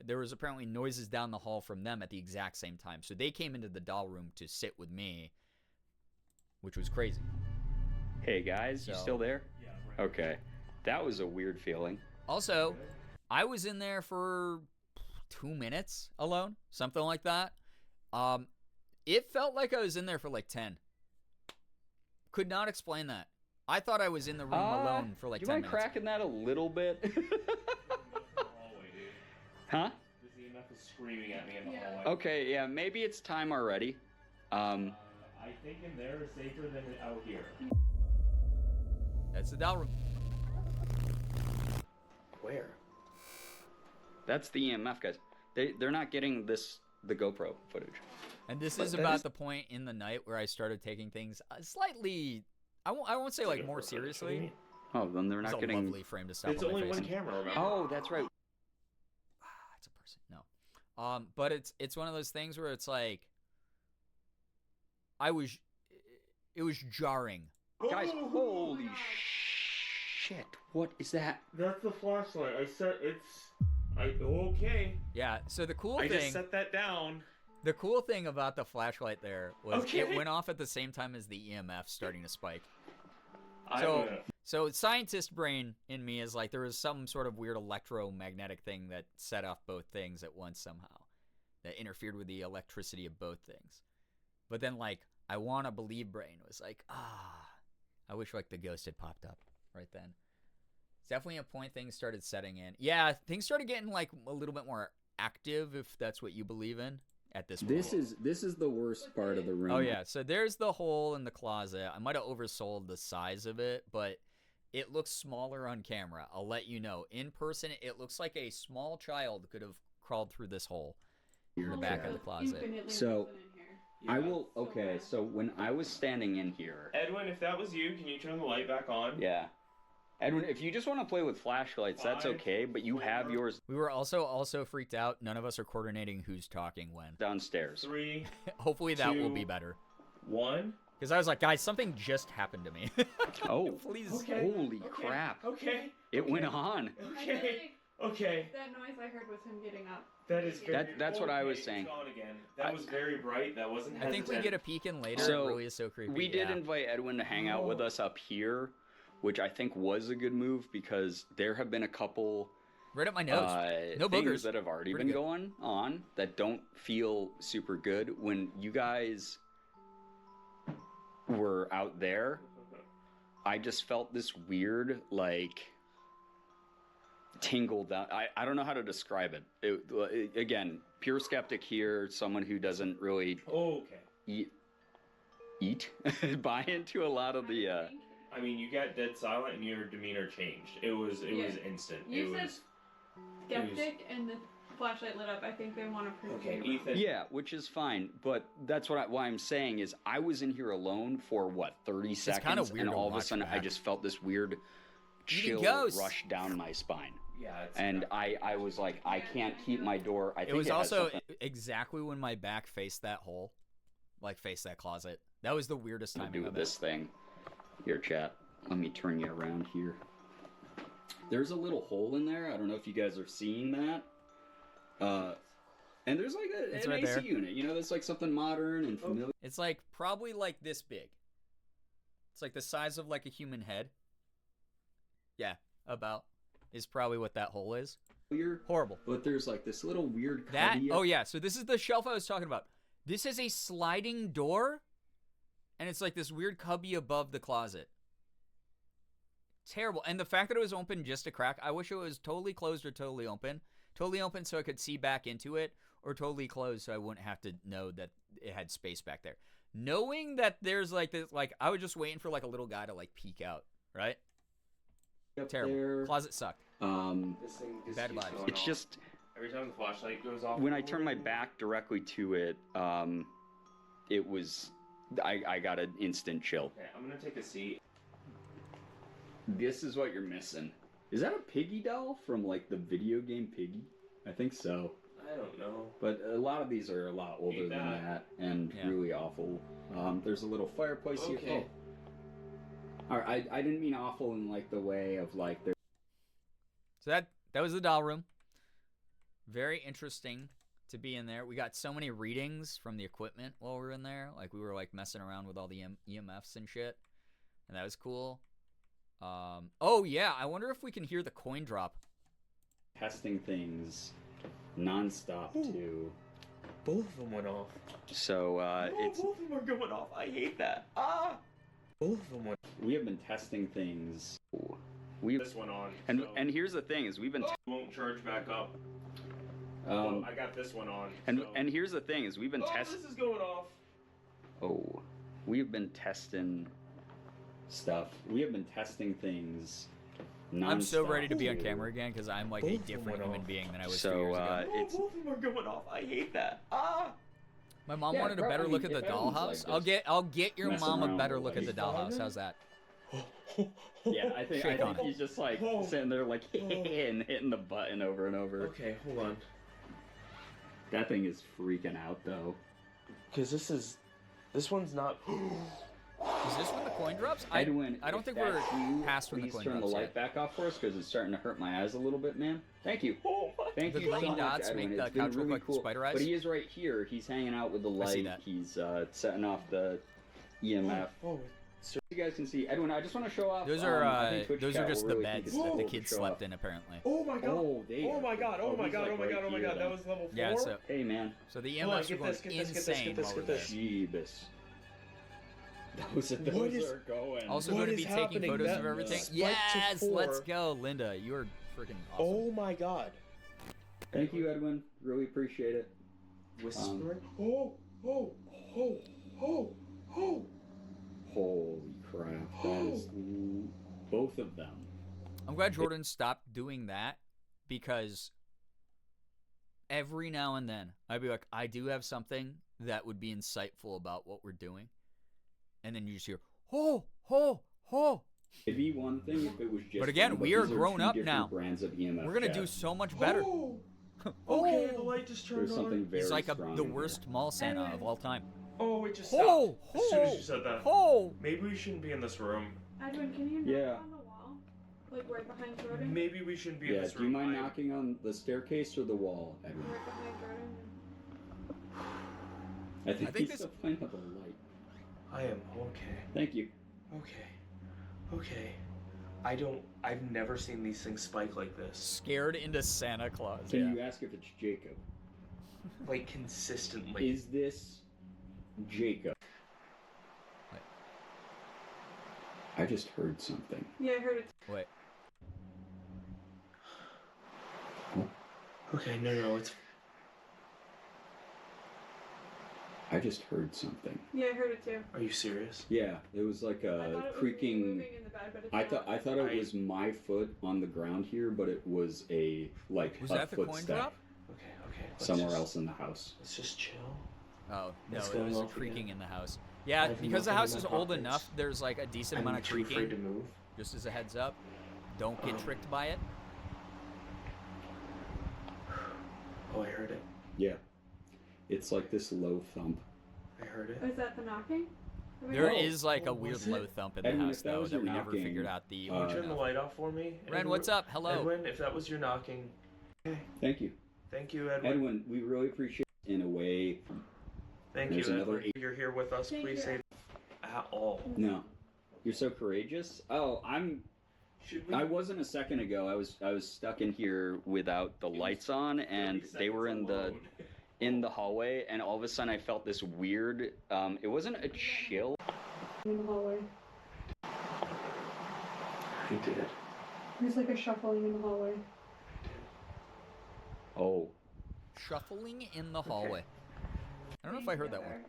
There was apparently noises down the hall from them at the exact same time. So they came into the doll room to sit with me, which was crazy. Hey guys, you still there? Yeah. Okay. That was a weird feeling. Also, I was in there for 2 minutes alone, something like that. It felt like I was in there for like 10. Could not explain that. I thought I was in the room alone for like 10 minutes. You mind cracking that a little bit? Huh? This EMF is screaming at me in the hallway. Okay, yeah, maybe it's time already. I think in there is safer than out here. That's the doll room. Where? That's the EMF, guys. They're not getting the GoPro footage. And this is about the point in the night where I started taking things slightly, I won't say like more seriously. Oh, then they're not getting... It's a lovely frame to stop It's on my only face. one camera, remember? Oh, that's right. It's a person. No. But it's one of those things where it's like, it was jarring. Guys, holy shit. What is that? That's the flashlight. Okay. Yeah, so the cool thing... I just set that down. The cool thing about the flashlight there was it went off at the same time as the EMF starting to spike. So scientist brain in me is like there was some sort of weird electromagnetic thing that set off both things at once somehow. That interfered with the electricity of both things. But then like, I want to believe brain was like, I wish like the ghost had popped up right then. It's definitely a point things started setting in. Yeah, things started getting like a little bit more active, if that's what you believe in. At this point. This is the worst part of the room. Oh yeah, so there's the hole in the closet. I might have oversold the size of it, but it looks smaller on camera. I'll let you know. In person, it looks like a small child could have crawled through this hole in the back of the closet. So I will. Okay, so when I was standing in here, Edwin, if that was you, can you turn the light back on? Yeah. Edwin, if you just want to play with flashlights, that's okay, but you have yours. We were also freaked out. None of us are coordinating who's talking when. Downstairs. 3. Hopefully that will be better. 1. Because I was like, guys, something just happened to me. Oh, please. Okay. Holy crap. Okay. It went on. Okay. Okay. That noise I heard was him getting up. That is very... That's what I was saying. It's gone again. That was very bright. That wasn't I hesitant. think we get a peek in later. So, it really is so creepy. We did invite Edwin to hang out with us up here, which I think was a good move because there have been a couple right up my nose. No things boogers. that have already Pretty been good. going on that don't feel super good. When you guys were out there, I just felt this weird, like, tingle down. I don't know how to describe it. Again, pure skeptic here, someone who doesn't really eat buy into a lot of the I mean, you got dead silent and your demeanor changed. It was instant. You said skeptic and the flashlight lit up. I think they want to prove you. Ethan. Yeah, which is fine, but that's why I'm saying is I was in here alone for what 30 seconds, kinda weird and to all of a watch sudden I back. just felt this weird chill ghosts. rush down my spine. Yeah, and I was like, I can't keep my door. I think It was has also something- exactly when my back faced that hole, like faced that closet. That was the weirdest to timing do of with this thing. Here, chat. Let me turn you around here. There's a little hole in there. I don't know if you guys are seeing that. And there's like It's an right AC there. unit. You know, that's like something modern and familiar. It's like probably like this big. It's like the size of like a human head. Yeah, about is probably what that hole is. Horrible. But there's like this little weird That cubby. oh yeah, so this is the shelf I was talking about. This is a sliding door, and it's like this weird cubby above the closet. Terrible. And the fact that it was open just a crack, I wish it was totally closed or totally open. Totally open so I could see back into it, or totally closed so I wouldn't have to know that it had space back there. Knowing that there's like this, like I was just waiting for like a little guy to like peek out, right? Terrible. There. Closet sucked. This thing just Bad keeps vibes. going It's off. just Every time the flashlight goes off. when I turn my back directly to it, it was I got an instant chill. Okay, I'm gonna take a seat. This is what you're missing. Is that a Piggy doll from like the video game Piggy? I think so. I don't know. But a lot of these are a lot older Hate than that. that and Yeah. really awful. There's a little fireplace here. Okay. Oh. Alright, I didn't mean awful in like the way of like there. So that was the doll room. Very interesting to be in there. We got so many readings from the equipment while we were in there. Like we were like messing around with all the EMFs and shit, and that was cool. Oh yeah, I wonder if we can hear the coin drop. Testing things nonstop too. Both of them went off. So it's both of them are going off. I hate that. Ah! Both of them went. we have been testing things. This one on. And so and here's the thing is we've been won't charge back up. I got this one on. and so. and here's the thing is we've been This is going off. Oh, we've been testing stuff. We have been testing things. I'm so ready to nonstop, be on too. camera again because I'm like Both a of them different went human off. being than I was 2 So years ago. it's Both of them are going off. I hate that. Ah! My mom Yeah, wanted a better probably look at the if everyone's dollhouse. like this, I'll get your messing mom a around better with look like- at the dollhouse. How's that? Yeah, I think Shake on it. he's just like sitting there like and hitting the button over and over. Okay, hold on. That thing is freaking out though. Because this one's not. Is this when the coin drops? Edwin, I don't if think we're that's you, past when the please coin turn the drops light yet. back off for us because it's starting to hurt my eyes a little bit, man. Thank you. Oh my. Thank The you so green much, dots Edwin. make the It's been couch look really like cool. spider eyes? But he is right here. He's hanging out with the I see light. that. He's setting off the EMF. Oh, So you guys can see, Edwin. I just want to show off. Those I are think Twitch those chat are just will the really think beds it's that the cool to kids show slept off. in apparently. oh my god. Oh, they Oh my god. Oh my he's, god. like, Oh my right god. Oh my here, god. That then. was level 4. Yeah, so Hey man, so the Hold on, EMFs are get going this, get this, get this, insane get this, while get we're there. this. Jeebus. Those What is- are going. Also What going to is be taking happening? photos That of everything. spiked to Yes, 4. let's go, Linda. You are freaking awesome. Oh my god. Thank you, Edwin. Really appreciate it. Whispering. Oh. Holy crap! That is both of them. I'm glad Jordan stopped doing that because every now and then I'd be like, I do have something that would be insightful about what we're doing. And then you just hear, ho, ho, ho. It'd be one thing if it was just. But again, one, we are these grown two up different now. Brands of EMF We're going to do jabs. so much better. Okay, the light just turned There's something on. very He's like strong the in worst mall Santa of all time. Oh, it just Ho, stopped. As soon as ho, you said that. ho. Maybe we shouldn't be in this room. Edwin, can you knock Yeah. on the wall? Like right behind Jordan? Maybe we shouldn't be in Yeah, this do you room. mind knocking on the staircase or the wall, Edwin? Right behind Jordan. I think think he's this- still playing with the light. I am okay. Thank you. Okay. I've never seen these things spike like this. Scared into Santa Claus. Can Yeah. you ask if it's Jacob? Like, consistently. Is this Jacob? Wait. I just heard something. Yeah, I heard it. Wait. Okay, no, it's... I just heard something. Yeah, I heard it too. Are you serious? Yeah, it was like I a thought it was me creaking. moving in the bed, but it's I thought it was my foot on the ground here, but it was a like Was a that the coin footstep drop? Okay. somewhere else in the house. Let's just chill. Oh, no, What's it going was on creaking again? in the house. I Yeah, have because the nothing in house my is old pockets. enough, there's like a decent I'm amount of too afraid to creaking. move. Just as a heads up. Don't get tricked by it. Oh, I heard it. Yeah, it's like this low thump. I heard it. Is that the knocking? There is like a what weird was it? low thump in the Edwin, house, if that though, was that your we never knocking, figured out the Can you origin turn the of. light off for me? Ren, Edwin? what's up? Hello. Edwin, if that was your knocking. Okay. Thank you, Thank you, Edwin. Edwin. We really appreciate it in a way. Thank There's you, another Edwin. You're here with us. Thank Please you. say at all. No, you're so courageous. Oh, Should we? I wasn't a second ago. I was stuck in here without the lights on, and they were in the hallway, and all of a sudden I felt this weird. It wasn't a chill. In the hallway. I did. There's like a shuffling in the hallway. Oh, Shuffling in the hallway. I don't know if I heard that one.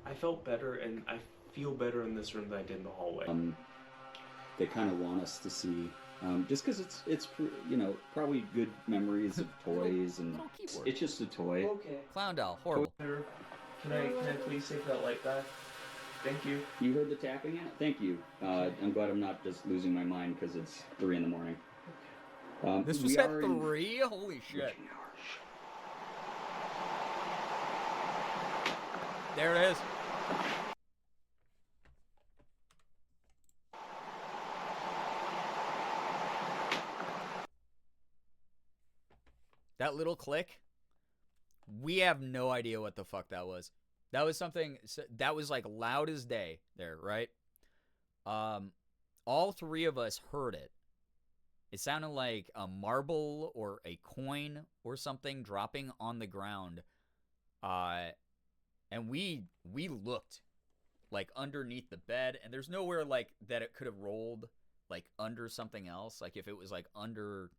I felt better, and I feel better in this room than I did in the hallway. they kind of want us to see. Just because it's probably good memories of toys, and Little keyboard. it's just a toy. Okay. Clown doll. Horrible. Can I please take that light back? Thank you. You heard the tapping at? Thank you. I'm glad I'm not just losing my mind because it's 3 in the morning. This was we at are in 3? Holy shit. witching hour. There it is. That little click, we have no idea what the fuck that was. That was something that was like loud as day there, right? All 3 of us heard it. It sounded like a marble or a coin or something dropping on the ground. And we looked like underneath the bed, and there's nowhere like that it could have rolled like under something else. Like if it was like under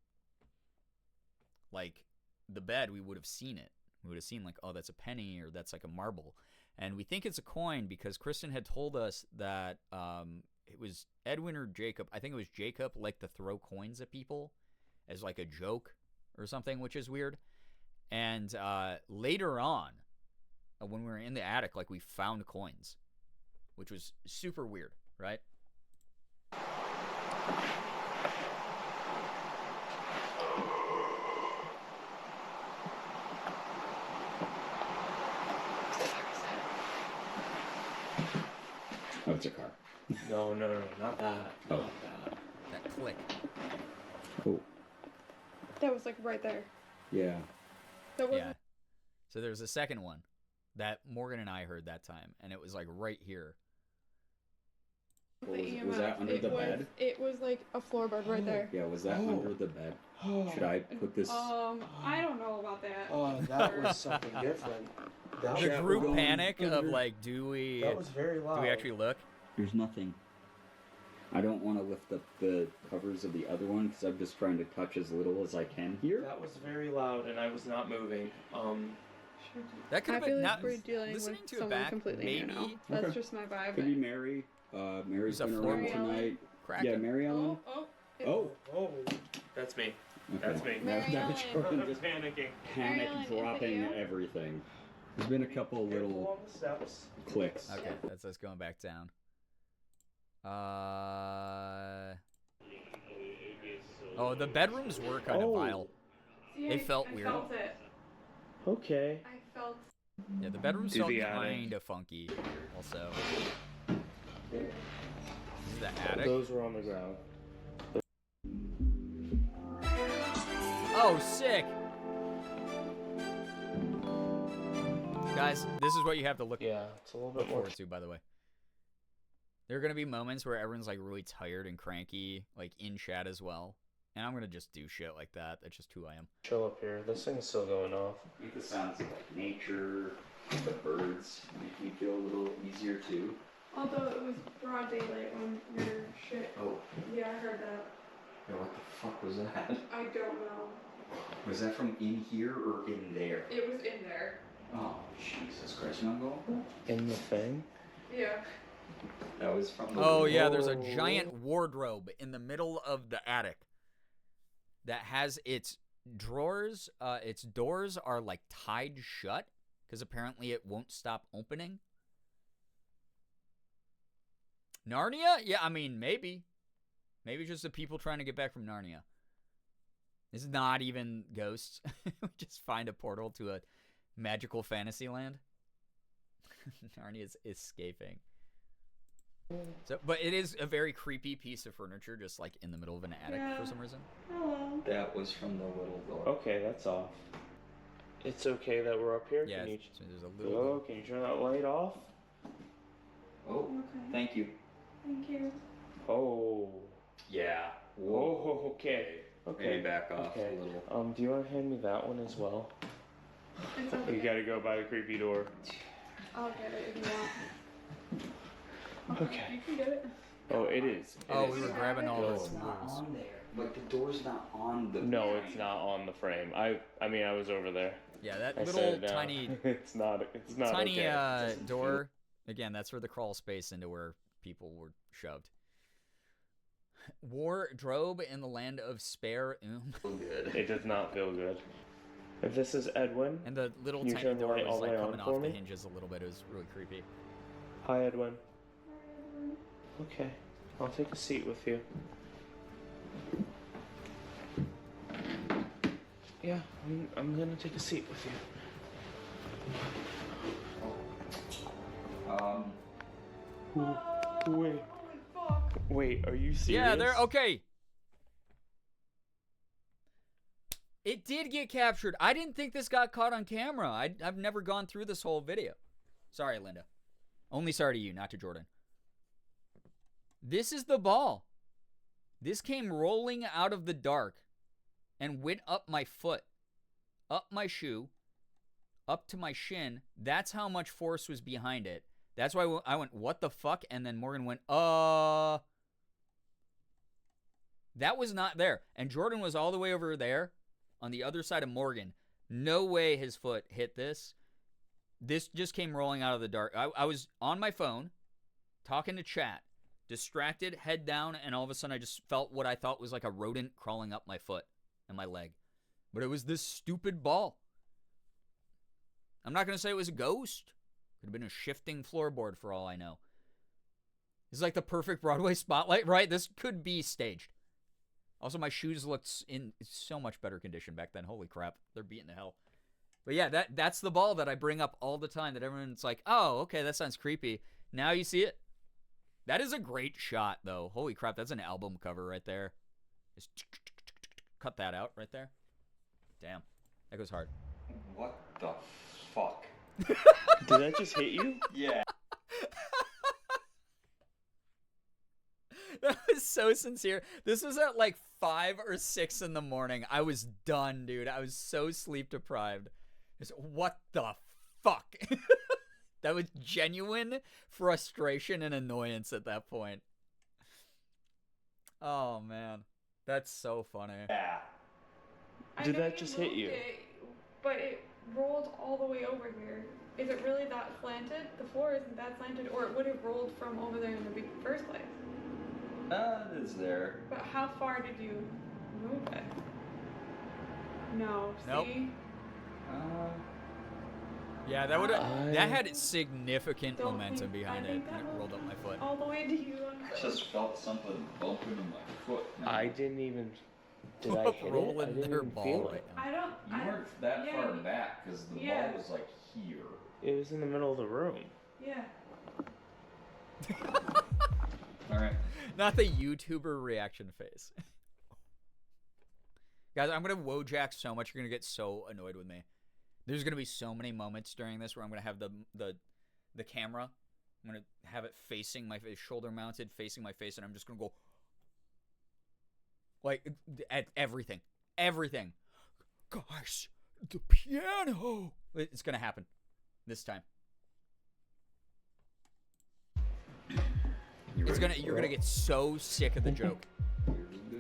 like the bed, we would have seen it. We would have seen like, oh, that's a penny or that's like a marble. And we think it's a coin because Kristen had told us that it was Edwin or Jacob. I think it was Jacob liked to throw coins at people as like a joke or something, which is weird. And later on, when we were in the attic, like we found coins, which was super weird, right? Oh, it's a car. No, not that. Oh. Not that. That click. Oh, That was like right there. yeah. That was Yeah. So there's a second one that Morgan and I heard that time, and it was like right here. What was, the was that EMF. under the bed? It was like a floorboard right there. Yeah, was that Oh. under the bed? Should I put this? I don't know about that. Oh, that was something different. That The Yeah, we're group going panic of under- like, do we very loud. do we actually look? There's nothing. I don't want to lift up the covers of the other one because I'm just trying to touch as little as I can here. That was very loud, and I was not moving. That could I have feel been like not we're dealing listening with to it someone back. completely Maybe new now. That's Okay. just my vibe. Could be Mary. Mary's Who's a been floor around boy? tonight. Kraken. Yeah, Mary Ellen. Oh, Oh, that's me. okay. That's me. Mary Now Ellen. Jordan I'm just panicking. Mary panic Ellen, is it dropping you? everything. There's been a couple Careful little on the steps. clicks. Okay, that's us going back down. Oh, the bedrooms were kind of vile. See, They felt weird. I felt it. Okay. I felt. Yeah, the bedrooms To felt the attic. kind of funky. Also, this is the attic. Those were on the ground. Oh, sick. Guys, this is what you have to look it's a little bit more forward to, by the way. There are going to be moments where everyone's like really tired and cranky, like in chat as well. And I'm going to just do shit like that. That's just who I am. chill up here. This thing's still going off. I think the sounds of like nature, the birds make me feel a little easier too. Although it was broad daylight on your shit. Oh. Yeah, I heard that. Yeah, what the fuck was that? I don't know. Was that from in here or in there? It was in there. Oh, Jesus Christ, you wanna go? In the thing? Yeah. That was from the Oh, yeah, there's a giant wardrobe in the middle of the attic that has its drawers, its doors are like tied shut because apparently it won't stop opening. Narnia? Yeah, I mean, maybe. Maybe just the people trying to get back from Narnia. It's not even ghosts. We just find a portal to a magical fantasy land. Narnia is escaping. So, but it is a very creepy piece of furniture, just like in the middle of an attic for some reason. Hello. That was from the little door. Okay, that's off. It's okay that we're up here? Yeah, Can you, so there's a little... can you turn that light off? Oh, Okay. thank you. Thank you. Oh. Yeah. Whoa, okay. Okay. Maybe back off okay. a little. Do you want to hand me that one as well? It's okay. You gotta go by the creepy door. I'll get it if you want. Okay. You can get it. Oh, it is. Oh, we were grabbing all It's those not blues. on there. Like the door's not on the. No, frame. it's not on the frame. I mean, I was over there. Yeah, that I little said, tiny... it's not tiny okay. door. Again, that's for the crawl space into where people were shoved. Wardrobe in the land of spare Good. It does not feel good. If this is Edwin, And the little Can you tiny turn the door light was all the like way on coming for off the me? hinges a little bit. It was really creepy. Hi Edwin. Okay, I'll take a seat with you. Yeah, I'm gonna take a seat with you. Wait. Wait, are you serious? Yeah, they're okay. It did get captured. I didn't think this got caught on camera. I've never gone through this whole video. Sorry, Linda. Only sorry to you, not to Jordan. This is the ball. This came rolling out of the dark and went up my foot, up my shoe, up to my shin. That's how much force was behind it. That's why I went, what the fuck? And then Morgan went, that was not there. And Jordan was all the way over there on the other side of Morgan. No way his foot hit this. This just came rolling out of the dark. I was on my phone, talking to chat, distracted, head down, and all of a sudden I just felt what I thought was like a rodent crawling up my foot and my leg. But it was this stupid ball. I'm not going to say it was a ghost. Could have been a shifting floorboard for all I know. It's like the perfect Broadway spotlight, right? This could be staged. Also, my shoes looked in so much better condition back then. Holy crap. They're beating the hell. But yeah, that's the ball that I bring up all the time that everyone's like, oh, okay, that sounds creepy. Now you see it. That is a great shot, though. Holy crap, that's an album cover right there. Just cut that out right there. Damn. That goes hard. What the fuck? Did that just hit you? Yeah. That was so sincere. This was at like 5 or 6 in the morning. I was done, dude. I was so sleep deprived. Just, what the fuck? That was genuine frustration and annoyance at that point. Oh, man. That's so funny. Yeah. Did that just hit you? But it rolled all the way over here. Is it really that slanted? The floor isn't that slanted, or it would have rolled from over there in the first place. It is there. But how far did you move it? No, Nope. see? Yeah, that would have. That had significant Don't momentum think- behind I it, think and that it rolled up my foot. All the way to you. I just felt something bumping in my foot. Man. I didn't even. Did I hit it? I Rolling didn't their even ball feel right it. now. I don't. You weren't that yeah, far back because the yeah. ball was like here. It was in the middle of the room. Yeah. All right. Not the YouTuber reaction face. Guys, I'm going to Wojak so much, you're going to get so annoyed with me. There's going to be so many moments during this where I'm going to have the camera. I'm going to have it facing my face, shoulder mounted, facing my face, and I'm just going to go, like, at everything. Everything. Guys, the piano. It's going to happen this time. You're gonna get so sick of the joke.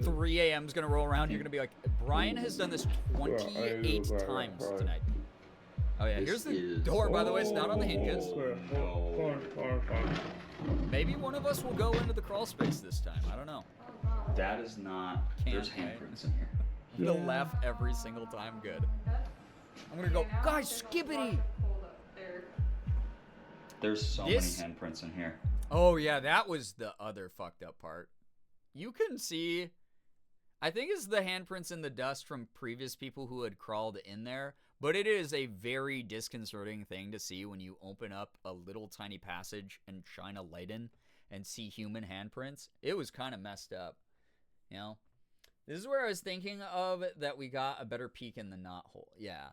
3 a.m. is gonna roll around. You're gonna be like, Brian has done this 28 times tonight. Oh yeah, here's the door. By the way, it's not on the hinges. Maybe one of us will go into the crawl space this time. I don't know. That is not. There's handprints in here. I'm gonna laugh every single time. Good. I'm gonna go, guys, skibbity. There's so many handprints in here. Oh yeah, that was the other fucked up part. You can see, I think it's the handprints in the dust from previous people who had crawled in there, but it is a very disconcerting thing to see when you open up a little tiny passage and shine a light in and see human handprints. It was kind of messed up, you know? This is where I was thinking of that we got a better peek in the knot hole. Yeah.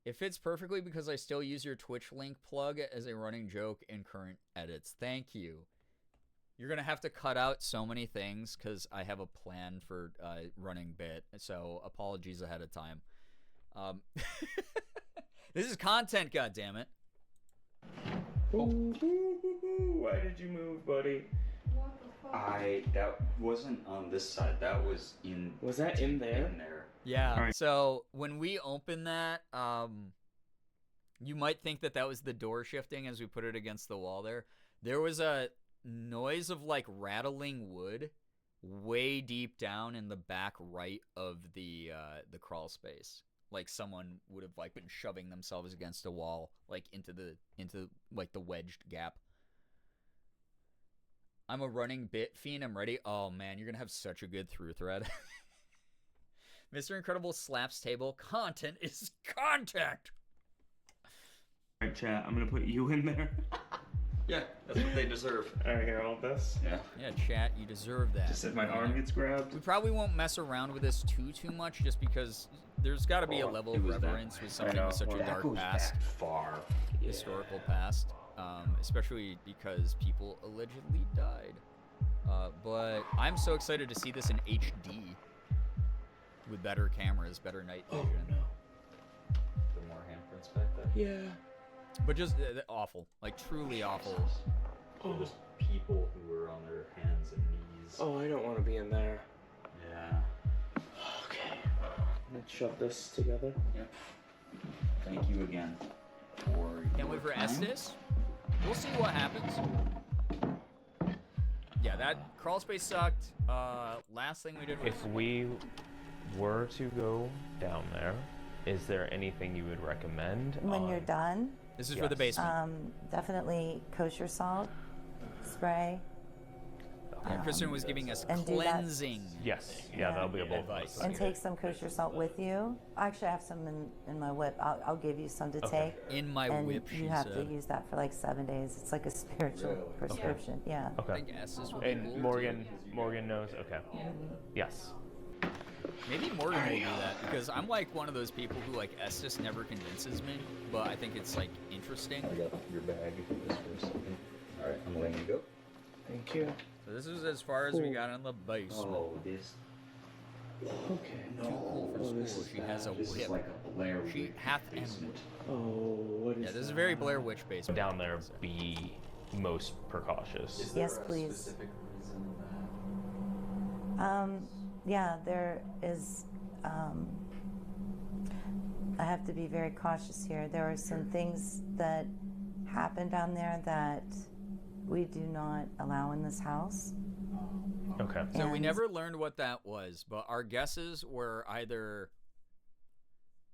It fits perfectly because I still use your Twitch link plug as a running joke in current edits. Thank you. You're going to have to cut out so many things because I have a plan for running bit. So apologies ahead of time. This is content, goddammit. Why did you move, buddy? That wasn't on this side. That was in. Was that in there? In there. Yeah. Right. So when we open that, you might think that that was the door shifting as we put it against the wall there. There was a noise of like rattling wood way deep down in the back right of the crawl space. Like someone would have like been shoving themselves against a wall, like into like the wedged gap. I'm a running bit fiend. I'm ready. Oh man, you're gonna have such a good through thread. Mr. Incredible slaps table. Content is contact. All right, chat. I'm gonna put you in there. Yeah, that's what they deserve. All right, here, all this. Yeah. Yeah, chat. You deserve that. Just if my arm gets grabbed. We probably won't mess around with this too much, just because there's got to be a level of reverence with something with such a dark past, far, historical past, especially because people allegedly died. But I'm so excited to see this in HD with better cameras, better night vision. Oh no. The more handprints back there. Yeah. But just awful, like truly awful. So just people who were on their hands and knees. Oh, I don't want to be in there. Yeah. Okay. Let's shove this together. Yep. Thank you again for Can't wait for Estes. We'll see what happens. Yeah, that crawl space sucked. Last thing we did was... If we were to go down there, is there anything you would recommend? When you're done? This is for the basement. Definitely kosher salt spray. Yeah, Kristen was giving us and cleansing. Yes, yeah, that'll be a bold advice. And take some kosher salt with you. Actually, I have some in my whip. I'll give you some to take. In my and whip, she you have said. to use that for like 7 days. It's like a spiritual prescription. Okay. Yeah. Okay. I guess this would And be cool. Morgan knows. Okay. Yes. Maybe Morgan will do that because I'm like one of those people who like Estes never convinces me, but I think it's like interesting. I got your bag just for a second. All right, I'm letting you go. Thank you. So this is as far as we got in the basement. Oh, this. Okay. Too cool for school. She has a This is whip. like a Blair She Witch hath and basement. Oh, what is yeah, this is a very Blair Witch basement. Down there, be most precautious. Yes, please. Yeah, there is. I have to be very cautious here. There are some things that happen down there that we do not allow in this house. Okay. So we never learned what that was, but our guesses were either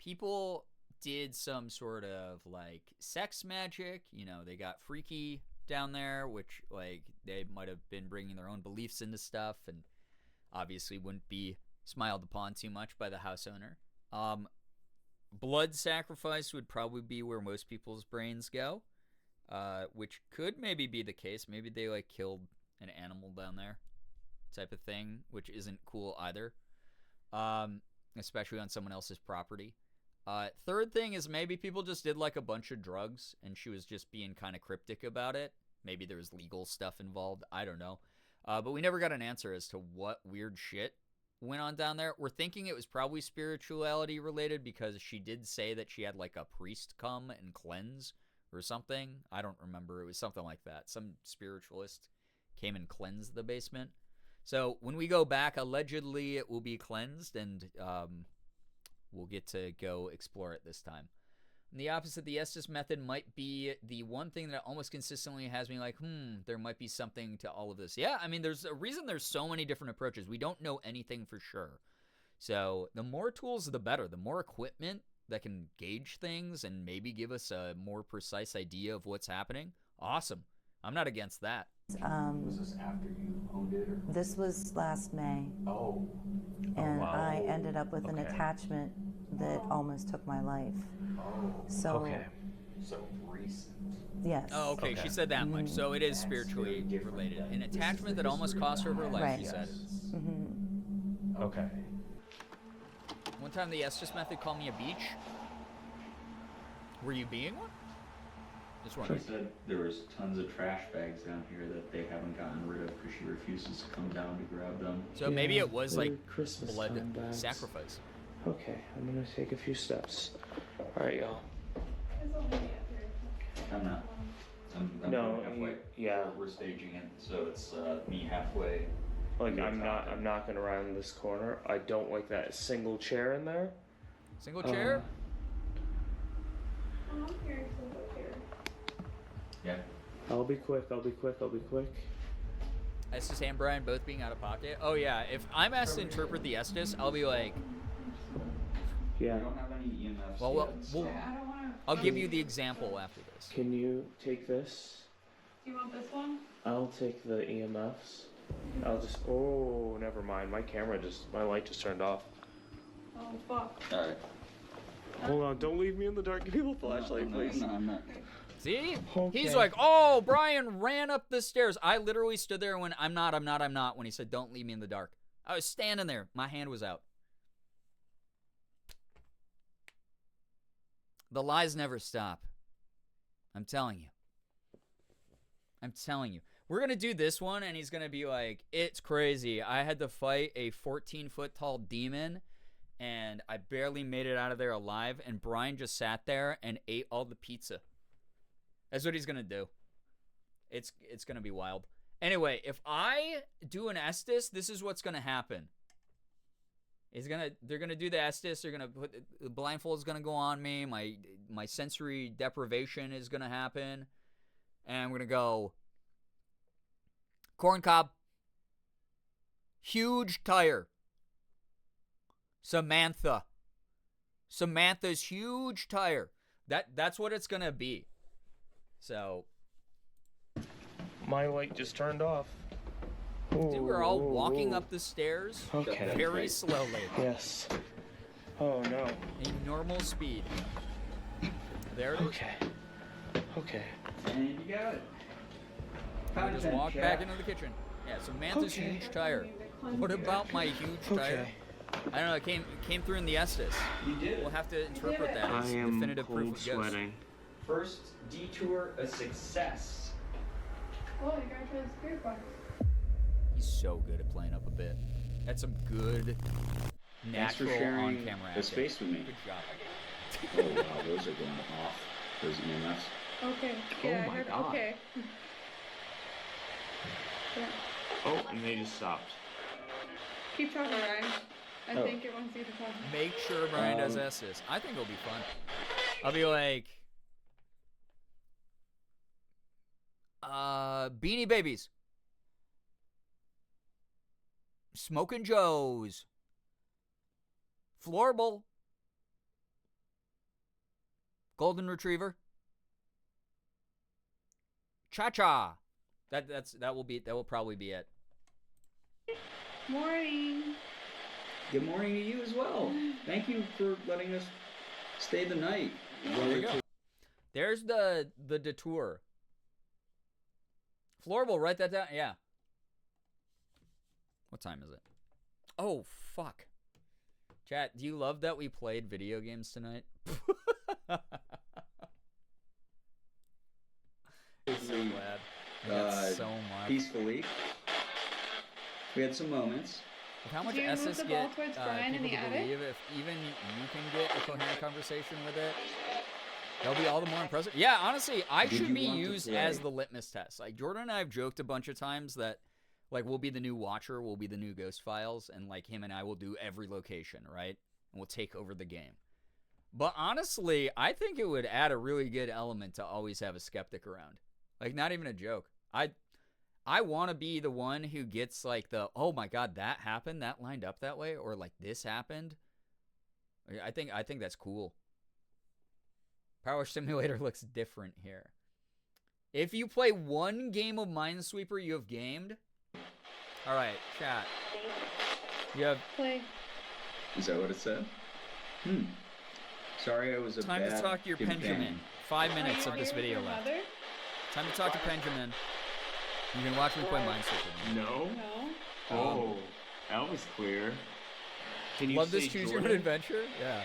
people did some sort of like sex magic, you know, they got freaky down there, which like they might have been bringing their own beliefs into stuff and obviously wouldn't be smiled upon too much by the house owner. Blood sacrifice would probably be where most people's brains go, which could maybe be the case. Maybe they like killed an animal down there type of thing, which isn't cool either. especially on someone else's property. Third thing is maybe people just did like a bunch of drugs and she was just being kind of cryptic about it. Maybe there was legal stuff involved. I don't know. But we never got an answer as to what weird shit went on down there. We're thinking it was probably spirituality related because she did say that she had like a priest come and cleanse or something. I don't remember. It was something like that. Some spiritualist came and cleansed the basement. So when we go back, allegedly it will be cleansed and we'll get to go explore it this time. And the opposite, the Estes method might be the one thing that almost consistently has me like, there might be something to all of this. Yeah, I mean, there's a reason there's so many different approaches. We don't know anything for sure. So the more tools, the better. The more equipment that can gauge things and maybe give us a more precise idea of what's happening, awesome. I'm not against that. Was this after you owned it? Or? This was last May. Oh. And wow. I ended up with an attachment that almost took my life. Oh. So, Okay. So recent. Yes. Oh, okay. She said that much. So it is spiritually related. An attachment that almost cost her life, Right. she said. Okay. One time the Estes method called me a beach. Were you being one? Just She wondering. said there was tons of trash bags down here that they haven't gotten rid of because she refuses to come down to grab them. So maybe it was they're like Christmas blood time bags. sacrifice. Okay, I'm gonna take a few steps. Alright, y'all. I'm not. I'm No, halfway. yeah. We're staging it, so it's me halfway. Like, You're I'm talking. knocking around this corner. I don't like that single chair in there. Single chair? I'm here, so here. Yeah. I'll be quick. Estes and Brian both being out of pocket. Oh yeah, if I'm asked to interpret the Estes, I'll be like, Yeah. We don't have any EMFs well, yet, so- I don't want to. I'll give you the example after this. Can you take this? Do you want this one? I'll take the EMFs. I'll just. Oh, never mind. My light just turned off. Oh, fuck. Alright. Hold on. Don't leave me in the dark. Give me the flashlight, please. No, I'm not. See? Okay. He's like, oh, Brian ran up the stairs. I literally stood there when I'm not, when he said, don't leave me in the dark. I was standing there. My hand was out. The lies never stop. I'm telling you. We're going to do this one, and he's going to be like, it's crazy. I had to fight a 14-foot tall demon, and I barely made it out of there alive, and Brian just sat there and ate all the pizza. That's what he's going to do. It's going to be wild. Anyway, if I do an Estes, this is what's going to happen. They're gonna do the Estes. They're gonna put the blindfold is gonna go on me. My sensory deprivation is gonna happen, and I'm gonna go corn cob, huge tire, Samantha's huge tire. That's what it's gonna be. So My light just turned off. dude, we're all walking up the stairs Okay. very slowly. Yes. Oh no. In normal speed. There it is. Okay. And you got it. I just walk back into the kitchen. Yeah, Samantha's Okay. huge tire. What about my huge tire? I don't know, it came through in the Estes. You did it. We'll have to interpret that as I am definitive proof cold of ghosts. sweating. First detour a success. Oh, you gotta try the spirit box. He's so good at playing up a bit. That's some good Thanks for natural sharing on-camera acting. the space with me. Good job. Oh wow, those are going off. Those EMFs. Okay. Oh Yeah, I my heard. God. Okay. Yeah. Oh, and they just stopped. Keep talking, Ryan. I Oh. think it wants you to talk. Make sure Brian does Estes. I think it'll be fun. I'll be like, Beanie Babies. Smoking Joes. Floorball. Golden Retriever. Cha-cha. That will probably be it. Morning. Good morning to you as well. Thank you for letting us stay the night. There you go. There's the detour. Floorball, write that down. Yeah. What time is it? Oh, fuck. Chat, do you love that we played video games tonight? I'm so glad. I got so much. Peacefully. We had some moments. With how much Do you move SS the get ball towards Brian in people the to attic? believe if even you can get a coherent conversation with it, that'll be all the more impressive. Yeah, honestly, I Did should you be want to used play? as the litmus test. Like, Jordan and I have joked a bunch of times that, like, we'll be the new Watcher, we'll be the new Ghost Files, and, like, him and I will do every location, right? And we'll take over the game. But honestly, I think it would add a really good element to always have a skeptic around. Like, not even a joke. I want to be the one who gets, like, the, oh my god, that happened, that lined up that way, or, like, this happened. I think that's cool. Power Simulator looks different here. If you play one game of Minesweeper, you have gamed. All right, chat. You have Play. Is that what it said? Sorry, I was a time bad to talk to your companion. Benjamin. 5 minutes Are of you this here with video your left. mother? Time to talk to Benjamin. You can watch me play Minesweeper. No? No. Oh, that was clear. Can you Love this say choose your own Jordan? adventure? Yeah.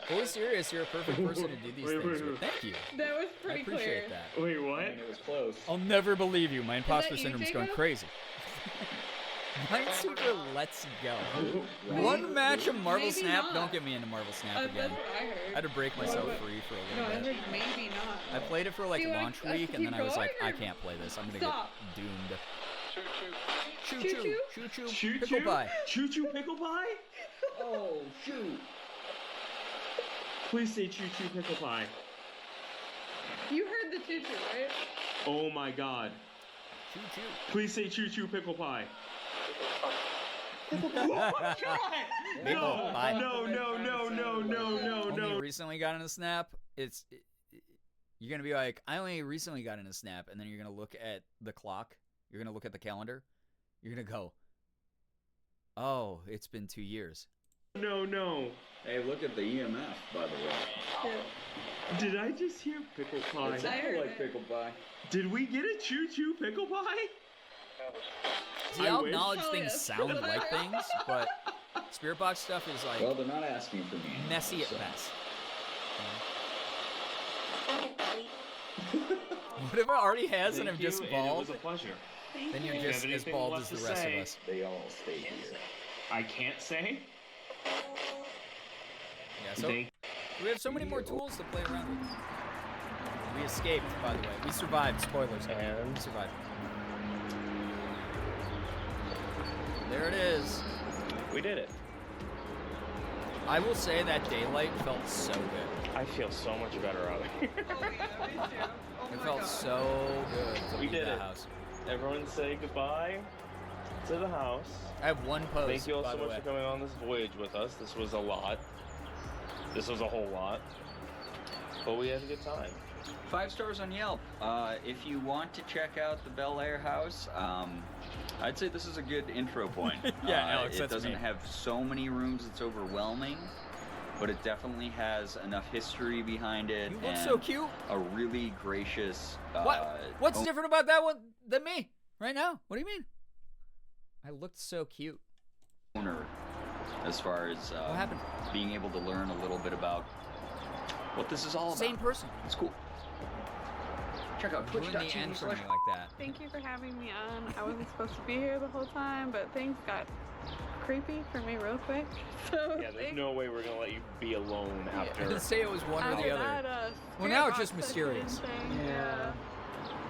Fully serious, you're a perfect person to do these Wait, things wait, with. wait. Thank you. That was I pretty appreciate clear. that. Wait, what? It was close. I'll never believe you. My imposter that you, syndrome's going Jacob? crazy. Minesweeper, let's go. One match of Marvel Maybe Snap. not. Don't get me into Marvel Snap That's again. what I heard. I had to break myself What? free for a No, I little bit. heard maybe not. I played it for like Do you want launch us to week, and then keep I was like, going, I or can't play this. I'm gonna stop? get doomed. Choo Choo choo, choo? choo choo, Choo pickle choo? pie. Choo choo pickle pie? Oh, shoot. Please say choo choo pickle pie. You heard the choo-choo, right? Oh my god. Choo choo. Please say choo choo pickle pie. Pickle No, pie. no, no, no, no, no, no, Only no. recently got in a Snap. You're gonna be like, I only recently got in a Snap, and then you're gonna look at the clock. You're gonna look at the calendar. You're gonna go, oh, it's been 2 years. No, no. Hey, look at the EMF, by the way. Did I just hear pickle pie? I heard like it. pickle pie. Did we get a choo choo pickle pie? See, I I'll wish. acknowledge Hell things yes. sound like things, but Spirit Box stuff is like Well, they're not asking for me anymore, messy at so. best. What if it already has and I'm Thank just you, and it bald? was a pleasure. Then you're you. just Have as anything bald left as the to rest say? of us. They all stay here. I can't say. Yeah, so Thank we have so many more tools to play around with. We escaped, by the way. We survived. Spoilers. And? We survived. There it is. We did it. I will say that daylight felt so good. I feel so much better out here. It felt so good to We leave did the it. house. Everyone say goodbye to the house. I have one post, Thank you all by so the much way. for coming on this voyage with us. This was a lot. This was a whole lot. But we had a good time. 5 stars on Yelp. If you want to check out the Bel Air house, I'd say this is a good intro point. Yeah, Alex, it that's doesn't me. have so many rooms; it's overwhelming, but it definitely has enough history behind it. You look and so cute. A really gracious. What's oh, different about that one than me right now? What do you mean? I looked so cute. owner, as far as What happened? being able to learn a little bit about what this is all about. Same person. It's cool. Check out Ruin the end for me like that. Thank you for having me on. I wasn't supposed to be here the whole time, but things got creepy for me real quick. So Yeah, there's no way we're gonna let you be alone I after. didn't say it was one or the other. Well, now it's just mysterious. Yeah.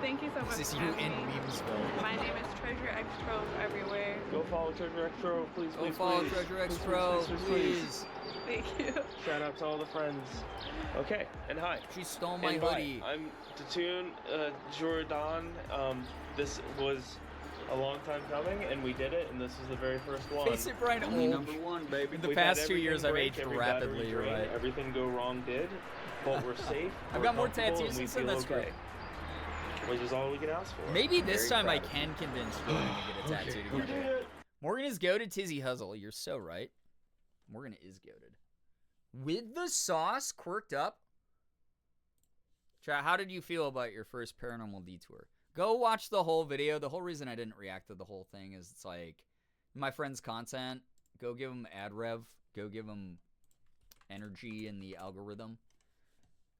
Thank you so much. This is for you having in me. Memesville. My name is Treasure X Trove everywhere. Go follow Treasure X Pro, please, Go please, follow please. Treasure X Please, Pro, please, please, please. Thank you. Shout out to all the friends. Okay, and hi. She stole my And hi, hoodie. I'm Tattoon Jordan. This was a long time coming, and we did it, and this is the very first one. Face it, Brian. Only Old. number 1, baby. In the We've had past 2 everything years, I've break, aged every battery rapidly. You're drain, right. Everything go wrong did, but we're safe. I've we're got more comfortable, tattoos and we since then, feel that's okay. great. Which is all we can ask for. Maybe this Very time I proud of can convince Jordan to get a tattoo We did together. it. Morgan is goated, Tizzy Huzzle. You're so right. Morgan is goated. With the sauce quirked up. Chat, how did you feel about your first paranormal detour? Go watch the whole video. The whole reason I didn't react to the whole thing is it's like my friend's content. Go give him ad rev Go give them energy in the algorithm.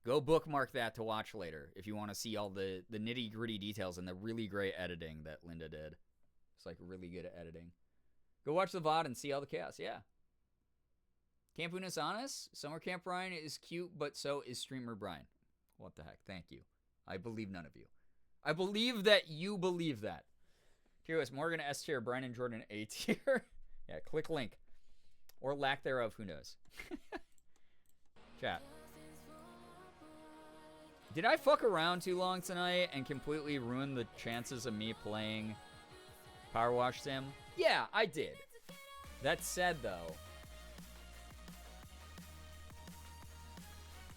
Go bookmark that to watch later if you want to see all the nitty-gritty details and the really great editing that Linda did. It's like really good at editing. Go watch the VOD and see all the chaos. Yeah. Camp Unis honest. Summer Camp Brian is cute, but so is streamer Brian. What the heck? Thank you. I believe none of you. I believe that you believe that. Tier S Morgan S tier, Brian and Jordan A tier. Yeah, click link. Or lack thereof, who knows. Chat. Did I fuck around too long tonight and completely ruin the chances of me playing Power Wash Sim? Yeah, I did. That said, though,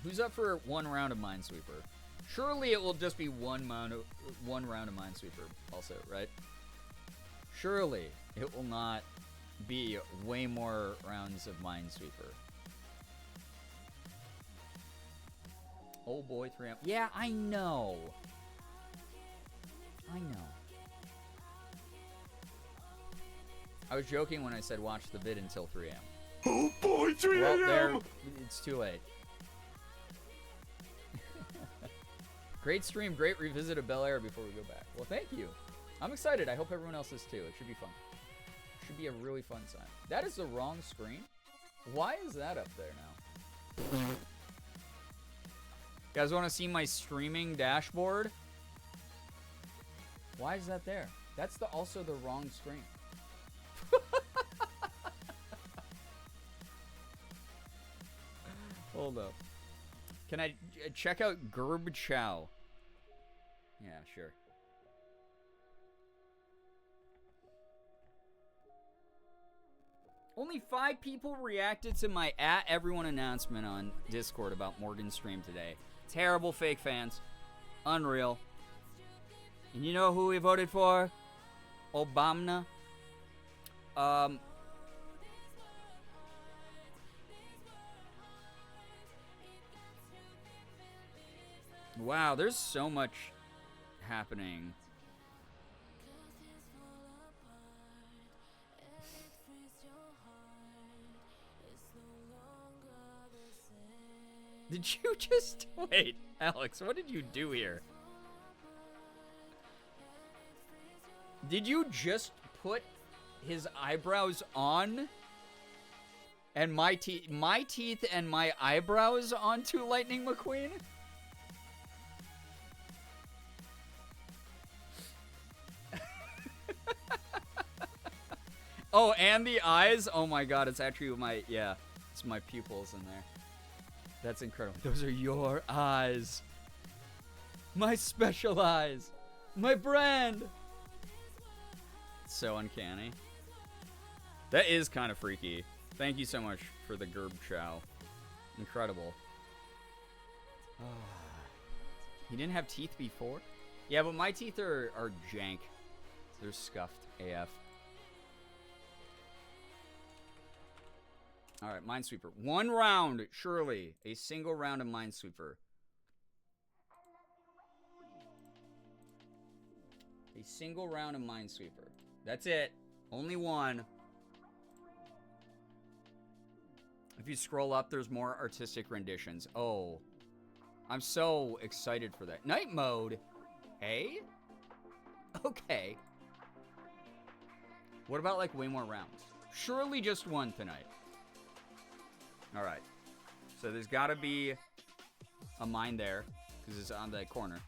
who's up for one round of Minesweeper? Surely it will just be one round of Minesweeper also, right? Surely it will not be way more rounds of Minesweeper. Oh boy, 3M. Yeah, I know. I know. I was joking when I said watch the vid until 3 a.m. Oh boy, 3 Well, a.m. there, it's too late. Great stream, great revisit of Bel Air before we go back. Well, thank you. I'm excited. I hope everyone else is too. It should be fun. It should be a really fun time. That is the wrong screen. Why is that up there now? You guys want to see my streaming dashboard? Why is that there? That's also the wrong screen. Hold up. Can I check out Gerb Chow? Yeah, sure. Only 5 people reacted to my @everyone announcement on Discord about Morgan's stream today. Terrible fake fans. Unreal. And you know who we voted for? Obama. Wow, there's so much happening. Did you just... Wait, Alex, what did you do here? Did you just put his eyebrows on? And my teeth and my eyebrows onto Lightning McQueen? Oh, and the eyes? Oh my god, it's actually my... Yeah, it's my pupils in there. That's incredible. Those are your eyes. My special eyes. My brand. So uncanny. That is kind of freaky. Thank you so much for the Gerb Chow. Incredible. He didn't have teeth before? Yeah, but my teeth are jank. They're scuffed AF. Alright, Minesweeper. 1 round, surely. A single round of Minesweeper. A single round of Minesweeper. That's it. Only one. If you scroll up, there's more artistic renditions. Oh. I'm so excited for that. Night mode? Hey? Okay. What about, like, way more rounds? Surely just one tonight. Alright. So there's got to be a mine there, because it's on the corner.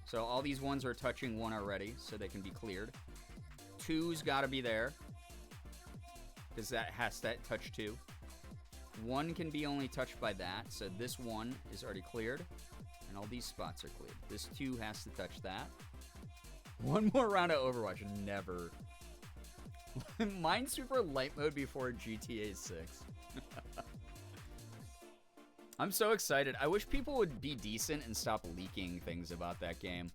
So all these ones are touching 1 already, so they can be cleared. 2's got to be there, because that has to touch 2. 1 can be only touched by that, so this 1 is already cleared, and all these spots are cleared. This 2 has to touch that. 1 more round of Overwatch. Never. Minesweeper light mode before GTA 6. I'm so excited. I wish people would be decent and stop leaking things about that game.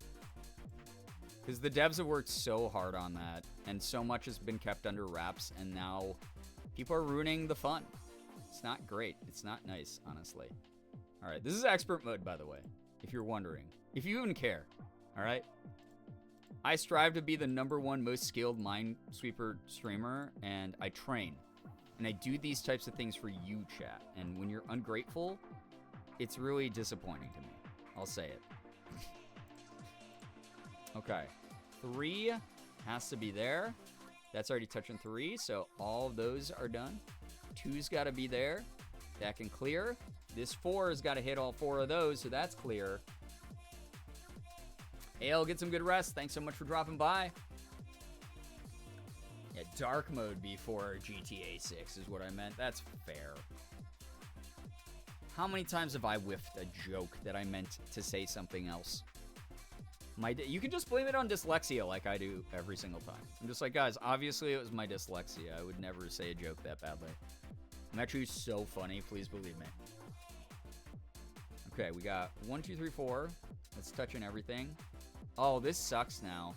Because the devs have worked so hard on that, and so much has been kept under wraps, and now people are ruining the fun. It's not great. It's not nice, honestly. Alright, this is expert mode, by the way, if you're wondering. If you even care, alright? I strive to be the #1 most skilled Minesweeper streamer, and I train. And I do these types of things for you, chat. And when you're ungrateful, it's really disappointing to me. I'll say it. Okay. 3 has to be there. That's already touching 3, so all of those are done. 2's got to be there. That can clear. This 4 has got to hit all 4 of those, so that's clear. Ale, get some good rest. Thanks so much for dropping by. Yeah, dark mode before GTA 6 is what I meant. That's fair. How many times have I whiffed a joke that I meant to say something else? You can just blame it on dyslexia like I do every single time. I'm just like, guys, obviously it was my dyslexia. I would never say a joke that badly. I'm actually so funny. Please believe me. Okay, we got 1, 2, 3, 4. That's touching everything. Oh, this sucks now.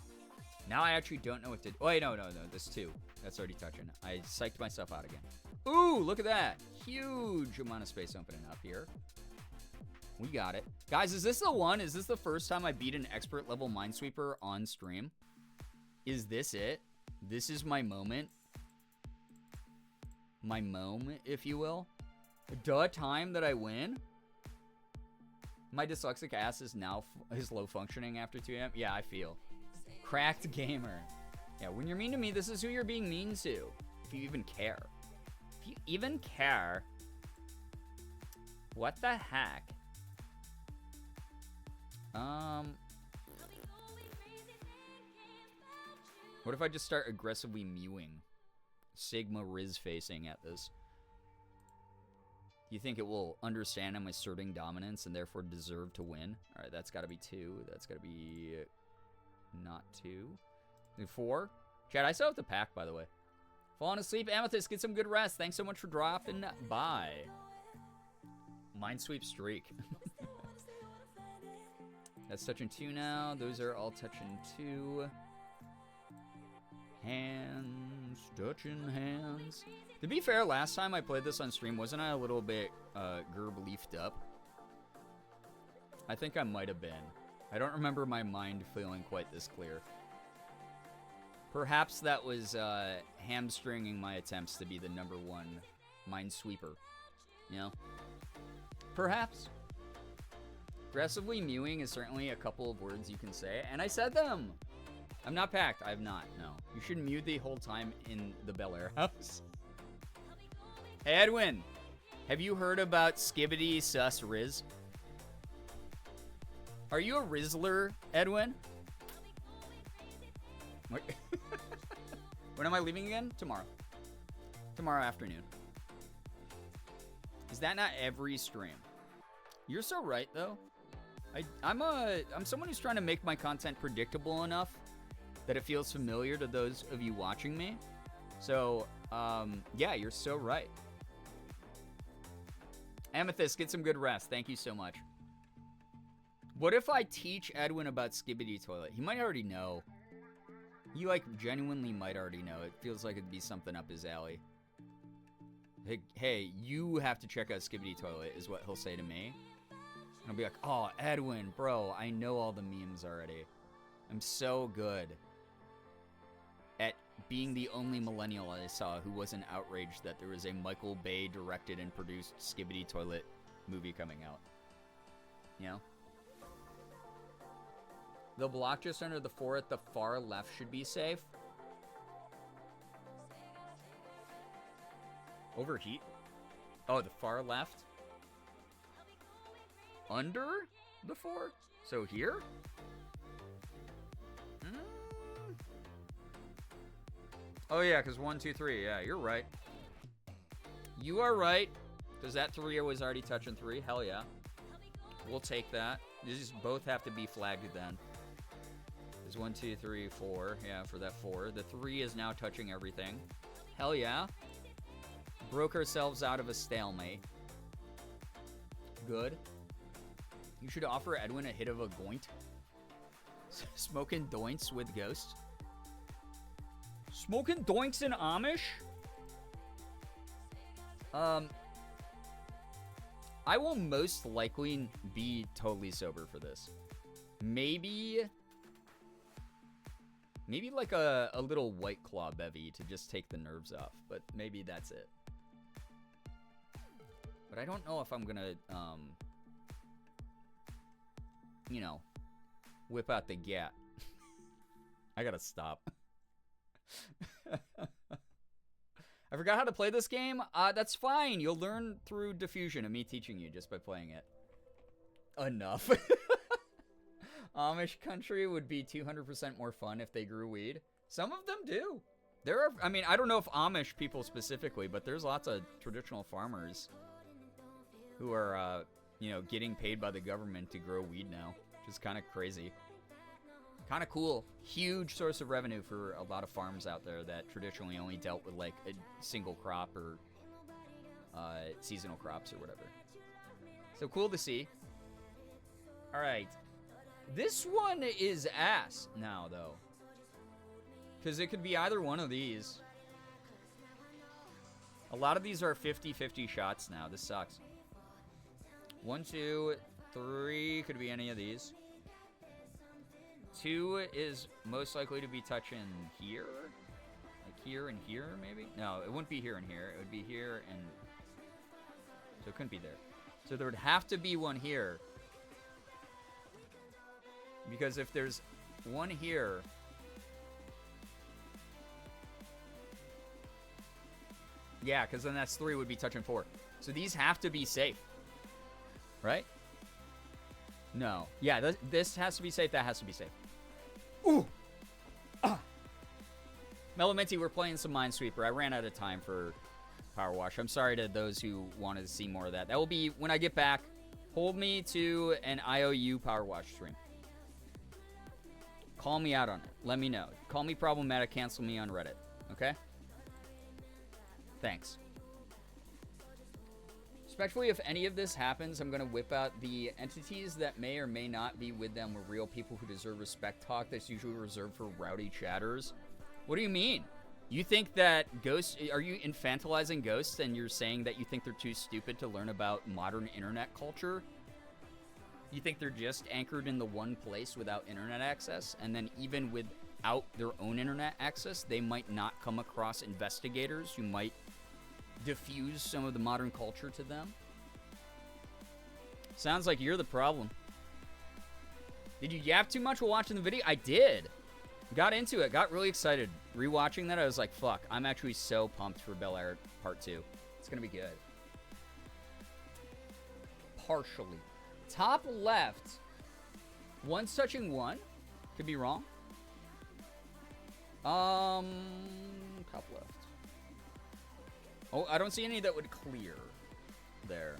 Now I actually don't know what to do. Oh, wait, no. This 2. That's already touching. I psyched myself out again. Ooh, look at that. Huge amount of space opening up here. We got it. Guys, is this the one? Is this the first time I beat an expert level minesweeper on stream? Is this it? This is my moment? My moment, if you will? The time that I win? My dyslexic ass is now low functioning after 2 a.m. Yeah, I feel. Cracked gamer. Yeah, when you're mean to me, this is who you're being mean to. If you even care. If you even care. What the heck? What if I just start aggressively mewing? Sigma Riz facing at this. You think it will understand I'm asserting dominance and therefore deserve to win? Alright, that's gotta be 2. That's gotta be not 2. 4. Chad, I still have to pack, by the way. Falling asleep, Amethyst, get some good rest. Thanks so much for dropping by. Minesweep streak. That's touching 2 now. Those are all touching 2. Hands, touching hands. To be fair, last time I played this on stream, wasn't I a little bit Girbeagly'd up? I think I might have been. I don't remember my mind feeling quite this clear. Perhaps that was hamstringing my attempts to be the #1 minesweeper. You know? Perhaps. Aggressively mewing is certainly a couple of words you can say, and I said them! I'm not packed. I have not, no. You should mew the whole time in the Bel Air house. Hey, Edwin! Have you heard about Skibbity Sus Riz? Are you a Rizzler, Edwin? What? When am I leaving again? Tomorrow. Tomorrow afternoon. Is that not every stream? You're so right, though. I'm someone who's trying to make my content predictable enough that it feels familiar to those of you watching me. So, yeah, you're so right. Amethyst, get some good rest. Thank you so much. What if I teach Edwin about Skibbity Toilet? He might already know. He, like, genuinely might already know. It feels like it'd be something up his alley. Hey, you have to check out Skibbity Toilet, is what he'll say to me. And I'll be like, oh, Edwin, bro, I know all the memes already. I'm so good at being the only millennial I saw who wasn't outraged that there was a Michael Bay directed and produced Skibbity Toilet movie coming out. You know? The block just under the 4 at the far left should be safe. Overheat? Oh, the far left? Under the 4? So here? Oh yeah, because 1, 2, 3. Yeah, you're right. You are right. Because that 3 was already touching 3. Hell yeah. We'll take that. These both have to be flagged then. There's 1, 2, 3, 4. Yeah, for that 4. The 3 is now touching everything. Hell yeah. Broke ourselves out of a stalemate. Good. You should offer Edwin a hit of a goint. Smoking doints with ghosts. Smoking doinks in Amish? I will most likely be totally sober for this. Maybe like a little White Claw bevy to just take the nerves off, but maybe that's it. But I don't know if I'm gonna, you know, whip out the gat. I gotta stop. I forgot how to play this game. That's fine. You'll learn through diffusion and me teaching you just by playing it. Enough. Amish country would be 200% more fun if they grew weed. Some of them do. There are, I mean, I don't know if Amish people specifically, but there's lots of traditional farmers who are, you know, getting paid by the government to grow weed now, which is kind of crazy. Kind of cool. Huge source of revenue for a lot of farms out there that traditionally only dealt with like a single crop or seasonal crops or whatever. So cool to see. All right. This one is ass now, though. Because it could be either one of these. A lot of these are 50-50 shots now. This sucks. 1, 2, 3 could be any of these. 2 is most likely to be touching here. Like here and here, maybe? No, it wouldn't be here and here. It would be here and... So it couldn't be there. So there would have to be one here. Because if there's one here... Yeah, because then that's 3 would be touching 4. So these have to be safe. Right? No. Yeah, this has to be safe. That has to be safe. Ooh! Ah! Melominty, we're playing some Minesweeper. I ran out of time for Power Wash. I'm sorry to those who wanted to see more of that. That will be when I get back. Hold me to an IOU Power Wash stream. Call me out on it. Let me know. Call me problematic. Cancel me on Reddit. Okay? Thanks. Respectfully, if any of this happens, I'm going to whip out the entities that may or may not be with them were real people who deserve respect talk that's usually reserved for rowdy chatters. What do you mean? You think that ghosts... Are you infantilizing ghosts and you're saying that you think they're too stupid to learn about modern internet culture? You think they're just anchored in the one place without internet access? And then even without their own internet access, they might not come across investigators who might diffuse some of the modern culture to them? Sounds like you're the problem. Did you yap too much while watching the video? I did. Got into it. Got really excited. Rewatching that, I was like, fuck. I'm actually so pumped for Bel Air Part 2. It's going to be good. Partially. Top left. One's touching 1. Could be wrong. Top left. Oh, I don't see any that would clear there.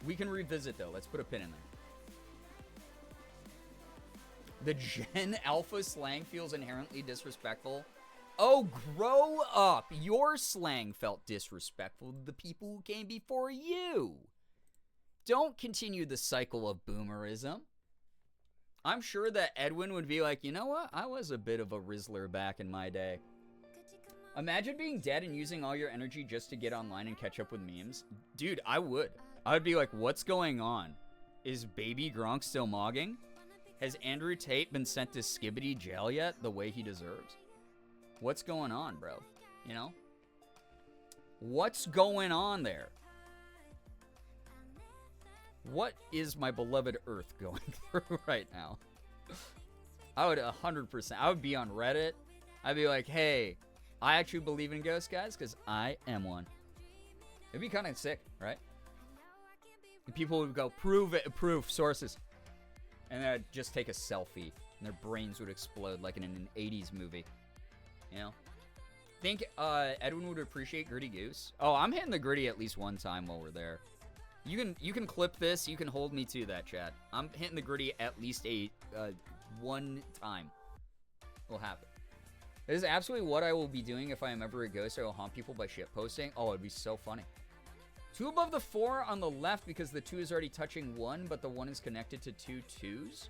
We can revisit, though. Let's put a pin in there. The Gen Alpha slang feels inherently disrespectful. Oh, grow up. Your slang felt disrespectful to the people who came before you. Don't continue the cycle of boomerism. I'm sure that Edwin would be like, you know what? I was a bit of a Rizzler back in my day. Imagine being dead and using all your energy just to get online and catch up with memes. Dude, I would. I would be like, what's going on? Is Baby Gronk still mogging? Has Andrew Tate been sent to Skibbity jail yet the way he deserves? What's going on, bro? You know? What's going on there? What is my beloved Earth going through right now? I would 100%. I would be on Reddit. I'd be like, hey, I actually believe in ghosts, guys, because I am one. It'd be kind of sick, right? And people would go, prove it, proof, sources. And then I'd just take a selfie, and their brains would explode like in an 80s movie. You know? Think Edwin would appreciate Gritty Goose? Oh, I'm hitting the Gritty at least one time while we're there. You can clip this. You can hold me to that, chat. I'm hitting the Gritty at least one time. Will happen. This is absolutely what I will be doing if I am ever a ghost. I will haunt people by shitposting. Oh, it'd be so funny. 2 above the 4 on the left because the 2 is already touching 1, but the 1 is connected to 2 2s.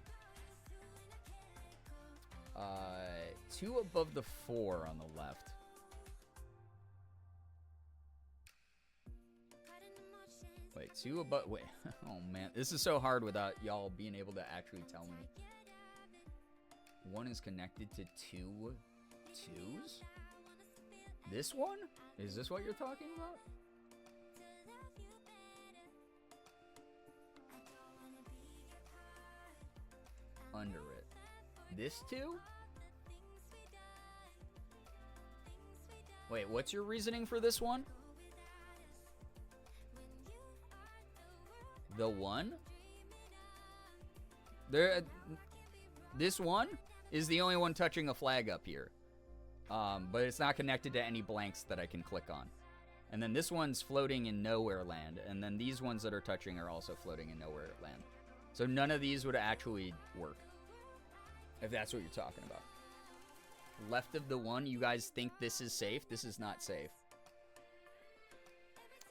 2 above the 4 on the left. Wait, 2 above... Wait. Oh, man. This is so hard without y'all being able to actually tell me. 1 is connected to 2 2s? This one? Is this what you're talking about? under it. This two? Wait, what's your reasoning for this one? The one? This one is the only one touching a flag up here. But it's not connected to any blanks that I can click on. And then this one's floating in nowhere land. And then these ones that are touching are also floating in nowhere land. So none of these would actually work. If that's what you're talking about. Left of the one, you guys think this is safe? This is not safe.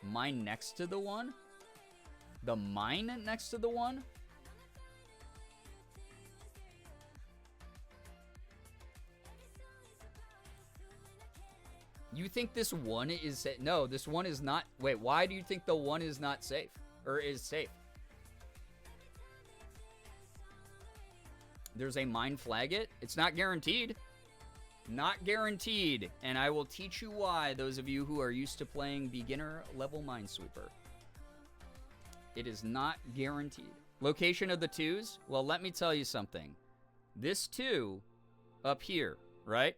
Mine next to the one? The mine next to the one? You think this one is safe? No, this one is not. Wait, why do you think the one is not safe? Or is safe? There's a mine flag it. It's not guaranteed. Not guaranteed. And I will teach you why, those of you who are used to playing beginner level Minesweeper. It is not guaranteed. Location of the twos? Well, let me tell you something. This two up here, right?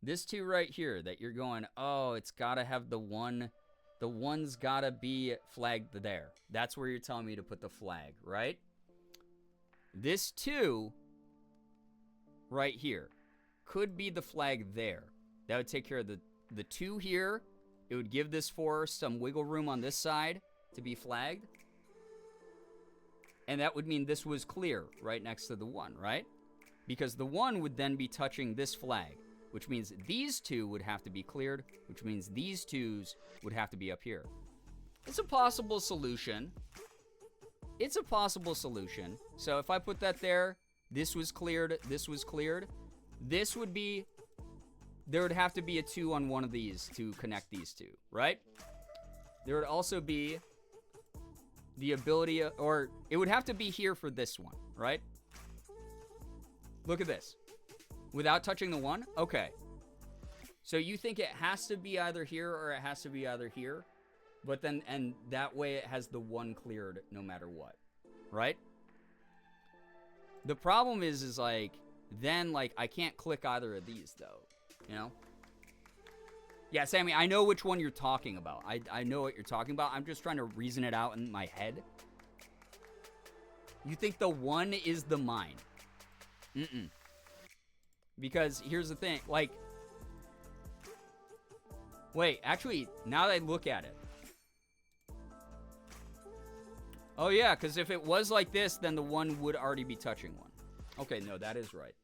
This two right here that you're going, oh, it's got to have the one. The one's got to be flagged there. That's where you're telling me to put the flag, right? This two right here could be the flag there. That would take care of the two here. It would give this 4 some wiggle room on this side to be flagged. And that would mean this was clear right next to the one, right? Because the one would then be touching this flag, which means these two would have to be cleared, which means these twos would have to be up here. It's a possible solution. It's a possible solution. So if I put that there, this was cleared, this was cleared. This would be, there would have to be a 2 on one of these to connect these two, right? There would also be the ability, or it would have to be here for this one, right? Look at this. Without touching the one? Okay. So you think it has to be either here or it has to be either here? But then, and that way it has the one cleared no matter what, right? The problem is like, then like, I can't click either of these though, you know? Yeah, Sammy, I know which one you're talking about. I know what you're talking about. I'm just trying to reason it out in my head. You think the one is the mine? Mm-mm. Because here's the thing, like, wait, actually, now that I look at it. Oh yeah, because if it was like this, then the one would already be touching one. Okay, no, that is right.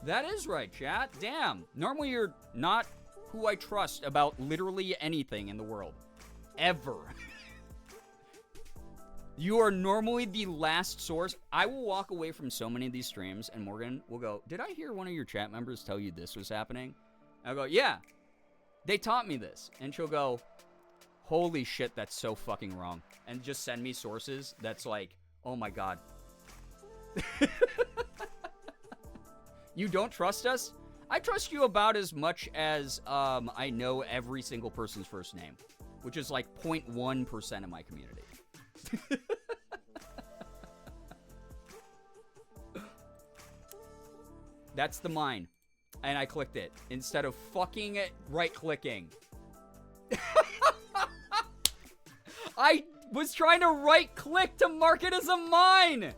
That is right, chat. Damn. Normally you're not who I trust about literally anything in the world. Ever. You are normally the last source. I will walk away from so many of these streams, and Morgan will go, did I hear one of your chat members tell you this was happening? I'll go, yeah. They taught me this. And she'll go, holy shit, that's so fucking wrong. And just send me sources that's like, oh my god. You don't trust us? I trust you about as much as I know every single person's first name, which is like 0.1% of my community. That's the mine. And I clicked it instead of fucking right-clicking. I was trying to right-click to mark it as a mine.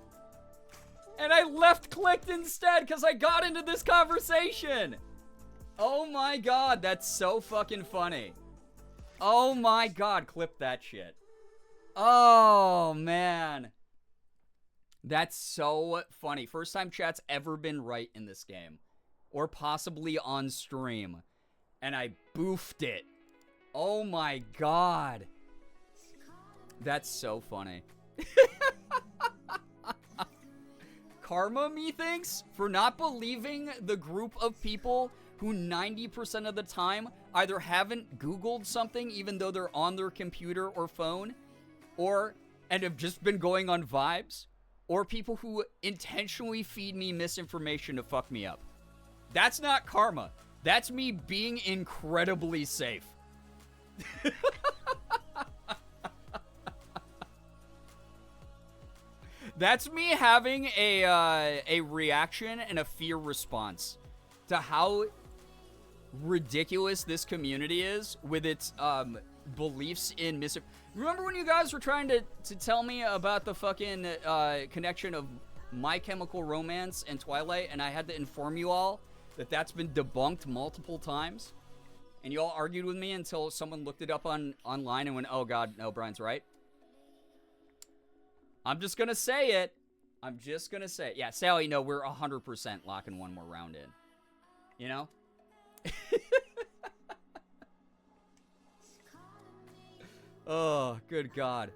And I left-clicked instead because I got into this conversation. Oh my god, that's so fucking funny. Oh my god, clip that shit. Oh, man. That's so funny. First time chat's ever been right in this game. Or possibly on stream. And I boofed it. Oh my god. That's so funny. Karma, methinks, for not believing the group of people who 90% of the time either haven't Googled something even though they're on their computer or phone, and have just been going on vibes, or people who intentionally feed me misinformation to fuck me up. That's not karma. That's me being incredibly safe. That's me having a reaction and a fear response to how ridiculous this community is with its beliefs in Remember when you guys were trying to tell me about the fucking connection of My Chemical Romance and Twilight, and I had to inform you all that that's been debunked multiple times, and you all argued with me until someone looked it up online and went, oh god, no, Brian's right. I'm just gonna say it. Yeah, Sally, no, we're 100% locking one more round in. You know? Oh, good God.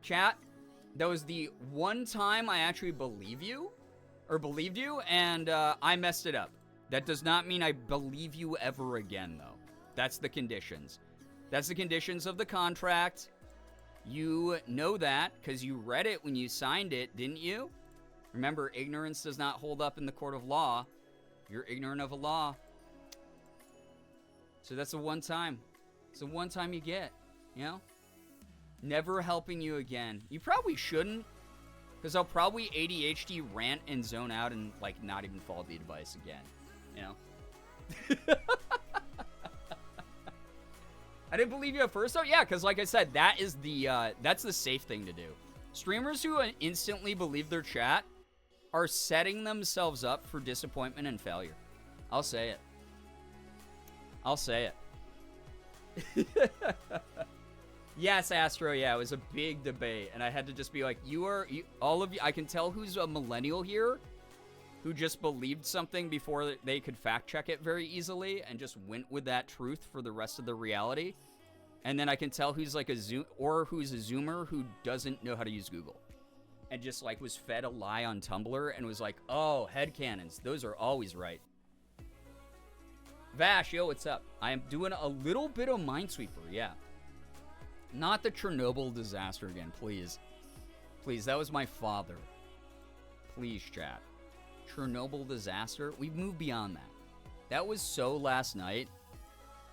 Chat, that was the one time I actually believed you, and I messed it up. That does not mean I believe you ever again, though. That's the conditions. That's the conditions of the contract. You know that because you read it when you signed it, didn't you? Remember, ignorance does not hold up in the court of law. You're ignorant of a law. So that's the one time. It's the one time you get, you know? Never helping you again. You probably shouldn't, because I'll probably ADHD rant and zone out and, like, not even follow the advice again, you know? I didn't believe you at first, though. Yeah, because like I said, that's the safe thing to do. Streamers who instantly believe their chat are setting themselves up for disappointment and failure. I'll say it. I'll say it. Yes, Astro, yeah, it was a big debate, and I had to just be like, all of you, I can tell who's a millennial here, who just believed something before they could fact check it very easily, and just went with that truth for the rest of the reality. And then I can tell who's like who's a Zoomer who doesn't know how to use Google. And just like was fed a lie on Tumblr and was like, oh, headcanons, those are always right. Vash, yo, what's up? I am doing a little bit of Minesweeper, yeah. Not the Chernobyl disaster again, please. Please, that was my father. Please, chat. Chernobyl disaster? We've moved beyond that. That was so last night,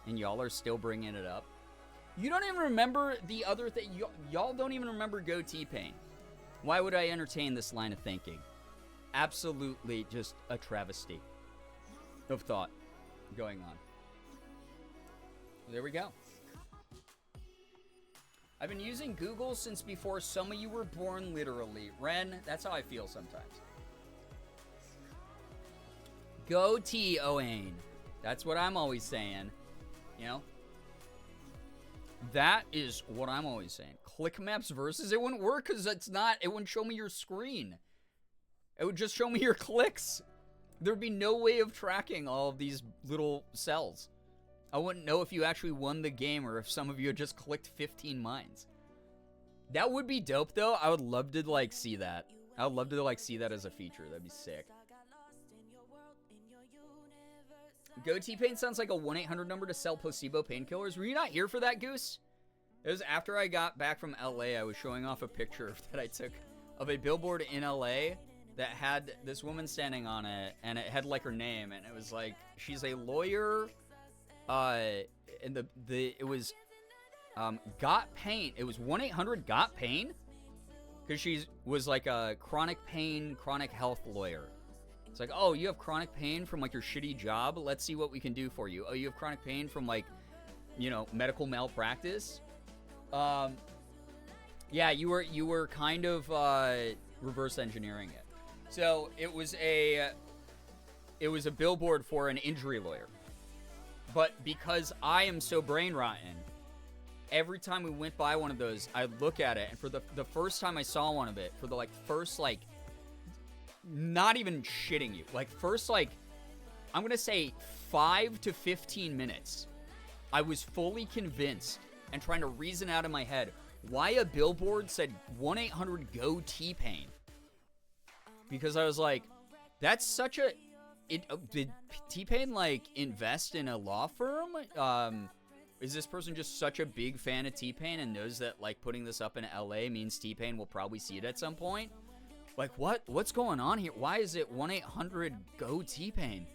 and y'all are still bringing it up. You don't even remember the other thing. Y'all don't even remember Go T-Pain. Why would I entertain this line of thinking? Absolutely just a travesty of thought going on. There we go. I've been using Google since before some of you were born, literally. Ren, that's how I feel sometimes. Go T-O-Ain. That's what I'm always saying. You know? That is what I'm always saying. Click maps versus, it wouldn't work because it wouldn't show me your screen. It would just show me your clicks. There'd be no way of tracking all of these little cells. I wouldn't know if you actually won the game or if some of you had just clicked 15 mines. That would be dope though. I would love to like see that. I would love to like see that as a feature. That'd be sick. Go T-Pain sounds like a 1-800 number to sell placebo painkillers. Were you not here for that, Goose? It was after I got back from LA. I was showing off a picture that I took of a billboard in LA that had this woman standing on it, and it had like her name, and it was like she's a lawyer. And it was got pain. It was 1-800 got pain because she was like a chronic pain, chronic health lawyer. It's like, oh, you have chronic pain from like your shitty job. Let's see what we can do for you. Oh, you have chronic pain from like, you know, medical malpractice. Yeah, you were kind of reverse engineering it. So it was a billboard for an injury lawyer. But because I am so brain rotten, every time we went by one of those, I'd look at it, and for the first time I saw one of it, for the like first like, not even shitting you, like first like, I'm gonna say 5 to 15 minutes, I was fully convinced and trying to reason out in my head why a billboard said 1-800 go T-Pain. Because I was like, that's such a... did T-Pain, like, invest in a law firm? Is this person just such a big fan of T-Pain and knows that, like, putting this up in LA means T-Pain will probably see it at some point? Like, what's going on here? Why is it 1-800 go T-Pain?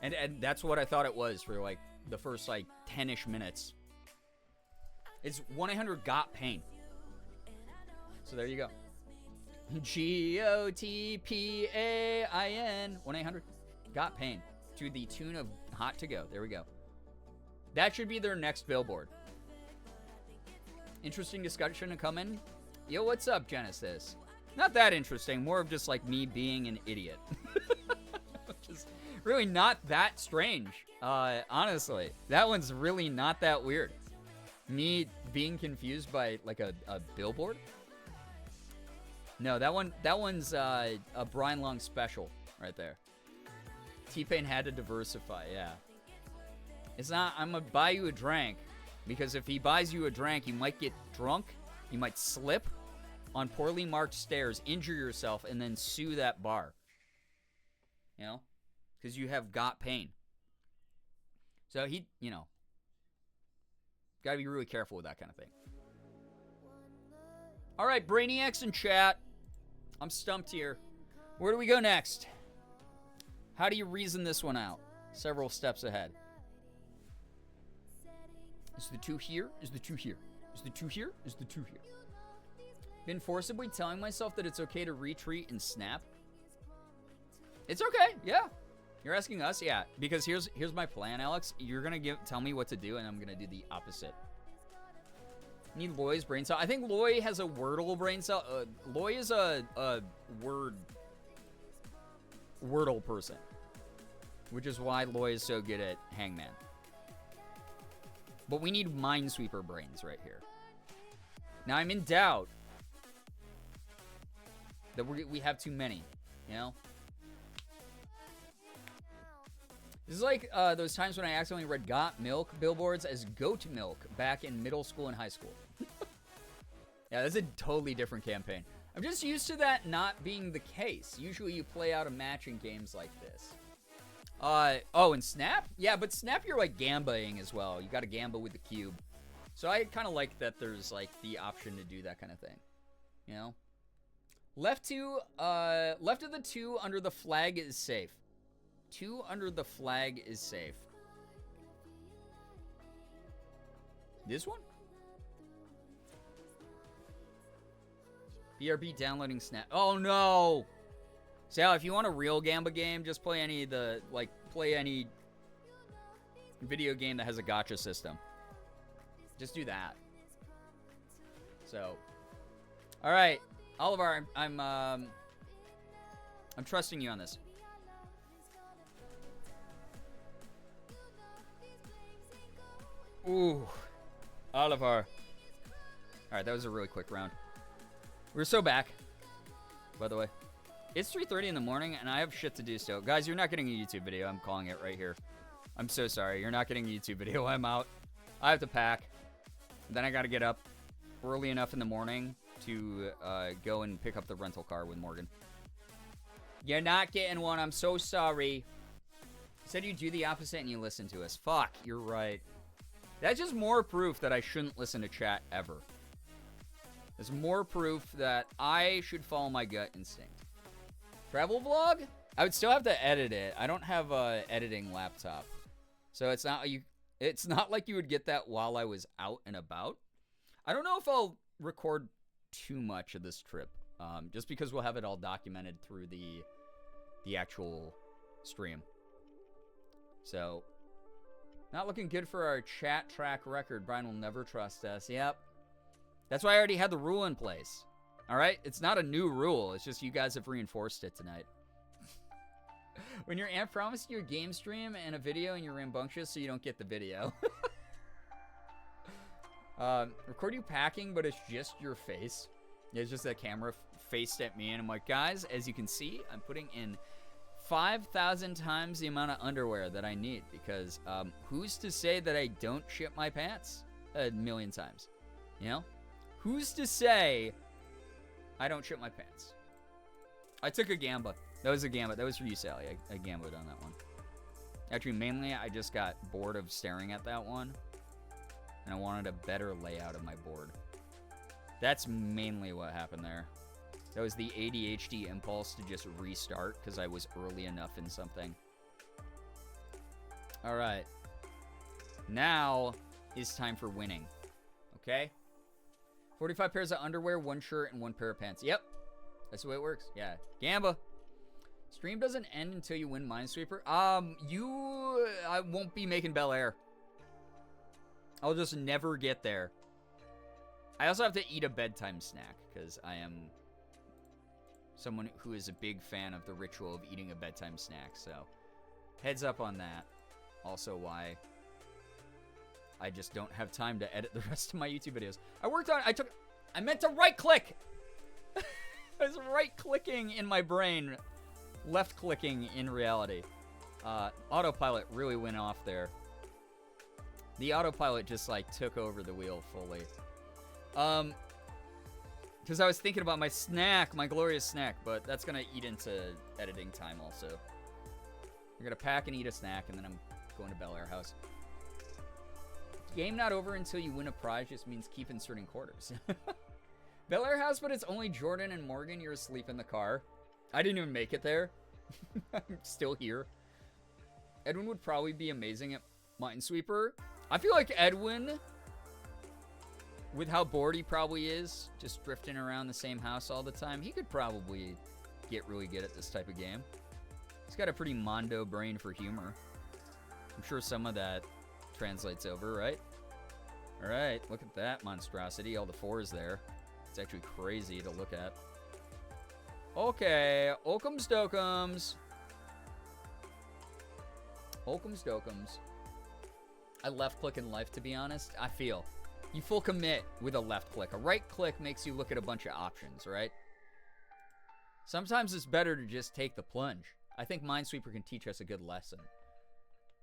And that's what I thought it was for, like, the first, like, 10-ish minutes. It's 1-800 got pain. So there you go. GOTPAIN 1-800 Got Pain to the tune of Hot to Go. There we go. That should be their next billboard. Interesting discussion to come in. Yo, what's up, Genesis? Not that interesting. More of just like me being an idiot. Which is really not that strange. Honestly, that one's really not that weird. Me being confused by like a billboard. No, that one's a Brian Long special right there. T-Pain had to diversify. Yeah. It's not, I'm gonna buy you a drink, because if he buys you a drink, you might get drunk, you might slip on poorly marked stairs, injure yourself, and then sue that bar. You know? Because you have got pain. So he, you know, gotta be really careful with that kind of thing. All right, Brainiacs in chat. I'm stumped here. Where do we go next? How do you reason this one out? Several steps ahead. Is the 2 here? Is the 2 here? Is the 2 here? Is the 2 here? Been forcibly telling myself that it's okay to retreat and snap. It's okay, yeah. You're asking us, yeah. Because here's my plan, Alex. You're gonna tell me what to do, and I'm gonna do the opposite. Need Loy's brain cell. I think Loy has a Wordle brain cell. Loy is a Wordle person, which is why Loy is so good at Hangman. But we need minesweeper brains right here. Now I'm in doubt that we have too many, you know? This is like those times when I accidentally read Got Milk billboards as goat milk back in middle school and high school. Yeah, that's a totally different campaign. I'm just used to that not being the case. Usually you play out a match in games like this. Oh, and Snap? Yeah, but Snap you're like gambaing as well. You gotta gamba with the cube. So I kind of like that there's like the option to do that kind of thing. You know? Left of the 2 under the flag is safe. 2 under the flag is safe. This one? BRB downloading Snap. Oh no! Sal, if you want a real Gamba game, just play any video game that has a gacha system. Just do that. So, all right, Oliver, I'm trusting you on this. Ooh, Oliver. All right, that was a really quick round. We're so back, by the way. It's 3:30 in the morning, and I have shit to do still. Guys, you're not getting a YouTube video. I'm calling it right here. I'm so sorry. You're not getting a YouTube video. I'm out. I have to pack. Then I got to get up early enough in the morning to go and pick up the rental car with Morgan. You're not getting one. I'm so sorry. You said you do the opposite and you listen to us. Fuck, you're right. That's just more proof that I shouldn't listen to chat ever. There's more proof that I should follow my gut instinct. Travel vlog? I would still have to edit it. I don't have a editing laptop. So it's not like you would get that while I was out and about. I don't know if I'll record too much of this trip. Just because we'll have it all documented through the actual stream. So, not looking good for our chat track record. Brian will never trust us. Yep. That's why I already had the rule in place. All right? It's not a new rule. It's just you guys have reinforced it tonight. When your aunt promised you a game stream and a video and you're rambunctious so you don't get the video. Record you packing, but it's just your face. Yeah, it's just that camera faced at me. And I'm like, guys, as you can see, I'm putting in 5,000 times the amount of underwear that I need. Because who's to say that I don't shit my pants a million times? You know? Who's to say I don't shit my pants? I took a gamba. That was a gamba. That was for you, Sally. I gambled on that one. Actually, mainly, I just got bored of staring at that one. And I wanted a better layout of my board. That's mainly what happened there. That was the ADHD impulse to just restart because I was early enough in something. All right. Now is time for winning. Okay? 45 pairs of underwear, 1 shirt, and 1 pair of pants. Yep. That's the way it works. Yeah. Gamba. Stream doesn't end until you win Minesweeper. I won't be making Bel Air. I'll just never get there. I also have to eat a bedtime snack because I am someone who is a big fan of the ritual of eating a bedtime snack. So heads up on that. Also why I just don't have time to edit the rest of my YouTube videos. I meant to right click. I was right clicking in my brain. Left clicking in reality. Autopilot really went off there. The autopilot just like took over the wheel fully. Because I was thinking about my snack, my glorious snack, but that's gonna eat into editing time also. I'm gonna pack and eat a snack, and then I'm going to Bel Air House. Game not over until you win a prize just means keep inserting quarters. Bel Air House, but it's only Jordan and Morgan. You're asleep in the car. I didn't even make it there. I'm still here. Edwin would probably be amazing at Minesweeper. I feel like Edwin, with how bored he probably is, just drifting around the same house all the time, he could probably get really good at this type of game. He's got a pretty mondo brain for humor. I'm sure some of that translates over, right? All right, look at that monstrosity. All the fours there. It's actually crazy to look at. Okay, Okums Dokums. Okums Dokums. I left click in life, to be honest. I feel you full commit with a left click. A right click makes you look at a bunch of options, right? Sometimes it's better to just take the plunge. I think Minesweeper can teach us a good lesson.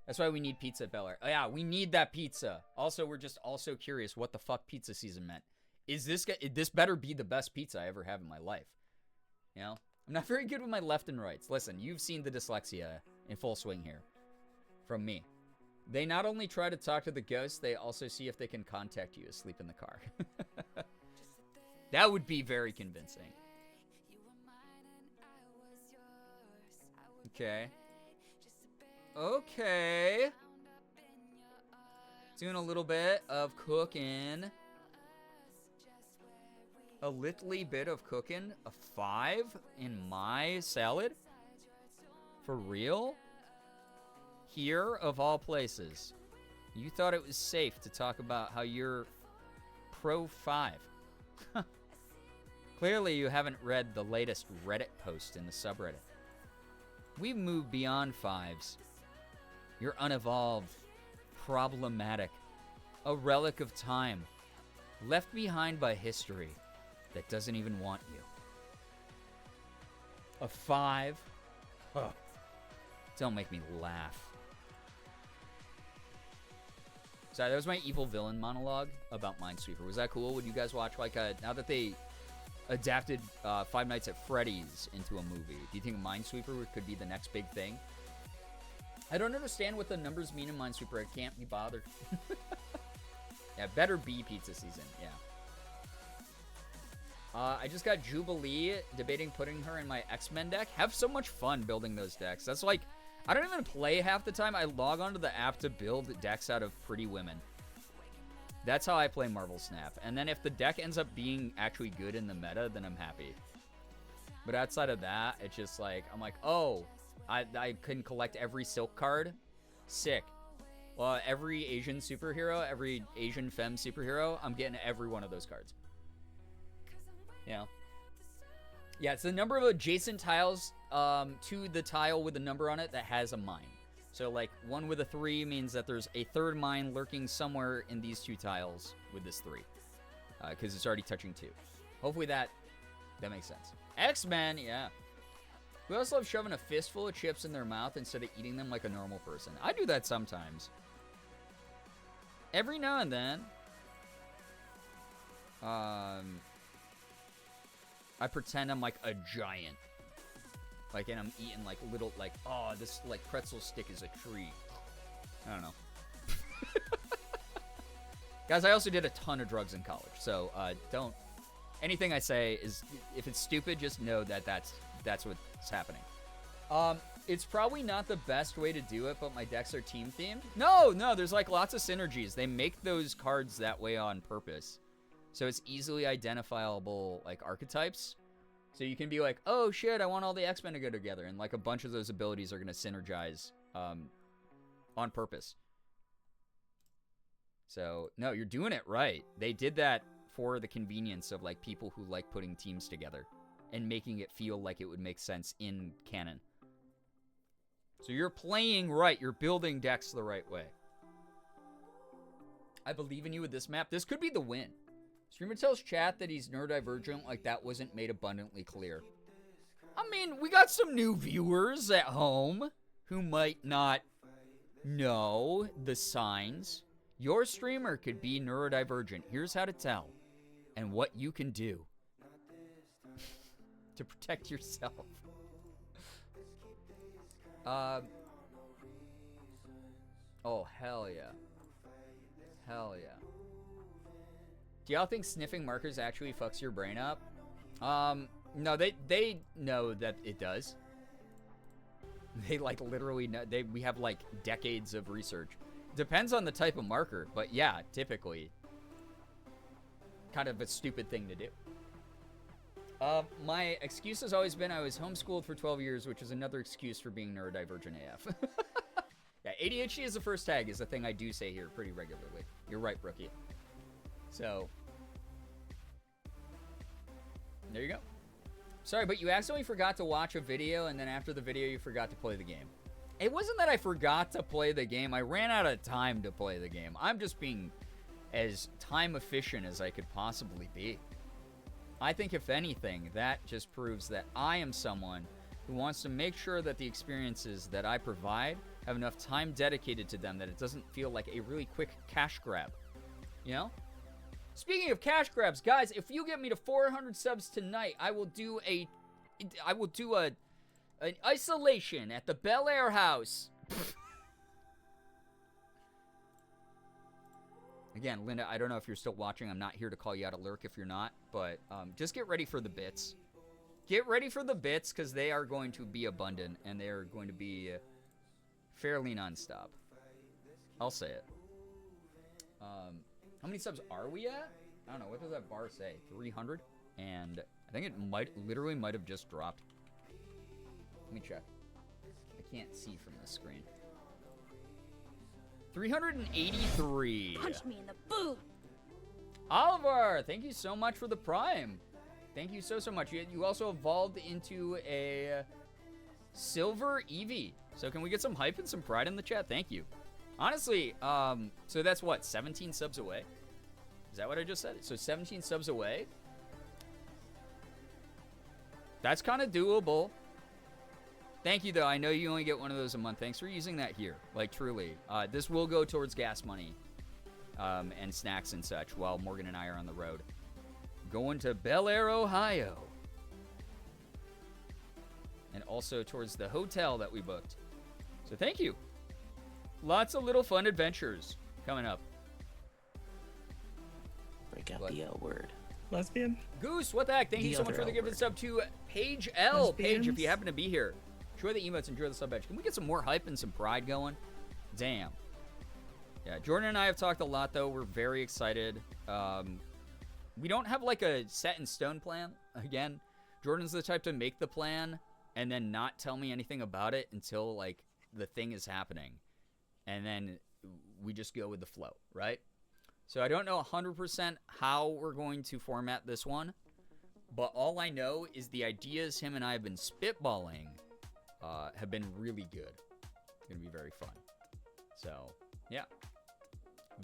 That's why we need pizza at Bel Air. Oh, yeah, we need that pizza. Also, we're just also curious what the fuck pizza season meant. This better be the best pizza I ever have in my life. You know? I'm not very good with my left and rights. Listen, you've seen the dyslexia in full swing here. From me. They not only try to talk to the ghosts, they also see if they can contact you asleep in the car. That would be very convincing. Okay. Okay. Doing a little bit of cooking. A little bit of cooking. A 5 in my salad? For real? Here, of all places. You thought it was safe to talk about how you're pro 5. Clearly you haven't read the latest Reddit post in the subreddit. We've moved beyond 5s. You're unevolved, problematic, a relic of time, left behind by history that doesn't even want you. A 5? Huh. Don't make me laugh. Sorry, that was my evil villain monologue about Minesweeper. Was that cool? Would you guys watch, like, now that they adapted Five Nights at Freddy's into a movie, do you think Minesweeper could be the next big thing? I don't understand what the numbers mean in Minesweeper. I can't be bothered. Yeah, better be pizza season. Yeah. I just got Jubilee, debating putting her in my X-Men deck. Have so much fun building those decks. That's like, I don't even play half the time. I log onto the app to build decks out of pretty women. That's how I play Marvel Snap. And then if the deck ends up being actually good in the meta, then I'm happy. But outside of that, it's just like, I'm like, oh, I can collect every Silk card. Sick. Well, every Asian superhero, every Asian femme superhero, I'm getting every one of those cards. Yeah. Yeah, it's the number of adjacent tiles to the tile with a number on it that has a mine. So, like, 1 with a 3 means that there's a third mine lurking somewhere in these 2 tiles with this 3. Because it's already touching 2. Hopefully that makes sense. X-Men, yeah. We also love shoving a fistful of chips in their mouth instead of eating them like a normal person. I do that sometimes. Every now and then. I pretend I'm like a giant. Like, and I'm eating like little, like, oh, this like pretzel stick is a tree. I don't know. Guys, I also did a ton of drugs in college. So, don't, anything I say is, if it's stupid, just know that that's what's happening. It's probably not the best way to do it, but my decks are team themed. No, there's like lots of synergies. They make those cards that way on purpose. So it's easily identifiable, like, archetypes. So you can be like, oh shit, I want all the X-Men to go together. And like a bunch of those abilities are going to synergize on purpose. So, no, you're doing it right. They did that for the convenience of like people who like putting teams together and making it feel like it would make sense in canon. So you're playing right. You're building decks the right way. I believe in you with this map. This could be the win. Streamer tells chat that he's neurodivergent like that wasn't made abundantly clear. I mean, we got some new viewers at home who might not know the signs. Your streamer could be neurodivergent. Here's how to tell and what you can do to protect yourself. Oh, hell yeah. Hell yeah. Do y'all think sniffing markers actually fucks your brain up? No, they know that it does. They like literally know, we have like decades of research. Depends on the type of marker, but yeah, typically. Kind of a stupid thing to do. My excuse has always been I was homeschooled for 12 years, which is another excuse for being neurodivergent AF. Yeah, ADHD is the first tag is a thing I do say here pretty regularly. You're right, Brookie. So, there you go. Sorry, but you accidentally forgot to watch a video, and then after the video, you forgot to play the game. It wasn't that I forgot to play the game. I ran out of time to play the game. I'm just being as time efficient as I could possibly be. I think, if anything, that just proves that I am someone who wants to make sure that the experiences that I provide have enough time dedicated to them that it doesn't feel like a really quick cash grab. You know? Speaking of cash grabs, guys, if you get me to 400 subs tonight, I will do an isolation at the Bel Air house. Again, Linda, I don't know if you're still watching. I'm not here to call you out a lurk if you're not, but just get ready for the bits. Get ready for the bits because they are going to be abundant and they are going to be fairly nonstop. I'll say it. How many subs are we at? I don't know. What does that bar say? 300? And I think it literally might have just dropped. Let me check. I can't see from the screen. 383. Punch me in the boob. Oliver, thank you so much for the Prime. Thank you so much. You also evolved into a silver Eevee. So can we get some hype and some pride in the chat? Thank you. Honestly, so that's what, 17 subs away? Is that what I just said? So 17 subs away? That's kind of doable. Thank you, though. I know you only get one of those a month. Thanks for using that here. Like, truly. This will go towards gas money and snacks and such while Morgan and I are on the road. Going to Bel Air, Ohio. And also towards the hotel that we booked. So thank you. Lots of little fun adventures coming up. Break out the L word. Lesbian? Goose, what the heck? Thank you so much for the gifted sub to Paige L. Lesbians? Paige, if you happen to be here. Enjoy the emotes, enjoy the sub badge. Can we get some more hype and some pride going? Damn. Yeah, Jordan and I have talked a lot, though. We're very excited. We don't have, like, a set-in-stone plan. Again, Jordan's the type to make the plan and then not tell me anything about it until, like, the thing is happening. And then we just go with the flow, right? So I don't know 100% how we're going to format this one. But all I know is the ideas him and I have been spitballing have been really good. It's going to be very fun. So, yeah.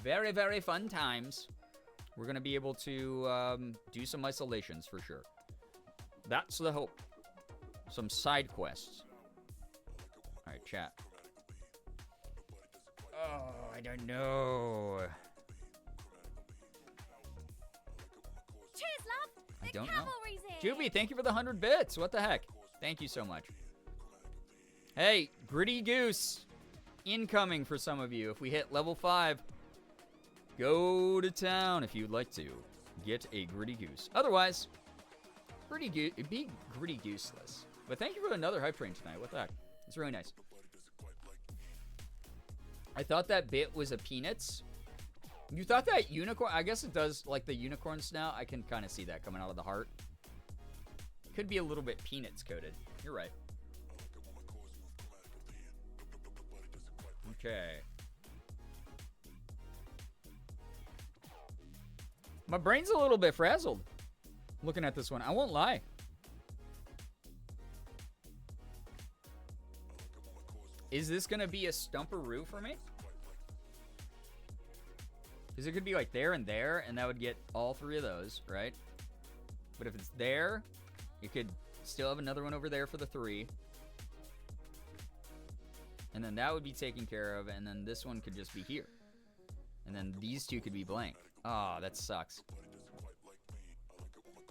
Very, very fun times. We're going to be able to do some isolations for sure. That's the hope. Some side quests. All right, chat. Oh, I don't know. Cheers, love. I The don't know. cavalry's here. Juby, thank you for the 100 bits. What the heck? Thank you so much. Hey, Gritty Goose. Incoming for some of you. If we hit level 5, go to town if you'd like to. Get a Gritty Goose. Otherwise, be Gritty Gooseless. But thank you for another hype train tonight. What the heck? It's really nice. I thought that bit was a Peanuts. You thought that unicorn? I guess it does, like the unicorn snout. I can kind of see that coming out of the heart. Could be a little bit peanuts coated. You're right. Okay. My brain's a little bit frazzled looking at this one. I won't lie. Is this going to be a stumperoo for me? Because it could be like there, and that would get all three of those, right? But if it's there, you could still have another one over there for the 3. And then that would be taken care of, and then this one could just be here. And then these 2 could be blank. Oh, that sucks.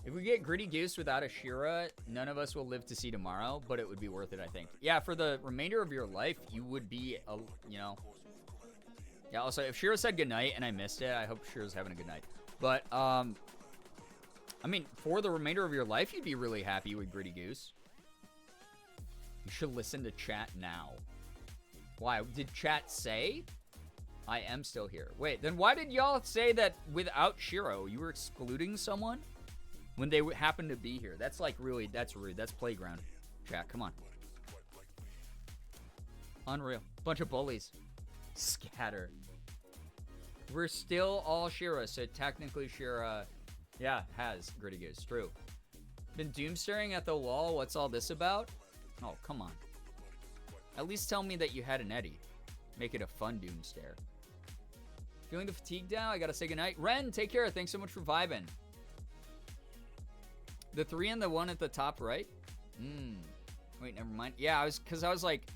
If we get Gritty Goose without a Shira, none of us will live to see tomorrow, but it would be worth it, I think. Yeah, for the remainder of your life, you would be, you know... Yeah, also, if Shira said goodnight and I missed it, I hope Shira's having a good night. But, I mean, for the remainder of your life, you'd be really happy with Gritty Goose. You should listen to chat now. Why? Did chat say? I am still here. Wait, then why did y'all say that without Shiro, you were excluding someone when they happened to be here? That's like really, that's rude. That's playground. Chat, come on. Unreal. Bunch of bullies. Scatter. We're still all Shira, so technically Shira, yeah, has Gritty Goose. True. Been doom staring at the wall. What's all this about? Oh, come on. At least tell me that you had an Eddie. Make it a fun doom stare. Feeling the fatigue now? I gotta say goodnight. Ren, take care. Thanks so much for vibing. The 3 and the 1 at the top right? Wait, never mind. Yeah, because I was like,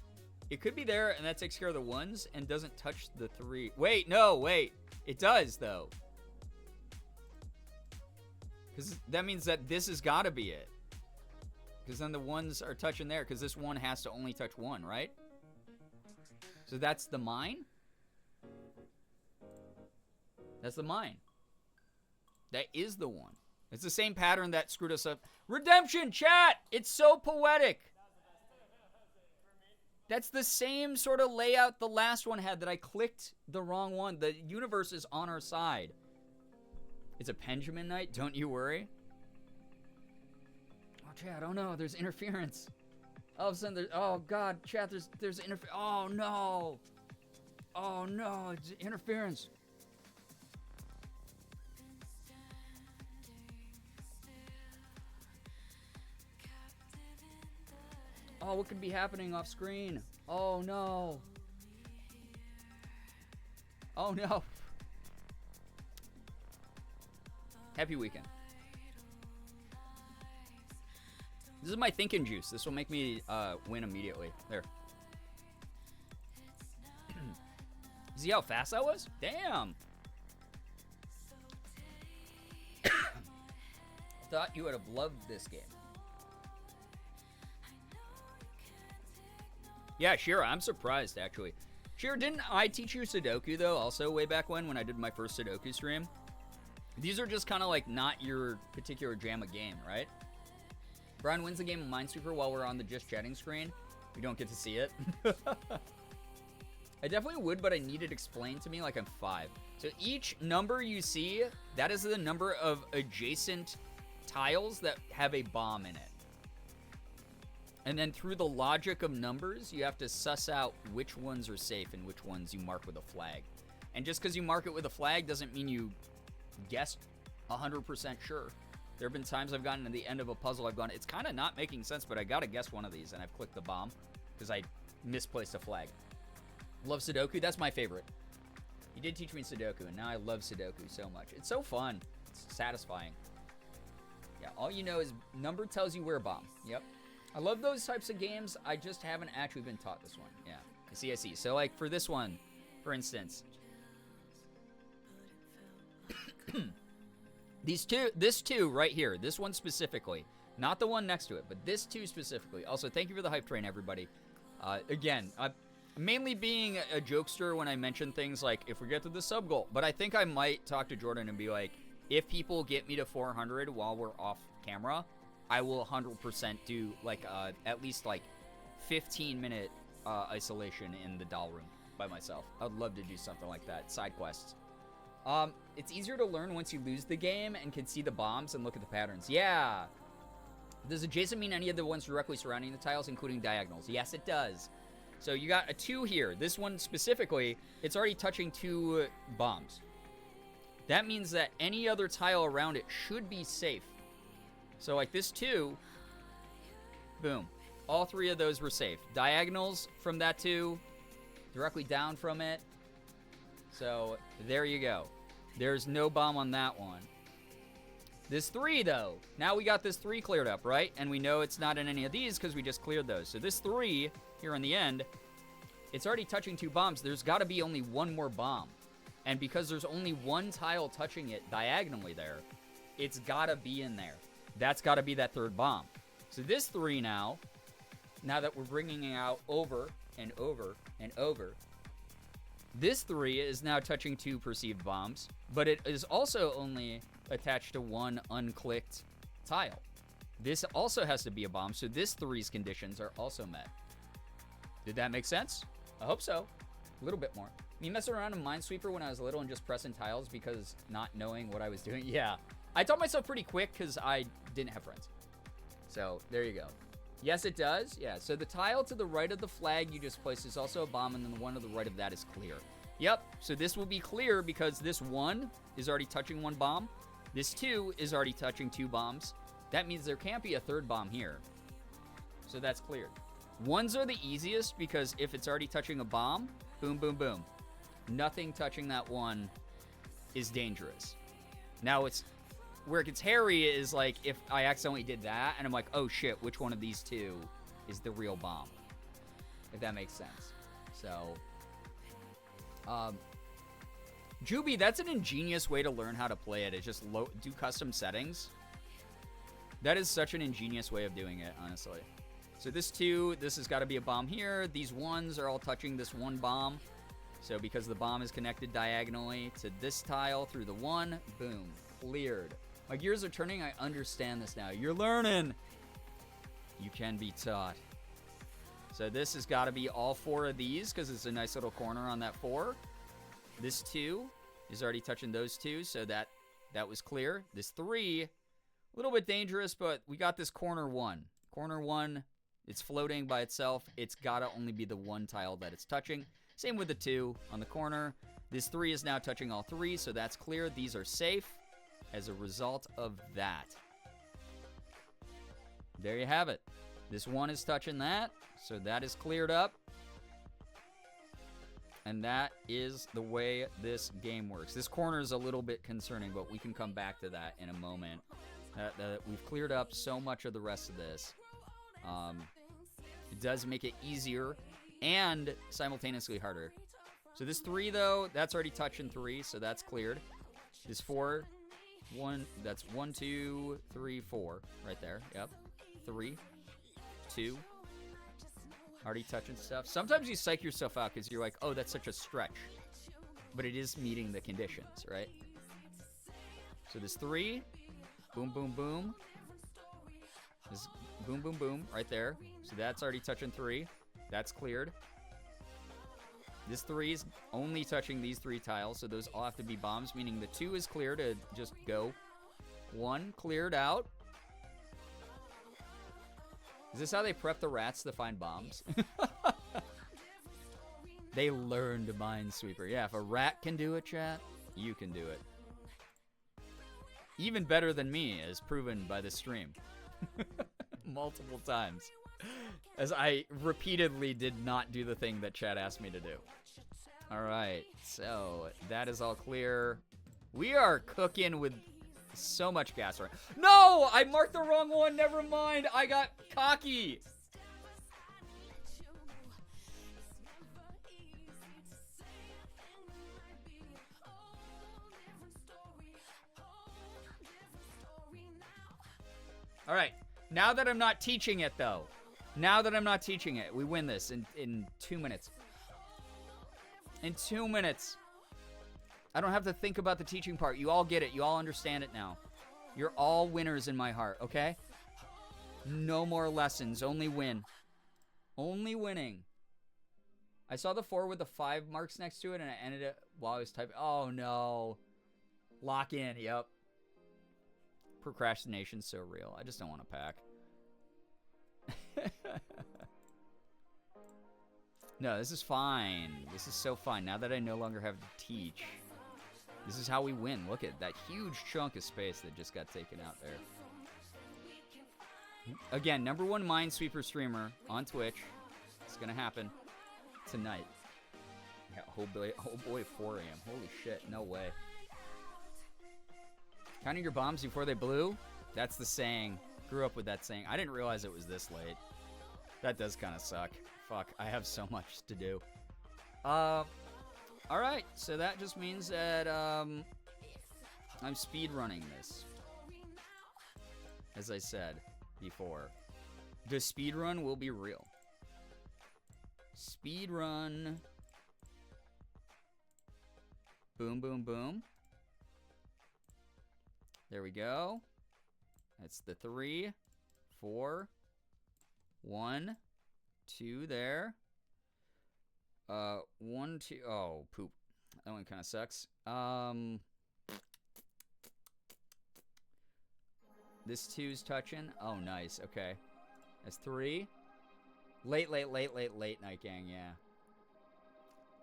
it could be there, and that takes care of the 1s and doesn't touch the 3. Wait, no, wait. It does, though. Because that means that this has got to be it. Because then the 1s are touching there, because this 1 has to only touch 1, right? So that's the mine? That's the mine. That is the 1. It's the same pattern that screwed us up. Redemption, chat! It's so poetic. That's the same sort of layout the last one had that I clicked the wrong one. The universe is on our side. It's a Benjamin night, don't you worry. Oh, chat, oh no, there's interference. All of a sudden, there's, oh god, chat, there's interference. Oh no. Oh no, it's interference. Oh, what could be happening off screen? Oh no. Oh no. Happy weekend. This is my thinking juice. This will make me win immediately. There. See how fast that was? Damn. Thought you would have loved this game. Yeah, Shira, I'm surprised, actually. Shira, didn't I teach you Sudoku, though, also way back when I did my first Sudoku stream? These are just kind of like not your particular jam of game, right? Brian wins the game of Minesweeper while we're on the just chatting screen. We don't get to see it. I definitely would, but I need it explained to me like I'm 5. So each number you see, that is the number of adjacent tiles that have a bomb in it. And then through the logic of numbers, you have to suss out which ones are safe and which ones you mark with a flag. And just because you mark it with a flag doesn't mean you guessed 100% sure. There have been times I've gotten to the end of a puzzle, I've gone, it's kind of not making sense, but I gotta guess one of these, and I've clicked the bomb because I misplaced a flag. Love Sudoku, that's my favorite. You did teach me Sudoku, and now I love Sudoku so much. It's so fun. It's satisfying. Yeah, all you know is number tells you where bomb. Yep. I love those types of games. I just haven't actually been taught this one. Yeah, I see. So, like, for this one, for instance, this two right here, this one specifically, not the one next to it, but this two specifically. Also, thank you for the hype train, everybody. Again, I'm mainly being a jokester when I mention things like, if we get to the sub goal, but I think I might talk to Jordan and be like, if people get me to 400 while we're off camera, I will 100% do like at least like 15-minute isolation in the doll room by myself. I'd love to do something like that. Side quests. It's easier to learn once you lose the game and can see the bombs and look at the patterns. Yeah. Does adjacent mean any of the ones directly surrounding the tiles, including diagonals? Yes, it does. So you got a 2 here. This one specifically, it's already touching 2 bombs. That means that any other tile around it should be safe. So like this 2, boom. All 3 of those were safe. Diagonals from that 2, directly down from it. So there you go. There's no bomb on that one. This 3, though. Now we got this 3 cleared up, right? And we know it's not in any of these because we just cleared those. So this 3, here on the end, it's already touching 2 bombs. There's got to be only 1 more bomb. And because there's only 1 tile touching it diagonally there, it's got to be in there. That's got to be that 3rd bomb. So this 3 now that we're bringing it out over and over and over, this 3 is now touching 2 perceived bombs, but it is also only attached to 1 unclicked tile. This also has to be a bomb, so this 3's conditions are also met. Did that make sense? I hope so. A little bit more. Me messing around in Minesweeper when I was little and just pressing tiles because not knowing what I was doing. Yeah. I taught myself pretty quick because I didn't have friends. So, there you go. Yes, it does. Yeah, so the tile to the right of the flag you just placed is also a bomb, and then the one to the right of that is clear. Yep, so this will be clear because this 1 is already touching 1 bomb. This 2 is already touching 2 bombs. That means there can't be a 3rd bomb here. So that's cleared. 1s are the easiest because if it's already touching a bomb, boom, boom, boom. Nothing touching that 1 is dangerous. Now it's where it gets hairy is like if I accidentally did that and I'm like, oh shit, which one of these 2 is the real bomb? If that makes sense. So, Juby, that's an ingenious way to learn how to play it. Is just do custom settings. That is such an ingenious way of doing it, honestly. So this 2, this has got to be a bomb here. These 1s are all touching this 1 bomb. So because the bomb is connected diagonally to this tile through the 1, boom, cleared. My gears are turning. I understand this now. You're learning. You can be taught. So this has got to be all 4 of these because it's a nice little corner on that 4. This 2 is already touching those 2, so that was clear. This 3, a little bit dangerous, but we got this corner 1. Corner 1, it's floating by itself. It's got to only be the 1 tile that it's touching. Same with the 2 on the corner. This 3 is now touching all 3, so that's clear. These are safe as a result of that. There you have it. This 1 is touching that, so that is cleared up. And that is the way this game works. This corner is a little bit concerning, but we can come back to that in a moment. We've cleared up so much of the rest of this. It does make it easier and simultaneously harder. So this 3, though, that's already touching 3, so that's cleared. This 4, 1, that's 1, 2, 3, 4, right there. Yep. 3, 2. Already touching stuff. Sometimes you psych yourself out because you're like, oh, that's such a stretch. But it is meeting the conditions, right? So this 3, boom, boom, boom. This boom, boom, boom, right there. So that's already touching 3. That's cleared. This 3 is only touching these 3 tiles, so those all have to be bombs, meaning the 2 is clear to just go. 1 cleared out. Is this how they prep the rats to find bombs? They learned Minesweeper. Yeah, if a rat can do it, chat, you can do it. Even better than me, as proven by the stream. Multiple times. As I repeatedly did not do the thing that chat asked me to do. Alright, so that is all clear. We are cooking with so much gas right. No! I marked the wrong one. Never mind. I got cocky. All right. Now that I'm not teaching it, though. Now that I'm not teaching it, we win this in 2 minutes. In 2 minutes. I don't have to think about the teaching part. You all get it. You all understand it now. You're all winners in my heart, okay? No more lessons. Only win. Only winning. I saw the 4 with the 5 marks next to it, and I ended it while I was typing. Oh, no. Lock in. Yep. Procrastination's so real. I just don't want to pack. No, this is fine. This is so fine. Now that I no longer have to teach, this is how we win. Look at that huge chunk of space that just got taken out there. Again, #1 minesweeper streamer on Twitch. It's gonna happen tonight. Yeah, oh boy, 4 a.m. Holy shit, no way. Counting your bombs before they blew? That's the saying. Grew up with that saying. I didn't realize it was this late. That does kind of suck. Fuck, I have so much to do. Alright, so that just means that, I'm speedrunning this. As I said before. The speedrun will be real. Speedrun. Boom, boom, boom. There we go. That's the 3, 4, 1, 2 there. 1, 2. Oh, poop. That one kind of sucks. This 2's touching. Oh, nice. Okay. That's 3. Late night gang. Yeah.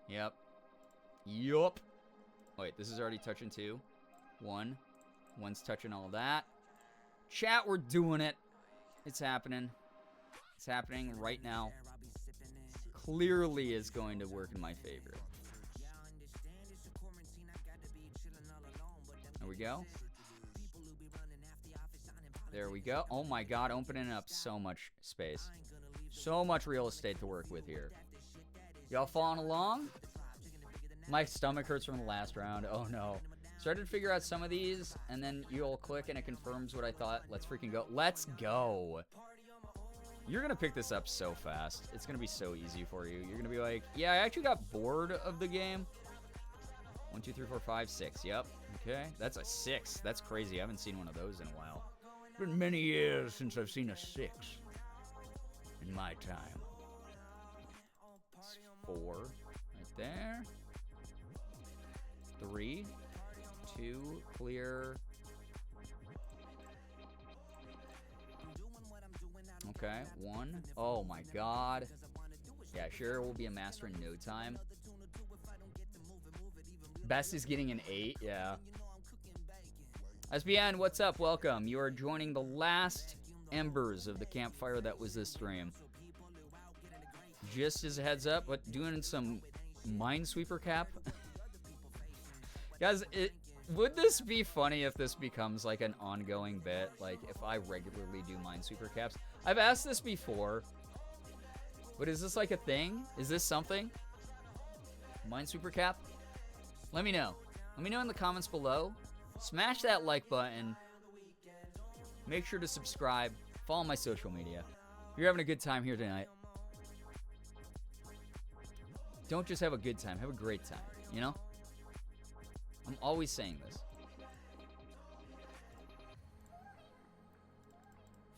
Yep. Yup. Wait, this is already touching 2. 1. 1's touching all that. Chat, we're doing it. It's happening. It's happening right now. Clearly is going to work in my favor. There we go. There we go. Oh my god, opening up so much space. So much real estate to work with here. Y'all following along? My stomach hurts from the last round. Oh no. Started to figure out some of these, and then you'll click and it confirms what I thought. Let's freaking go. Let's go. You're going to pick this up so fast. It's going to be so easy for you. You're going to be like, yeah, I actually got bored of the game. 1, 2, 3, 4, 5, 6. Yep. Okay. That's a 6. That's crazy. I haven't seen one of those in a while. It's been many years since I've seen a 6 in my time. That's 4 right there. 3, 2, clear. Okay, 1. Oh my god. Yeah, sure, we'll be a master in no time. Best is getting an 8, yeah. SBN, what's up? Welcome. You are joining the last embers of the campfire that was this stream. Just as a heads up, but doing some minesweeper cap. Guys, would this be funny if this becomes like an ongoing bit? Like if I regularly do minesweeper caps? I've asked this before, but is this like a thing? Is this something? Minesweeper cap? Let me know. Let me know in the comments below. Smash that like button. Make sure to subscribe. Follow my social media. If you're having a good time here tonight, don't just have a good time. Have a great time, you know? I'm always saying this.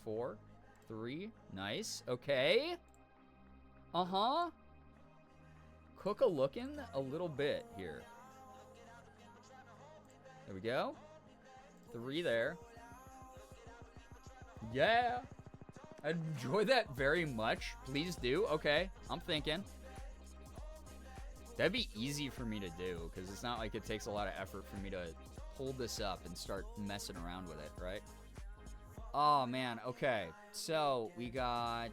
4, 3, nice. Okay. Uh-huh. Cook-a-looking a little bit here. There we go. 3 there. Yeah. I enjoy that very much. Please do. Okay. I'm thinking. That'd be easy for me to do, because it's not like it takes a lot of effort for me to hold this up and start messing around with it, right? Oh, man. Okay. So, we got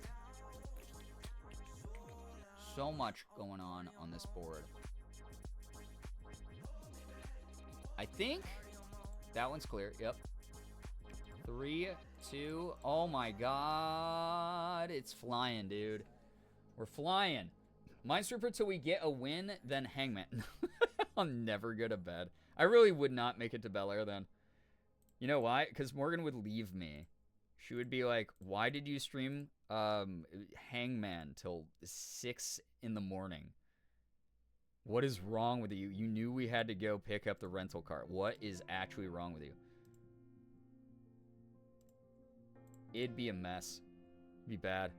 so much going on this board. I think that one's clear. Yep. 3, 2. Oh, my God. It's flying, dude. We're flying. Minesweeper till we get a win, then Hangman. I'll never go to bed. I really would not make it to Bel Air then. You know why? Because Morgan would leave me. She would be like, why did you stream Hangman till 6 in the morning? What is wrong with you? You knew we had to go pick up the rental car. What is actually wrong with you? It'd be a mess. It'd be bad.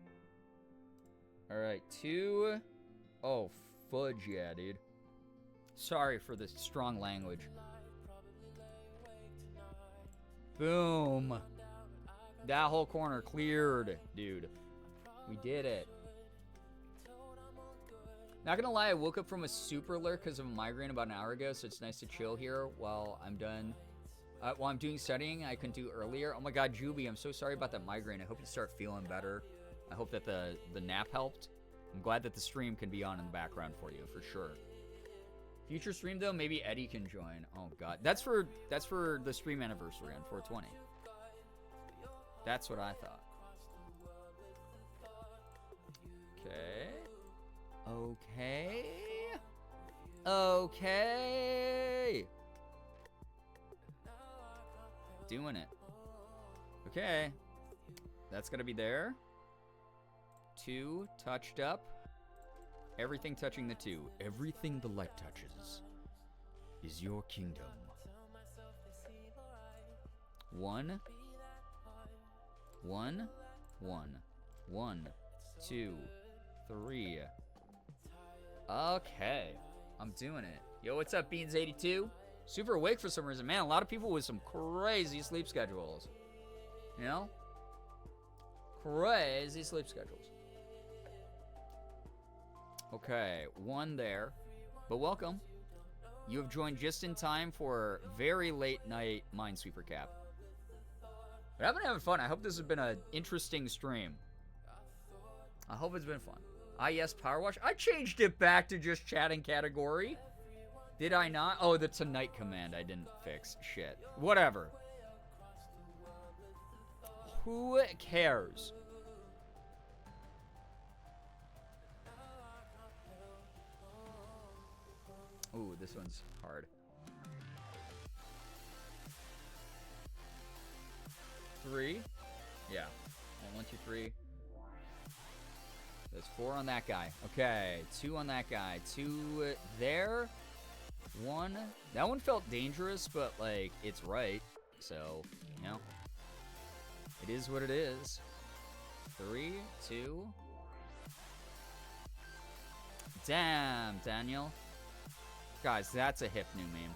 All right, 2... Oh, fudge, yeah, dude. Sorry for the strong language. Boom. That whole corner cleared, dude. We did it. Not gonna lie, I woke up from a super alert because of a migraine about an hour ago, so it's nice to chill here while I'm done. While I'm doing studying, I couldn't do earlier. Oh my god, Juby, I'm so sorry about that migraine. I hope you start feeling better. I hope that the nap helped. I'm glad that the stream can be on in the background for you, for sure. Future stream, though, maybe Eddie can join. Oh god. That's for the stream anniversary on 420. That's what I thought. Okay. Okay. Okay. Doing it. Okay. That's gonna be there. 2 touched up. Everything touching the 2. Everything the light touches is your kingdom. 1. 1. 1. 1. 2. 3. Okay. I'm doing it. Yo, what's up, Beans82? Super awake for some reason. Man, a lot of people with some crazy sleep schedules. You know? Crazy sleep schedules. Okay, 1 there. But welcome. You have joined just in time for very late night Minesweeper Cap. But I've been having fun. I hope this has been an interesting stream. I hope it's been fun. Yes, Power Wash. I changed it back to just chatting category. Did I not? Oh, the tonight command I didn't fix. Shit. Whatever. Who cares? Ooh, this one's hard. 3. Yeah. 1, 2, 3. There's 4 on that guy. Okay. 2 on that guy. 2 there. 1. That one felt dangerous, but, like, it's right. So, you know. It is what it is. 3, 2. Damn, Daniel. Guys, that's a hip new meme.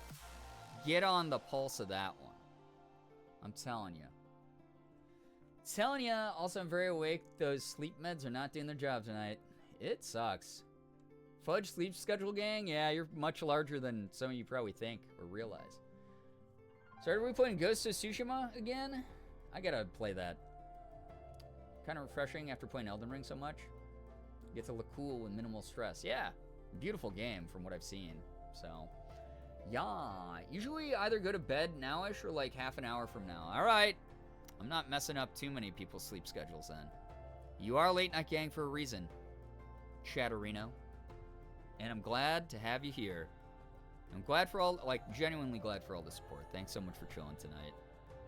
Get on the pulse of that one. I'm telling you. Telling you. Also, I'm very awake. Those sleep meds are not doing their job tonight. It sucks. Fudge sleep schedule gang? Yeah, you're much larger than some of you probably think or realize. So are we playing Ghost of Tsushima again? I gotta play that. Kind of refreshing after playing Elden Ring so much. Get to look cool with minimal stress. Yeah, beautiful game from what I've seen. So, yeah. Usually either go to bed nowish or like half an hour from now. All right. I'm not messing up too many people's sleep schedules then. You are Late Night Gang for a reason, Chatterino. And I'm glad to have you here. I'm glad for all, like, genuinely glad for all the support. Thanks so much for chilling tonight.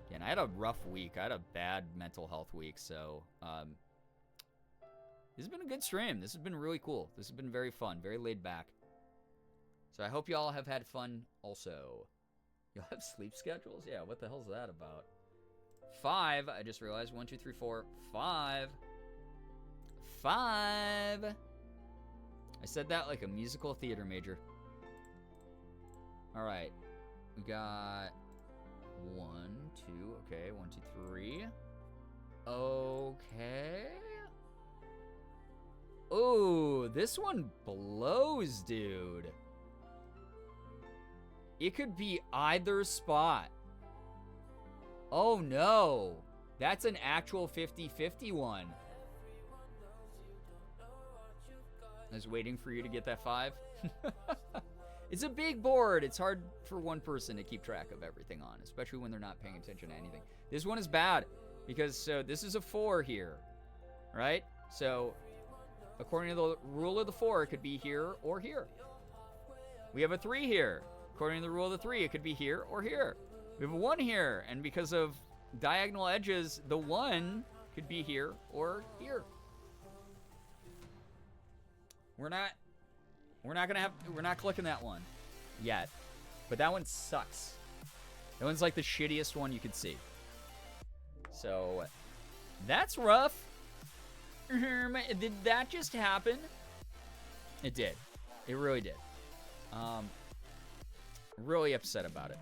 Again, I had a rough week. I had a bad mental health week, so, this has been a good stream. This has been really cool. This has been very fun, very laid back. So I hope you all have had fun also. You'll have sleep schedules? Yeah, what the hell's that about? 5, I just realized. 1, 2, 3, 4, 5. 5. I said that like a musical theater major. All right. We got 1, 2. Okay, 1, 2, 3. Okay. Oh, this one blows, dude. It could be either spot. Oh no. That's an actual 50-50 one. I was waiting for you to get that 5. It's a big board. It's hard for one person to keep track of everything on, especially when they're not paying attention to anything. This one is bad because so this is a 4 here, right? So according to the rule of the 4, it could be here or here. We have a 3 here. According to the rule of the 3, it could be here or here. We have a 1 here, and because of diagonal edges, the 1 could be here or here. We're not clicking that one yet. But that one sucks. That one's like the shittiest one you could see. So that's rough. Did that just happen? It did. It really did. Really upset about it.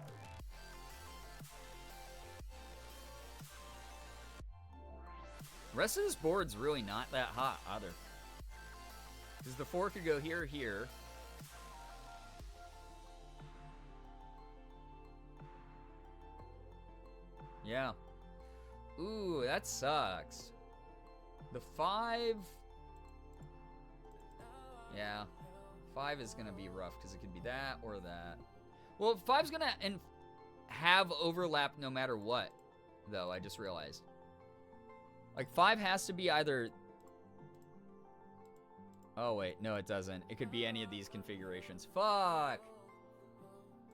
Rest of this board's really not that hot either. Because the 4 could go here, here. Yeah. Ooh, that sucks. The 5... Yeah. 5 is going to be rough because it could be that or that. Well, 5's going to have overlap no matter what, though, I just realized. Like, 5 has to be either... Oh, wait. No, it doesn't. It could be any of these configurations. Fuck!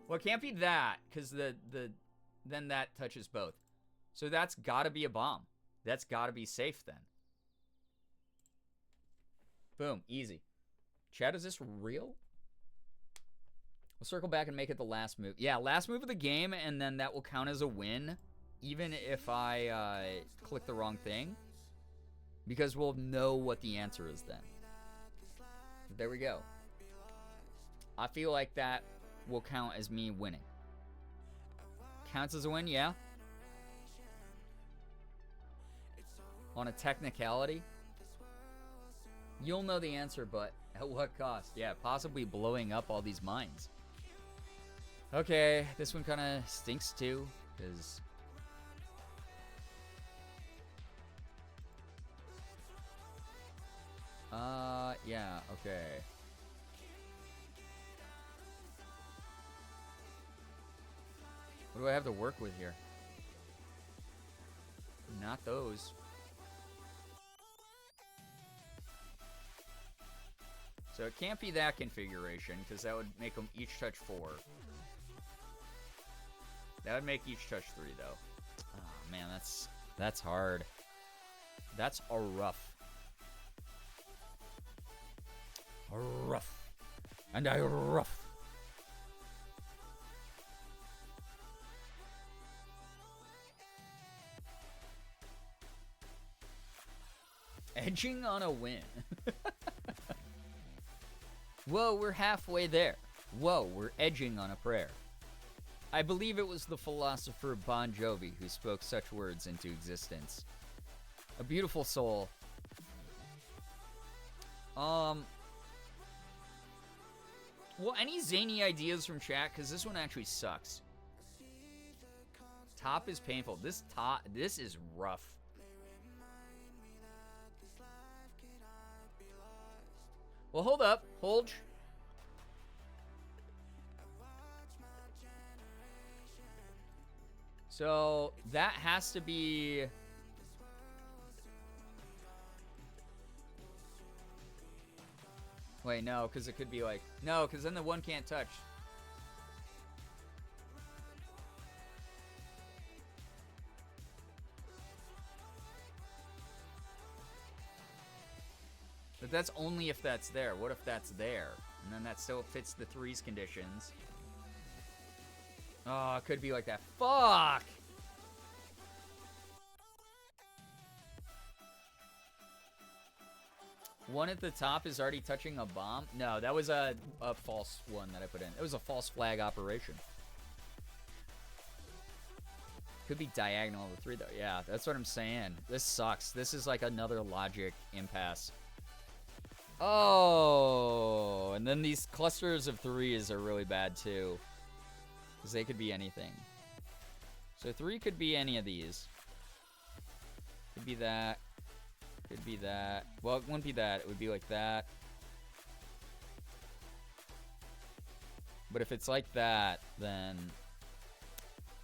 Well, it can't be that, because then that touches both. So that's gotta be a bomb. That's gotta be safe, then. Boom. Easy. Chad, is this real? We'll circle back and make it the last move. Yeah, last move of the game, and then that will count as a win, even if I click the wrong thing. Because we'll know what the answer is then. There we go. I feel like that will count as me winning. Counts as a win, yeah. On a technicality. You'll know the answer, but at what cost? Yeah, possibly blowing up all these mines. Okay, this one kind of stinks too, because... yeah, okay. What do I have to work with here? Not those. So it can't be that configuration, because that would make them each touch 4. That would make each touch 3, though. Oh, man, that's hard. That's a rough. A rough. And a rough. Edging on a win. Whoa, we're halfway there. Whoa, we're edging on a prayer. I believe it was the philosopher Bon Jovi who spoke such words into existence. A beautiful soul. Well, any zany ideas from chat? Because this one actually sucks. Top is painful. This is rough. Well, hold up. Hold. So, that has to be... Wait, no, because it could be like... No, because then the 1 can't touch. But that's only if that's there. What if that's there? And then that still fits the 3's conditions. Oh, it could be like that. Fuck! One at the top is already touching a bomb? No, that was a false one that I put in. It was a false flag operation. Could be diagonal of the 3, though. Yeah, that's what I'm saying. This sucks. This is like another logic impasse. Oh, and then these clusters of 3s are really bad, too. Because they could be anything. So 3 could be any of these. Could be that. Could be that. Well, it wouldn't be that. It would be like that. But if it's like that, then...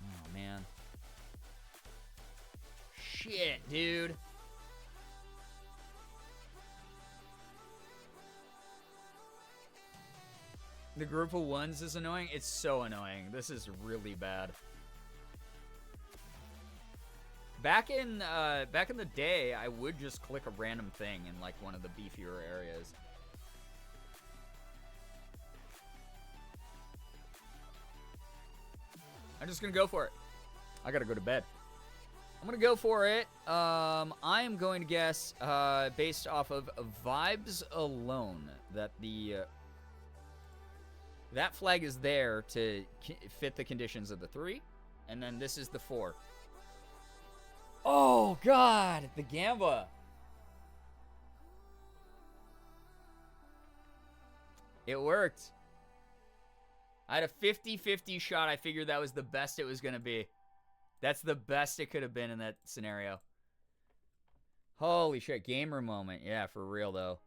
Oh, man. Shit, dude. The group of 1s is annoying? It's so annoying. This is really bad. Back in the day, I would just click a random thing in like one of the beefier areas. I'm just gonna go for it. I gotta go to bed. I'm gonna go for it. I am going to guess, based off of vibes alone, that that flag is there to fit the conditions of the 3, and then this is the 4. Oh, God. The Gamba. It worked. I had a 50-50 shot. I figured that was the best it was going to be. That's the best it could have been in that scenario. Holy shit. Gamer moment. Yeah, for real, though.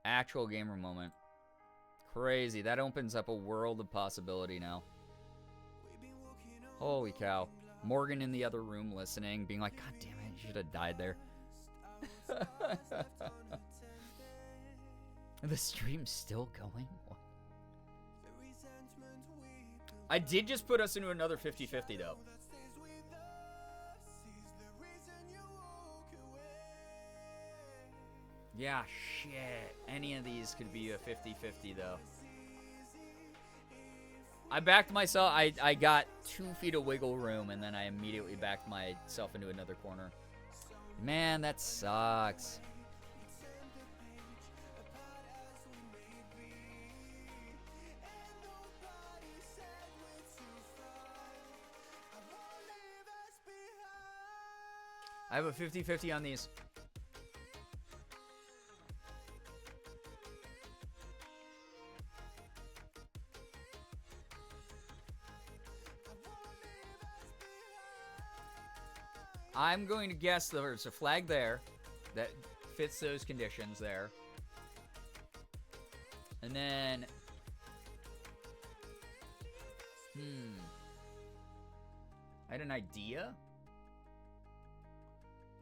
Actual gamer moment. Crazy. That opens up a world of possibility now. Holy cow. Morgan in the other room listening, being like, God damn it, you should have died there. The stream's still going? What? I did just put us into another 50-50, though. Yeah, shit. Any of these could be a 50-50, though. I backed myself. I got 2 feet of wiggle room, and then I immediately backed myself into another corner. Man, that sucks. I have a 50-50 on these. I'm going to guess there's a flag there that fits those conditions there. And then... I had an idea.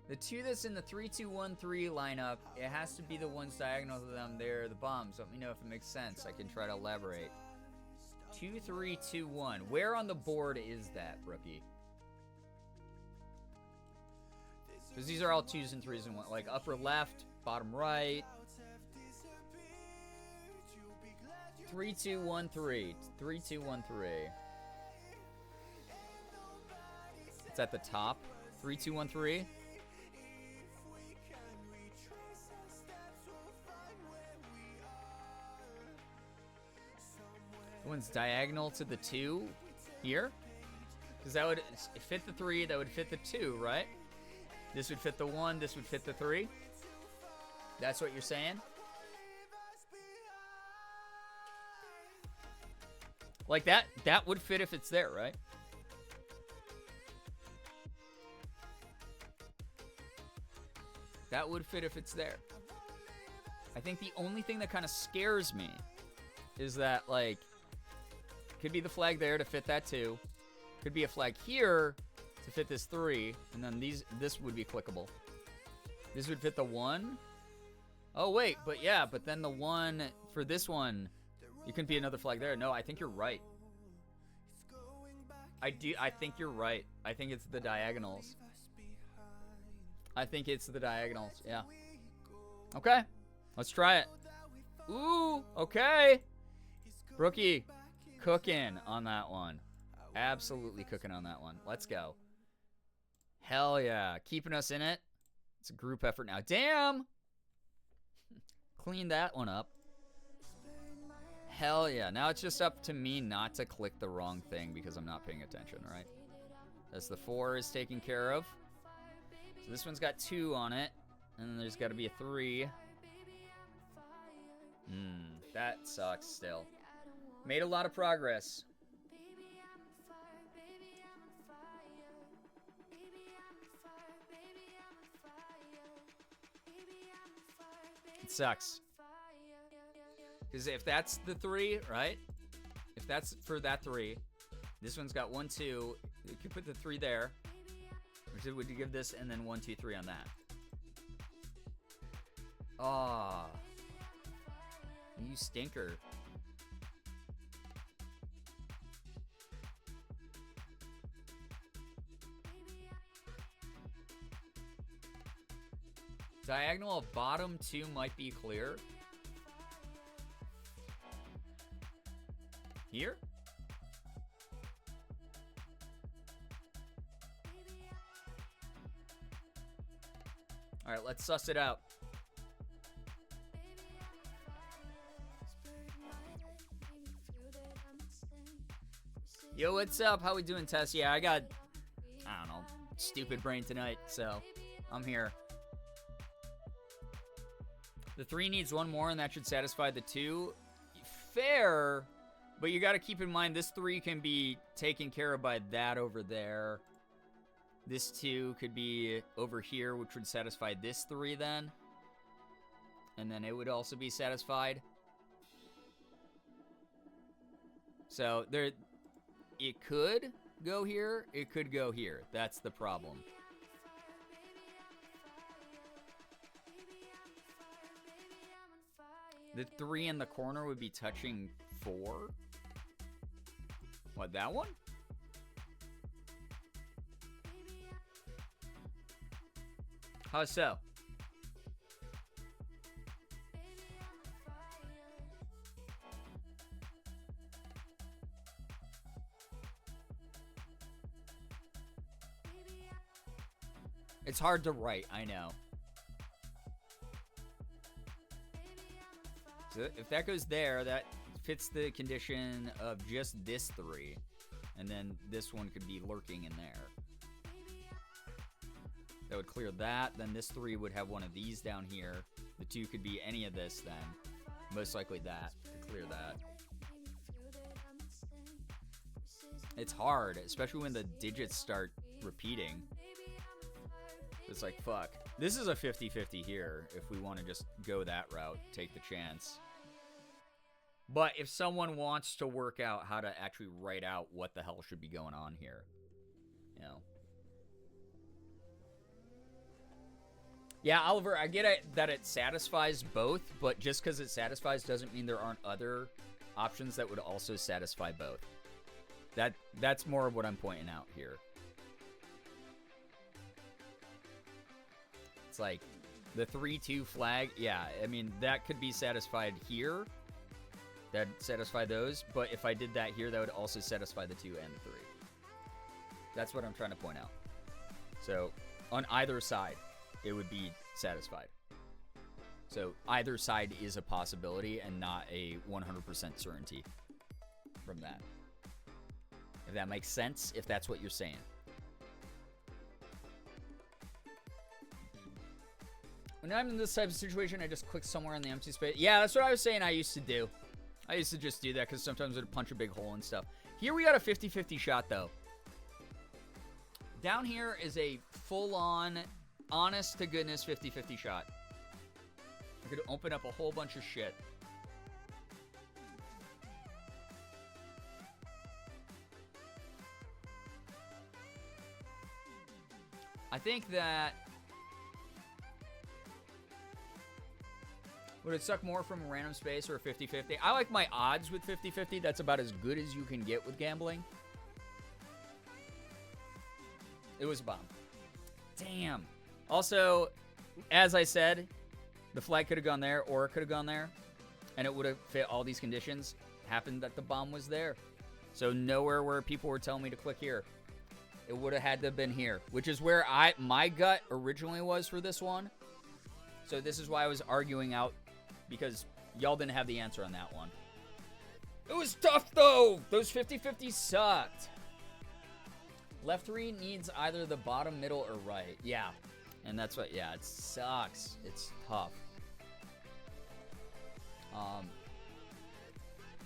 The 2 that's in the 3-2-1-3 lineup, it has to be the ones diagonal to them. They're the bombs. Let me know if it makes sense. I can try to elaborate. 2-3-2-1. Where on the board is that, rookie? Because these are all 2s and 3s and 1. Like upper left, bottom right. 3-2-1-3. 3-2-1-3. It's at the top. 3-2-1-3. The one's diagonal to the 2 here. Because that would fit the 3, that would fit the 2, right? This would fit the 1, this would fit the 3. That's what you're saying? Like that would fit if it's there, right? That would fit if it's there. I think the only thing that kind of scares me is that, like, could be the flag there to fit that 2. Could be a flag here to fit this 3, and then this would be clickable. This would fit the 1. Oh wait, but yeah, but then the 1 for this one, you couldn't be another flag there. No, I think you're right. I think you're right. I think it's the diagonals. I think it's the diagonals. Yeah. Okay, let's try it. Ooh, okay. Rookie, cooking on that one. Absolutely cooking on that one. Let's go. Hell yeah. Keeping us in it. It's a group effort now. Damn! Clean that one up. Hell yeah. Now it's just up to me not to click the wrong thing because I'm not paying attention, right? As the 4 is taken care of. So this one's got 2 on it. And then there's got to be a 3. That sucks still. Made a lot of progress. It sucks. Because if that's the 3, right? If that's for that 3, this one's got 1, 2. You could put the 3 there. Which would give this and then 1, 2, 3 on that. Aw. You stinker. Diagonal of bottom 2 might be clear. Here? Alright, let's suss it out. Yo, what's up? How we doing, Tess? Yeah, I got, I don't know, stupid brain tonight, so I'm here. The 3 needs 1 more, and that should satisfy the 2. Fair, but you got to keep in mind this 3 can be taken care of by that over there. This 2 could be over here, which would satisfy this 3 then. And then it would also be satisfied. So there, it could go here, it could go here. That's the problem. The 3 in the corner would be touching 4. What, that one? How so? It's hard to write, I know. So if that goes there, that fits the condition of just this 3. And then this one could be lurking in there. That would clear that. Then this 3 would have one of these down here. The 2 could be any of this then. Most likely that to clear that. It's hard, especially when the digits start repeating. It's like, fuck. This is a 50-50 here if we want to just go that route, take the chance. But if someone wants to work out how to actually write out what the hell should be going on here, you know. Yeah, Oliver, I get it that it satisfies both, but just because it satisfies doesn't mean there aren't other options that would also satisfy both. That's more of what I'm pointing out here. It's like the 3-2 flag, yeah, I mean, that could be satisfied here. That'd satisfy those, but if I did that here, that would also satisfy the 2 and the 3. That's what I'm trying to point out. So, on either side, it would be satisfied. So, either side is a possibility and not a 100% certainty from that. If that makes sense, if that's what you're saying. When I'm in this type of situation, I just click somewhere in the empty space. Yeah, that's what I was saying I used to do. I used to just do that because sometimes it would punch a big hole and stuff. Here we got a 50-50 shot, though. Down here is a full-on, honest-to-goodness 50-50 shot. I could open up a whole bunch of shit. I think that... Would it suck more from a random space or a 50-50? I like my odds with 50-50. That's about as good as you can get with gambling. It was a bomb. Damn. Also, as I said, the flag could have gone there or it could have gone there. And it would have fit all these conditions. Happened that the bomb was there. So nowhere where people were telling me to click here. It would have had to have been here. Which is where my gut originally was for this one. So this is why I was arguing out. Because y'all didn't have the answer on that one. It was tough, though. Those 50-50s sucked. Left 3 needs either the bottom, middle, or right. Yeah. And that's what, yeah, it sucks. It's tough.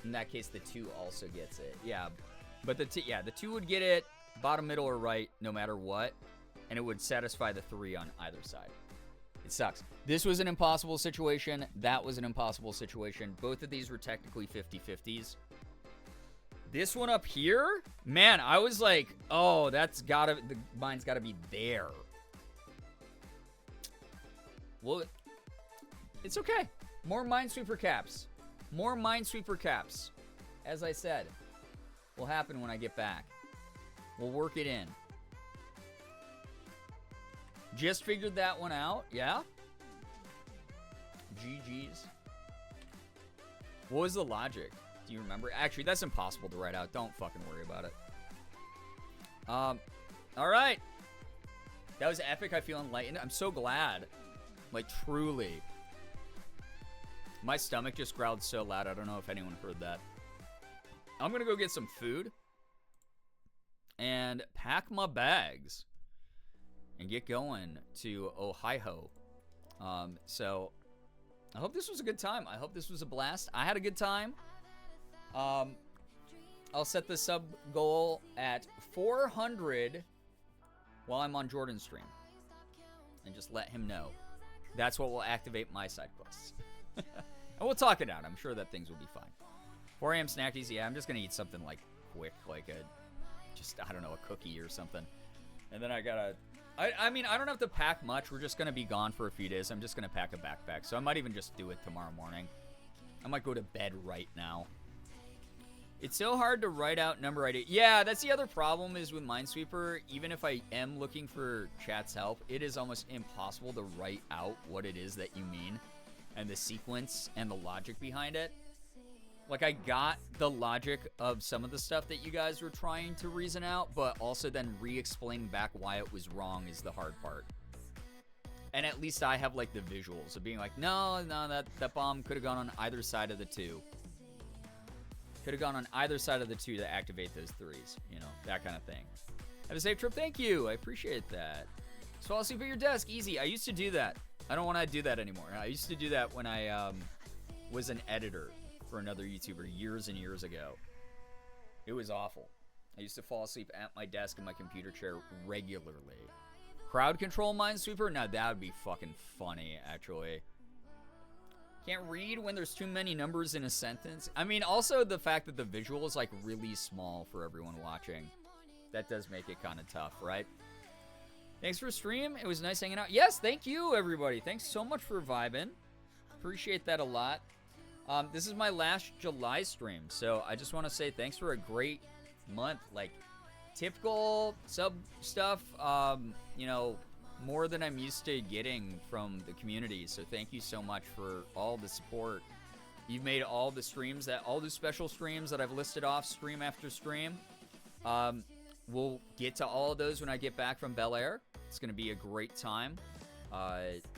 In that case, the 2 also gets it. Yeah. But the 2 would get it bottom, middle, or right, no matter what. And it would satisfy the 3 on either side. It sucks. This was an impossible situation. That was an impossible situation. Both of these were technically 50-50s. This one up here, man, I was like, oh, mine's gotta be there. Well, it's okay. More minesweeper caps. More minesweeper caps. As I said, will happen when I get back. We'll work it in. Just figured that one out, yeah? GG's. What was the logic? Do you remember? Actually, that's impossible to write out. Don't fucking worry about it. Alright. That was epic. I feel enlightened. I'm so glad. Like, truly. My stomach just growled so loud. I don't know if anyone heard that. I'm gonna go get some food. And pack my bags. and get going to Ohio. So I hope this was a good time. I hope this was a blast. I had a good time. I'll set the sub goal at 400 while I'm on Jordan's stream. And just let him know. That's what will activate my side quests. And we'll talk it out. I'm sure that things will be fine. 4 a.m. snackies. Yeah, I'm just going to eat something like quick. Like I don't know, a cookie or something. And then I gotta... I mean, I don't have to pack much. We're just going to be gone for a few days. I'm just going to pack a backpack. So I might even just do it tomorrow morning. I might go to bed right now. It's so hard to write out number ID. Yeah, that's the other problem is with Minesweeper. Even if I am looking for chat's help, it is almost impossible to write out what it is that you mean and the sequence and the logic behind it. Like, I got the logic of some of the stuff that you guys were trying to reason out, but also then re-explaining back why it was wrong is the hard part. And at least I have, like, the visuals of being like, no, that bomb could have gone on either side of the two. Could have gone on either side of the two to activate those threes. You know, that kind of thing. Have a safe trip. Thank you. I appreciate that. Just fall asleep at your desk. Easy. I used to do that. I don't want to do that anymore. I used to do that when I was an editor for another YouTuber years and years ago. It was awful. I used to fall asleep at my desk in my computer chair regularly. Crowd control Minesweeper? Now that would be fucking funny, actually. Can't read when there's too many numbers in a sentence. I mean, also the fact that the visual is like really small for everyone watching. That does make it kind of tough, right? Thanks for stream. It was nice hanging out. Yes, thank you, everybody. Thanks so much for vibing. Appreciate that a lot. This is my last July stream, so I just want to say thanks for a great month. Like, typical sub stuff, you know, more than I'm used to getting from the community. So thank you so much for all the support. You've made all the streams, all the special streams that I've listed off stream after stream. We'll get to all of those when I get back from Bel Air. It's going to be a great time.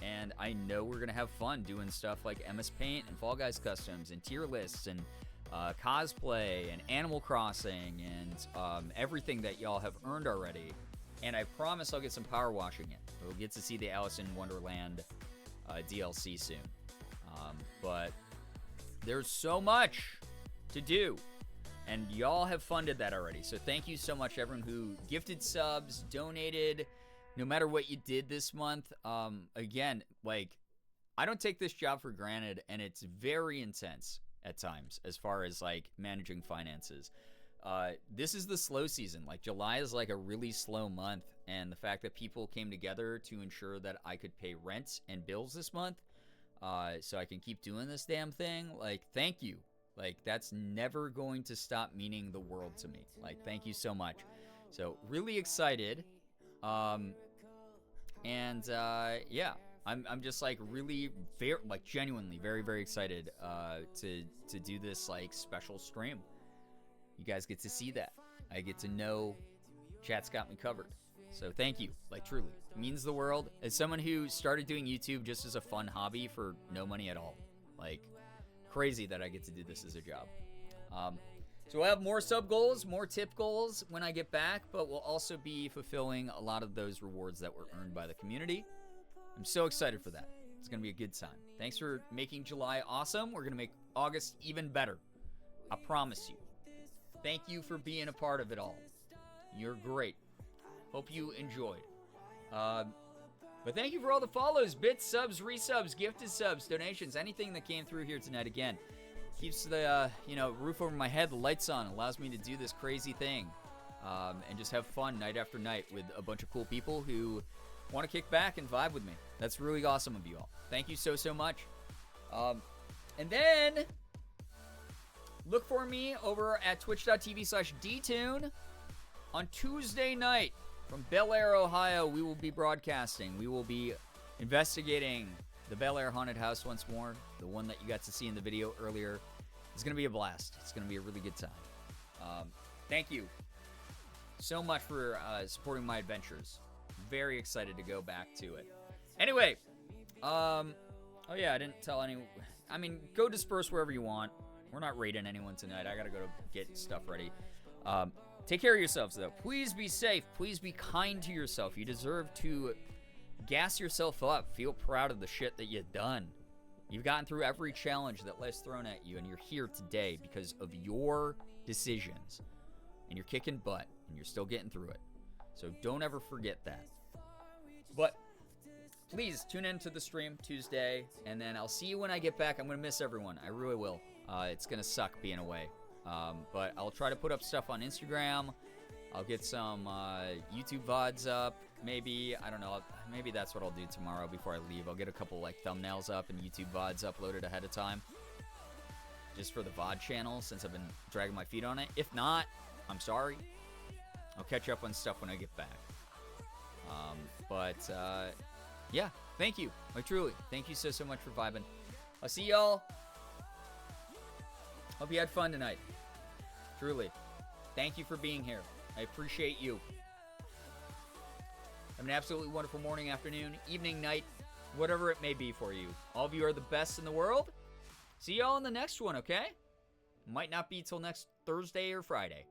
And I know we're going to have fun doing stuff like MS Paint and Fall Guys Customs and tier lists and cosplay and Animal Crossing and everything that y'all have earned already. And I promise I'll get some power washing in. We'll get to see the Alice in Wonderland DLC soon. But there's so much to do. And y'all have funded that already. So thank you so much, everyone who gifted subs, donated, no matter what you did this month. Again, like, I don't take this job for granted, and it's very intense at times as far as, like, managing finances. This is the slow season. Like, July is like a really slow month, and the fact that people came together to ensure that I could pay rent and bills this month, so I can keep doing this damn thing, like, thank you. Like, that's never going to stop meaning the world to me. Like, thank you so much. So, really excited. Yeah, I'm just, like, really, very, like, genuinely very, very excited, to do this, like, special stream. You guys get to see that. I get to know chat's got me covered. So thank you. Like, truly. It means the world. As someone who started doing YouTube just as a fun hobby for no money at all. Like, crazy that I get to do this as a job. So we'll have more sub goals, more tip goals when I get back, but we'll also be fulfilling a lot of those rewards that were earned by the community. I'm so excited for that. It's going to be a good time. Thanks for making July awesome. We're going to make August even better. I promise you. Thank you for being a part of it all. You're great. Hope you enjoyed. But thank you for all the follows, bits, subs, resubs, gifted subs, donations, anything that came through here tonight. Again, keeps the roof over my head, the lights on, allows me to do this crazy thing, and just have fun night after night with a bunch of cool people who want to kick back and vibe with me. That's really awesome of you all. Thank you so much. And then look for me over at twitch.tv/dtune on Tuesday night from Bel Air, Ohio. We will be broadcasting. We will be investigating the Bel Air haunted house once more. The one that you got to see in the video earlier. It's going to be a blast. It's going to be a really good time. Thank you so much for supporting my adventures. Very excited to go back to it. Anyway, oh yeah, I didn't tell anyone. I mean, go disperse wherever you want. We're not raiding anyone tonight. I gotta go to get stuff ready. Take care of yourselves, though. Please be safe. Please be kind to yourself. You deserve to gas yourself up. Feel proud of the shit that you've done. You've gotten through every challenge that life's thrown at you, and you're here today because of your decisions. And you're kicking butt, and you're still getting through it. So don't ever forget that. But please tune in to the stream Tuesday, and then I'll see you when I get back. I'm going to miss everyone. I really will. It's going to suck being away. But I'll try to put up stuff on Instagram. I'll get some YouTube VODs up. Maybe, I don't know, maybe that's what I'll do tomorrow before I leave. I'll get a couple like thumbnails up and YouTube VODs uploaded ahead of time. Just for the VOD channel, since I've been dragging my feet on it. If not, I'm sorry. I'll catch up on stuff when I get back. Yeah, thank you. Like, truly, thank you so much for vibing. I'll see y'all. Hope you had fun tonight. Truly. Thank you for being here. I appreciate you. Have an absolutely wonderful morning, afternoon, evening, night, whatever it may be for you. All of you are the best in the world. See y'all in the next one, okay? Might not be till next Thursday or Friday,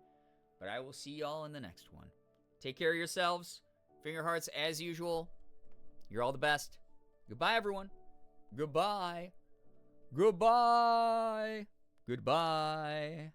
but I will see y'all in the next one. Take care of yourselves. Finger hearts as usual. You're all the best. Goodbye, everyone. Goodbye. Goodbye. Goodbye.